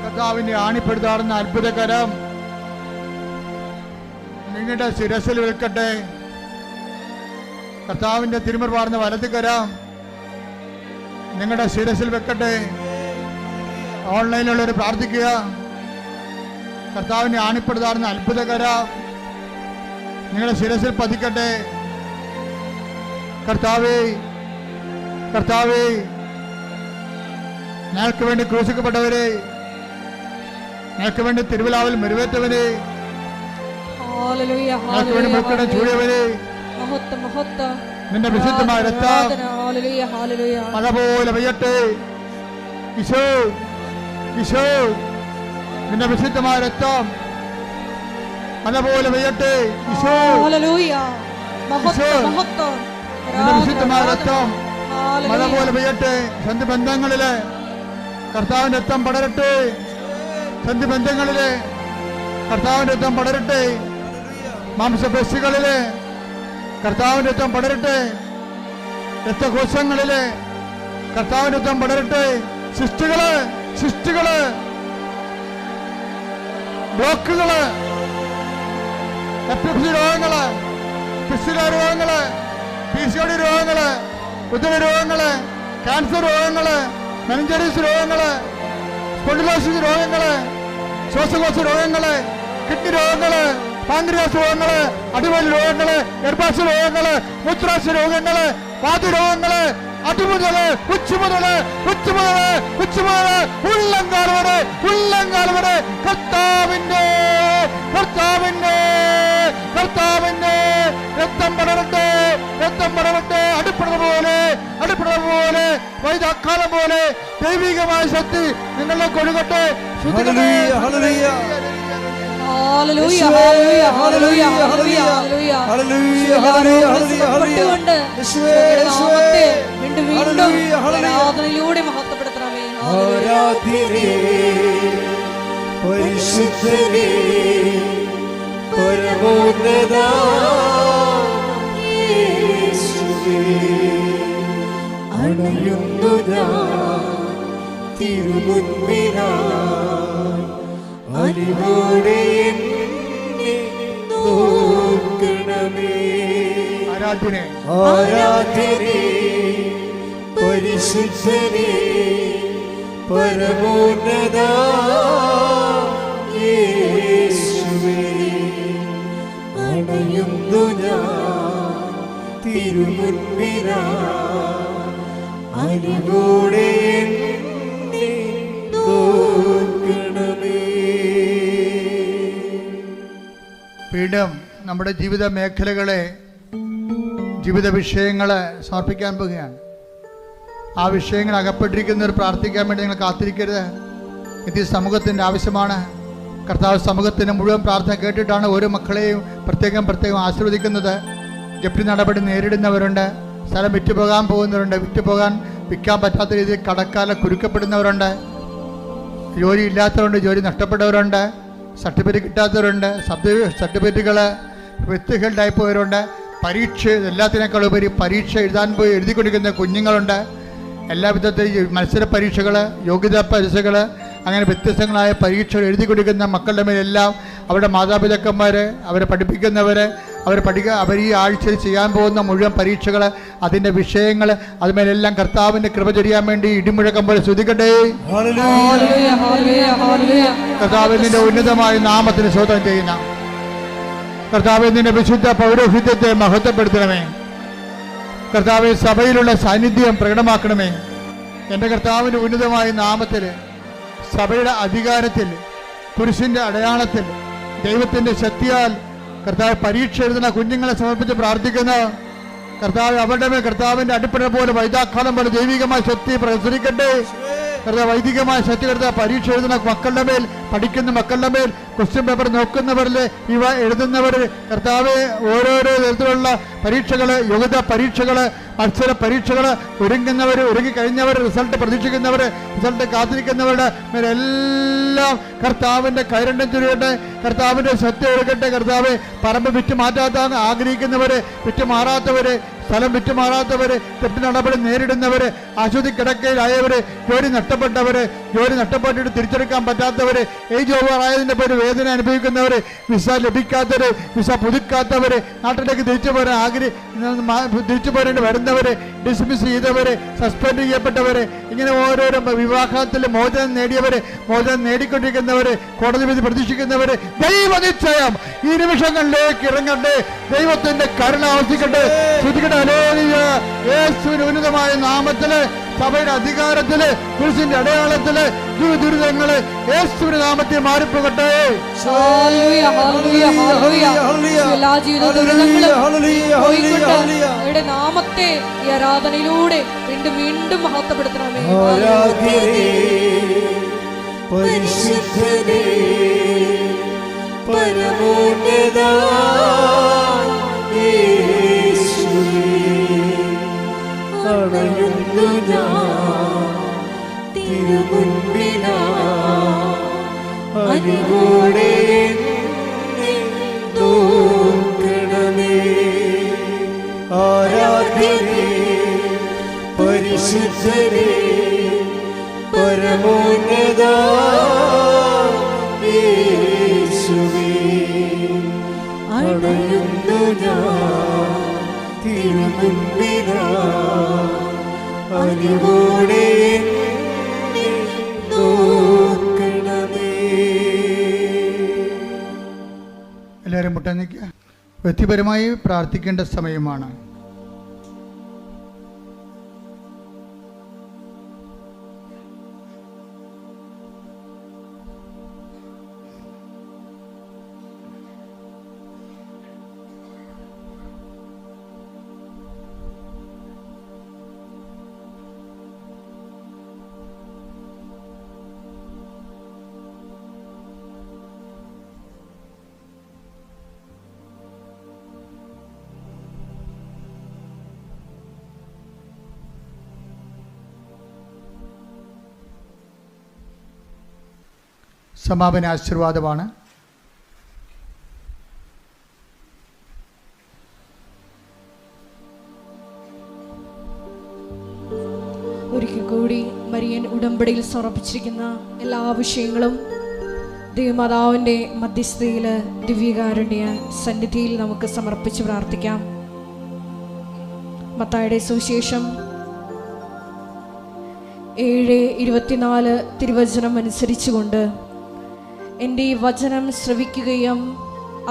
കർത്താവിന്റെ ആണിപ്പെടുത്താറുന്ന അത്ഭുതകരം നിങ്ങളുടെ ശിരസിൽ വിൽക്കട്ടെ. കർത്താവിന്റെ തിരുമുൻപാടുന്ന വലതുകരം നിങ്ങളുടെ ശിരസിൽ വെക്കട്ടെ. ഓൺലൈനിലുള്ളവർ പ്രാർത്ഥിക്കുക. കർത്താവിന്റെ ആണിപ്പെടുത്താറുന്ന അത്ഭുതകരം നിങ്ങളുടെ ശിരസിൽ പതിക്കട്ടെ. കർത്താവേ, കർത്താവേ, ഞങ്ങൾക്ക് വേണ്ടി ക്രൂശിക്കപ്പെട്ടവരെ, ഞങ്ങൾക്ക് വേണ്ടി തിരുവിലാവിൽ മെരുവേറ്റവരെ, ഹല്ലേലൂയ, ഞങ്ങൾക്ക് വേണ്ടി മക്കളുടെ ചൂടിയവരെ, മഹത്വം, മഹത്വം, നിന്റെ വിശുദ്ധമായ രക്തം ഹല്ലേലൂയ, ഹല്ലേലൂയ. മഴ പോലെ പെയ്യട്ടെ. ഈശോ, ഈശോ, നിന്റെ വിശുദ്ധമായ രക്തം മഴ പോലെ പെയ്യട്ടെ. ഈശോ, ഹല്ലേലൂയ, മഹത്വം, മഹത്വം, നിന്റെ വിശുദ്ധമായ രക്തം മഴ ഹല്ലേലൂയ. പോലെ പെയ്യട്ടെ. സന്ധി ബന്ധങ്ങളില് കർത്താവിന്റെ രക്തം പടരട്ടെ. സന്ധി ബന്ധങ്ങളില് കർത്താവിന്റെ രക്തം പടരട്ടെ. മാംസപേശികളില് കർത്താവിന്റെ രക്തം പടരട്ടെ. രക്തകോശങ്ങളില് കർത്താവിന്റെ രക്തം പടരട്ടെ. സൃഷ്ടികള്, സൃഷ്ടികള്, ബ്ലോക്കുകള്, എപ്പിlepsy രോഗങ്ങള്, ഫിസ്റ്റുല രോഗങ്ങള്, PCOD രോഗങ്ങള്, ഉദര രോഗങ്ങള്, ക്യാൻസർ രോഗങ്ങള്, മെനിഞ്ചൈറ്റിസ് രോഗങ്ങള്, സ്പോണ്ടിലോസിസ് രോഗങ്ങള്, ശ്വാസകോശ രോഗങ്ങള്, കിഡ്നി രോഗങ്ങള്, പാൻക്രിയാസ് രോഗങ്ങള്, അടിവലി രോഗങ്ങള്, ഗർഭാശയ രോഗങ്ങള്, മൂത്രാശയ രോഗങ്ങള്, വാതരോഗങ്ങള്, അടിമുതല്, ഉച്ചമുതല് ഉള്ളങ്കാൽ വരെ കർത്താവിന്റെ രക്തം പടരട്ടെ. അടിപ്പട പോലെ വൈദാക്കാലം പോലെ ദൈവികമായ ശക്തി നിങ്ങളെ കൊഴുകട്ടെ. ഹല്ലേലൂയ ഹല്ലേലൂയ ഹല്ലേലൂയ ഹല്ലേലൂയ ഹല്ലേലൂയ ഹല്ലേലൂയ യേശുവേ നാമത്തെ വീണ്ടും ആരാധനയിലൂടെ മഹത്വപ്പെടുത്തണമേ. ആരാധ്യനേ പരിശുദ്ധനേ പരമോന്നത യേശുവേ അണയുന്നു ഞാൻ തിരുമുൻപിനായി അലിവോടെ എന്നെ നോക്കണമേ. ആരാധ്യനേ പരിശുദ്ധനേ പരമോന്നത യേശുവേ അണയുന്നു ഞാൻ തിരുമുൻപിനായി അലിവോടെ എന്നെ നോക്കണമേ. പീഠം നമ്മുടെ ജീവിത മേഖലകളെ, ജീവിത വിഷയങ്ങളെ സമർപ്പിക്കാൻ പോവുകയാണ്. ആ വിഷയങ്ങൾ അകപ്പെട്ടിരിക്കുന്നവർ പ്രാർത്ഥിക്കാൻ വേണ്ടി നിങ്ങൾ കാത്തിരിക്കരുത്. ഇത് സമൂഹത്തിൻ്റെ ആവശ്യമാണ്. കർത്താവ് സമൂഹത്തിൻ്റെ മുഴുവൻ പ്രാർത്ഥന കേട്ടിട്ടാണ് ഓരോ മക്കളെയും പ്രത്യേകം ആശീർവദിക്കുന്നത്. ജപ്തി നടപടി നേരിടുന്നവരുണ്ട്, സ്ഥലം വിറ്റുപോകാൻ പോകുന്നവരുണ്ട്, വിൽക്കാൻ പറ്റാത്ത രീതിയിൽ കടക്കാല കുരുക്കപ്പെടുന്നവരുണ്ട്, ജോലി ഇല്ലാത്തവരുണ്ട്, ജോലി നഷ്ടപ്പെട്ടവരുണ്ട്, സർട്ടിഫിക്കറ്റ് കിട്ടാത്തവരുണ്ട്, സർട്ടിഫിക്കറ്റുകൾ വ്യക്തികളുണ്ടായി പോയവരുണ്ട്, പരീക്ഷ എല്ലാത്തിനേക്കാൾ ഉപരി പരീക്ഷ എഴുതാൻ പോയി എഴുതിക്കൊണ്ടിരിക്കുന്ന കുഞ്ഞുങ്ങളുണ്ട്. എല്ലാ വിധത്തിലും മത്സര പരീക്ഷകൾ, യോഗ്യതാ പരീക്ഷകൾ, അങ്ങനെ വ്യത്യസ്തങ്ങളായ പരീക്ഷകൾ എഴുതിക്കൊണ്ടിരിക്കുന്ന മക്കളുടെ മേലെല്ലാം അവരുടെ മാതാപിതാക്കന്മാർ, അവരെ പഠിപ്പിക്കുന്നവർ, അവർ ഈ ആഴ്ചയിൽ ചെയ്യാൻ പോകുന്ന മുഴുവൻ പരീക്ഷകൾ, അതിൻ്റെ വിഷയങ്ങൾ, അതുമേലെല്ലാം കർത്താവിൻ്റെ കൃപ ചൊരിയാൻ വേണ്ടി ഇടിമുഴക്കം പോലെ സ്തുതിക്കട്ടെ. കർത്താവിൻ്റെ ഉന്നതമായ നാമത്തിന് സ്തോത്രം ചെയ്യുന്ന കർത്താവിൻ്റെ വിശുദ്ധ പൗരോഹിത്യത്തെ മഹത്വപ്പെടുത്തണമേ. കർത്താവ് സഭയിലുള്ള സാന്നിധ്യം പ്രകടമാക്കണമേ. എൻ്റെ കർത്താവിൻ്റെ ഉന്നതമായ നാമത്തിൽ, സഭയുടെ അധികാരത്തിൽ, കുരിശിൻ്റെ അടയാളത്തിൽ, ദൈവത്തിൻ്റെ ശക്തിയാൽ കർത്താവ് പരീക്ഷ എഴുതുന്ന കുഞ്ഞുങ്ങളെ സമർപ്പിച്ച് പ്രാർത്ഥിക്കുന്ന കർത്താവ് അവരുടെ മേൽ കർത്താവിൻ്റെ അടിപ്പട പോലെ വൈദാക്കാലം പോലെ ദൈവികമായ ശക്തി പ്രസരിക്കട്ടെ. കർത്താവ് വൈദികമായ ശക്തി കർത്താവ് പരീക്ഷ എഴുതുന്ന മക്കളുടെ മേൽ, പഠിക്കുന്ന മക്കളുടെ മേൽ, ക്വസ്റ്റ്യൻ പേപ്പർ നോക്കുന്നവരിൽ, ഇവ എഴുതുന്നവർ, കർത്താവ് ഓരോരോ തരത്തിലുള്ള പരീക്ഷകൾ, യോഗ്യതാ പരീക്ഷകൾ, മത്സര പരീക്ഷകൾ, ഒരുങ്ങിക്കഴിഞ്ഞവർ, റിസൾട്ട് പ്രതീക്ഷിക്കുന്നവർ, റിസൾട്ട് കാത്തിരിക്കുന്നവരുടെ മേലെല്ലാം കർത്താവിൻ്റെ കൈരണ്യം ചൊരിയട്ടെ. കർത്താവിൻ്റെ ശക്തി ഒഴുകട്ടെ. കർത്താവ് പറമ്പ് വിറ്റ് മാറ്റാത്ത ആഗ്രഹിക്കുന്നവർ, വിറ്റുമാറാത്തവർ, സ്ഥലം വിറ്റുമാറാത്തവർ, തെറ്റ് നടപടി നേരിടുന്നവർ, ആശുപത്രി കിടക്കയിലായവർ, ജോലി നഷ്ടപ്പെട്ടിട്ട് തിരിച്ചെടുക്കാൻ പറ്റാത്തവർ, ഏജ് ഓവറായതിൻ്റെ പേര് വേദന അനുഭവിക്കുന്നവർ, വിസ ലഭിക്കാത്തവർ, വിസ പുതുക്കാത്തവർ, നാട്ടിലേക്ക് തിരിച്ചു പോരേണ്ടി വരുന്നവർ, ഡിസ്മിസ് ചെയ്തവർ, സസ്പെൻഡ് ചെയ്യപ്പെട്ടവർ, ഇങ്ങനെ ഓരോരോ വിവാഹത്തിൽ മോചനം നേടിയവർ, മോചനം നേടിക്കൊണ്ടിരിക്കുന്നവർ, കോടതി വിധി പ്രതീക്ഷിക്കുന്നവർ, ദൈവനിശ്ചയം ഈ നിമിഷങ്ങളിലേക്ക് ഇറങ്ങട്ടെ. ദൈവത്തിന്റെ കരുണ ആവർത്തിക്കട്ടെ. ശ്രദ്ധിക്കട്ടെ. യേശുവിന്റെ ഉന്നതമായ നാമത്തില്, സഭയുടെ അധികാരത്തില്, കുരിശിന്റെ അടയാളത്തില്, ദുരിതങ്ങള് യേശുവിന്റെ നാമത്തിൽ മാറിപ്പോകട്ടെ. എല്ലാ ജീവിത നാമത്തെ ഈ ആരാധനയിലൂടെ വീണ്ടും മഹത്വപ്പെടുത്തണമേ. പരിശുദ്ധനേ പരമോന്നത അണയുന്നു ഞാൻ തിരുമുൻപിനായി അലിവോടെ എന്നെ നോക്കണമേ. ആരാധ്യനേ പരിശുദ്ധനേ പരമോന്നത യേശുവേ അണയുന്നു ഞാൻ തിരുമുൻപിനായി അലിവോടെ എന്നെ നോക്കണമേ. മുട്ടാൻ നിൽക്കുക. വ്യക്തിപരമായി പ്രാർത്ഥിക്കേണ്ട സമയമാണ്. സമാപന ആശീർവാദമാണ്. ഒരിക്കൽ കൂടി മരിയൻ ഉടമ്പടിയിൽ സമർപ്പിച്ചിരിക്കുന്ന എല്ലാ വിഷയങ്ങളും ദൈവമാതാവിൻ്റെ മധ്യസ്ഥതയിൽ ദിവ്യകാരുണ്യ സന്നിധിയിൽ നമുക്ക് സമർപ്പിച്ച് പ്രാർത്ഥിക്കാം. മത്തായിയുടെ സുവിശേഷം 7:24 തിരുവചനം അനുസരിച്ചുകൊണ്ട് എൻ്റെ ഈ വചനം ശ്രവിക്കുകയും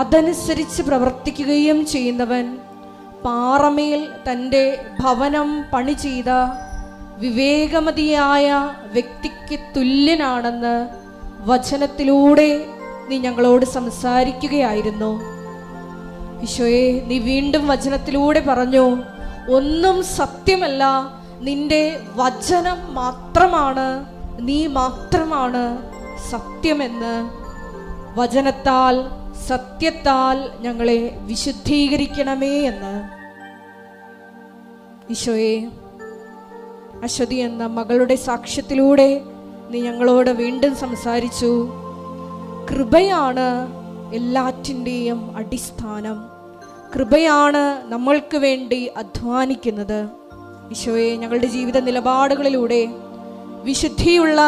അതനുസരിച്ച് പ്രവർത്തിക്കുകയും ചെയ്യുന്നവൻ പാറമേൽ തൻ്റെ ഭവനം പണി ചെയ്ത വിവേകമതിയായ വ്യക്തിക്ക് തുല്യനാണെന്ന് വചനത്തിലൂടെ നീ ഞങ്ങളോട് സംസാരിക്കുകയായിരുന്നു. ഈശോയെ, നീ വീണ്ടും വചനത്തിലൂടെ പറഞ്ഞു, ഒന്നും സത്യമല്ല, നിന്റെ വചനം മാത്രമാണ്, നീ മാത്രമാണ് സത്യമെന്ന്. വചനത്താൽ സത്യത്താൽ ഞങ്ങളെ വിശുദ്ധീകരിക്കണമേ എന്ന്. ഈശോയെ, അശ്വതി എന്ന മകളുടെ സാക്ഷ്യത്തിലൂടെ നീ ഞങ്ങളോട് വീണ്ടും സംസാരിച്ചു. കൃപയാണ് എല്ലാറ്റിൻ്റെയും അടിസ്ഥാനം. കൃപയാണ് നമ്മൾക്ക് വേണ്ടി അധ്വാനിക്കുന്നത്. ഈശോയെ, ഞങ്ങളുടെ ജീവിത നിലപാടുകളിലൂടെ, വിശുദ്ധിയുള്ള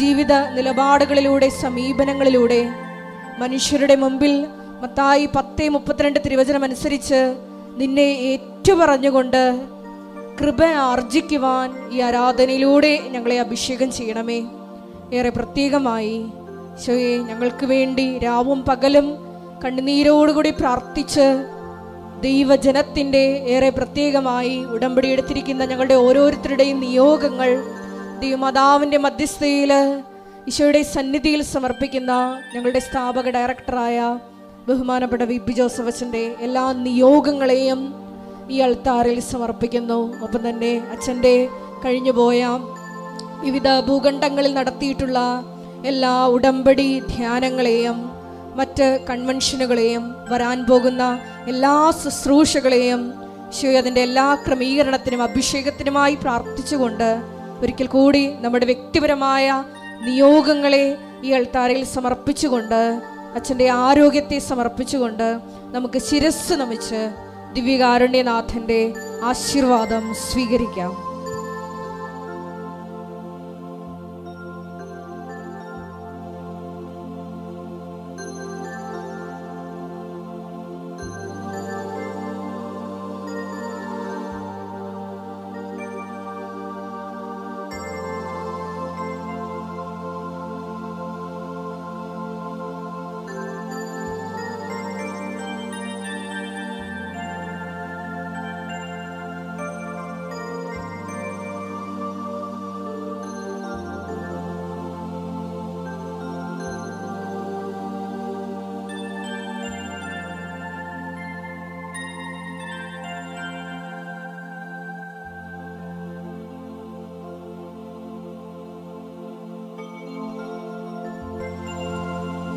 ജീവിത നിലപാടുകളിലൂടെ, സമീപനങ്ങളിലൂടെ മനുഷ്യരുടെ മുമ്പിൽ മത്തായി 10:32 തിരുവചനം അനുസരിച്ച് നിന്നെ ഏറ്റുപറഞ്ഞുകൊണ്ട് കൃപ ആർജിക്കുവാൻ ഈ ആരാധനയിലൂടെ ഞങ്ങളെ അഭിഷേകം ചെയ്യണമേ. ഏറെ പ്രത്യേകമായി ഈശോയെ, ഞങ്ങൾക്ക് വേണ്ടി രാവും പകലും കണ്ണുനീരോടുകൂടി പ്രാർത്ഥിച്ച് ദൈവജനത്തിൻ്റെ ഏറെ പ്രത്യേകമായി ഉടമ്പടി എടുത്തിരിക്കുന്ന ഞങ്ങളുടെ ഓരോരുത്തരുടെയും നിയോഗങ്ങൾ ദൈവമാതാവിൻ്റെ മധ്യസ്ഥതയിൽ ഈശോയുടെ സന്നിധിയിൽ സമർപ്പിക്കുന്ന ഞങ്ങളുടെ സ്ഥാപക ഡയറക്ടറായ ബഹുമാനപ്പെട്ട VP ജോസഫ് അച്ഛൻ്റെ എല്ലാ നിയോഗങ്ങളെയും ഈ അൾത്താറിൽ സമർപ്പിക്കുന്നു. ഒപ്പം തന്നെ അച്ഛൻ്റെ കഴിഞ്ഞുപോയ വിവിധ ഭൂഖണ്ഡങ്ങളിൽ നടത്തിയിട്ടുള്ള എല്ലാ ഉടമ്പടി ധ്യാനങ്ങളെയും മറ്റ് കൺവെൻഷനുകളെയും വരാൻ പോകുന്ന എല്ലാ ശുശ്രൂഷകളെയും ഈശോയെ അതിൻ്റെ എല്ലാ ക്രമീകരണത്തിനും അഭിഷേകത്തിനുമായി പ്രാർത്ഥിച്ചുകൊണ്ട് ഒരിക്കൽ കൂടി നമ്മുടെ വ്യക്തിപരമായ നിയോഗങ്ങളെ ഈ അൾത്താരയിൽ സമർപ്പിച്ചുകൊണ്ട് അച്ഛൻ്റെ ആരോഗ്യത്തെ സമർപ്പിച്ചുകൊണ്ട് നമുക്ക് ശിരസ്സ് നമിച്ച് ദിവ്യകാരുണ്യനാഥൻ്റെ ആശീർവാദം സ്വീകരിക്കാം.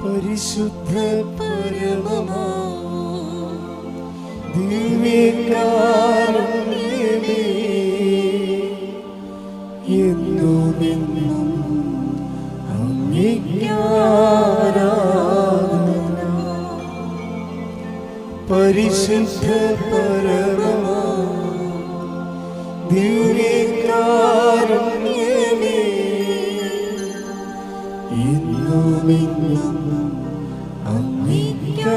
പരിശുദ്ധ പരമമാ ദിവ്യകാരുണ്യമേ, എന്നുമെന്നും അങ്ങേക്ക് ആരാധന. പരിശുദ്ധ പരമമാ ദിവ്യകാരുണ്യമേ, എന്നുമെന്നും അങ്ങേക്ക്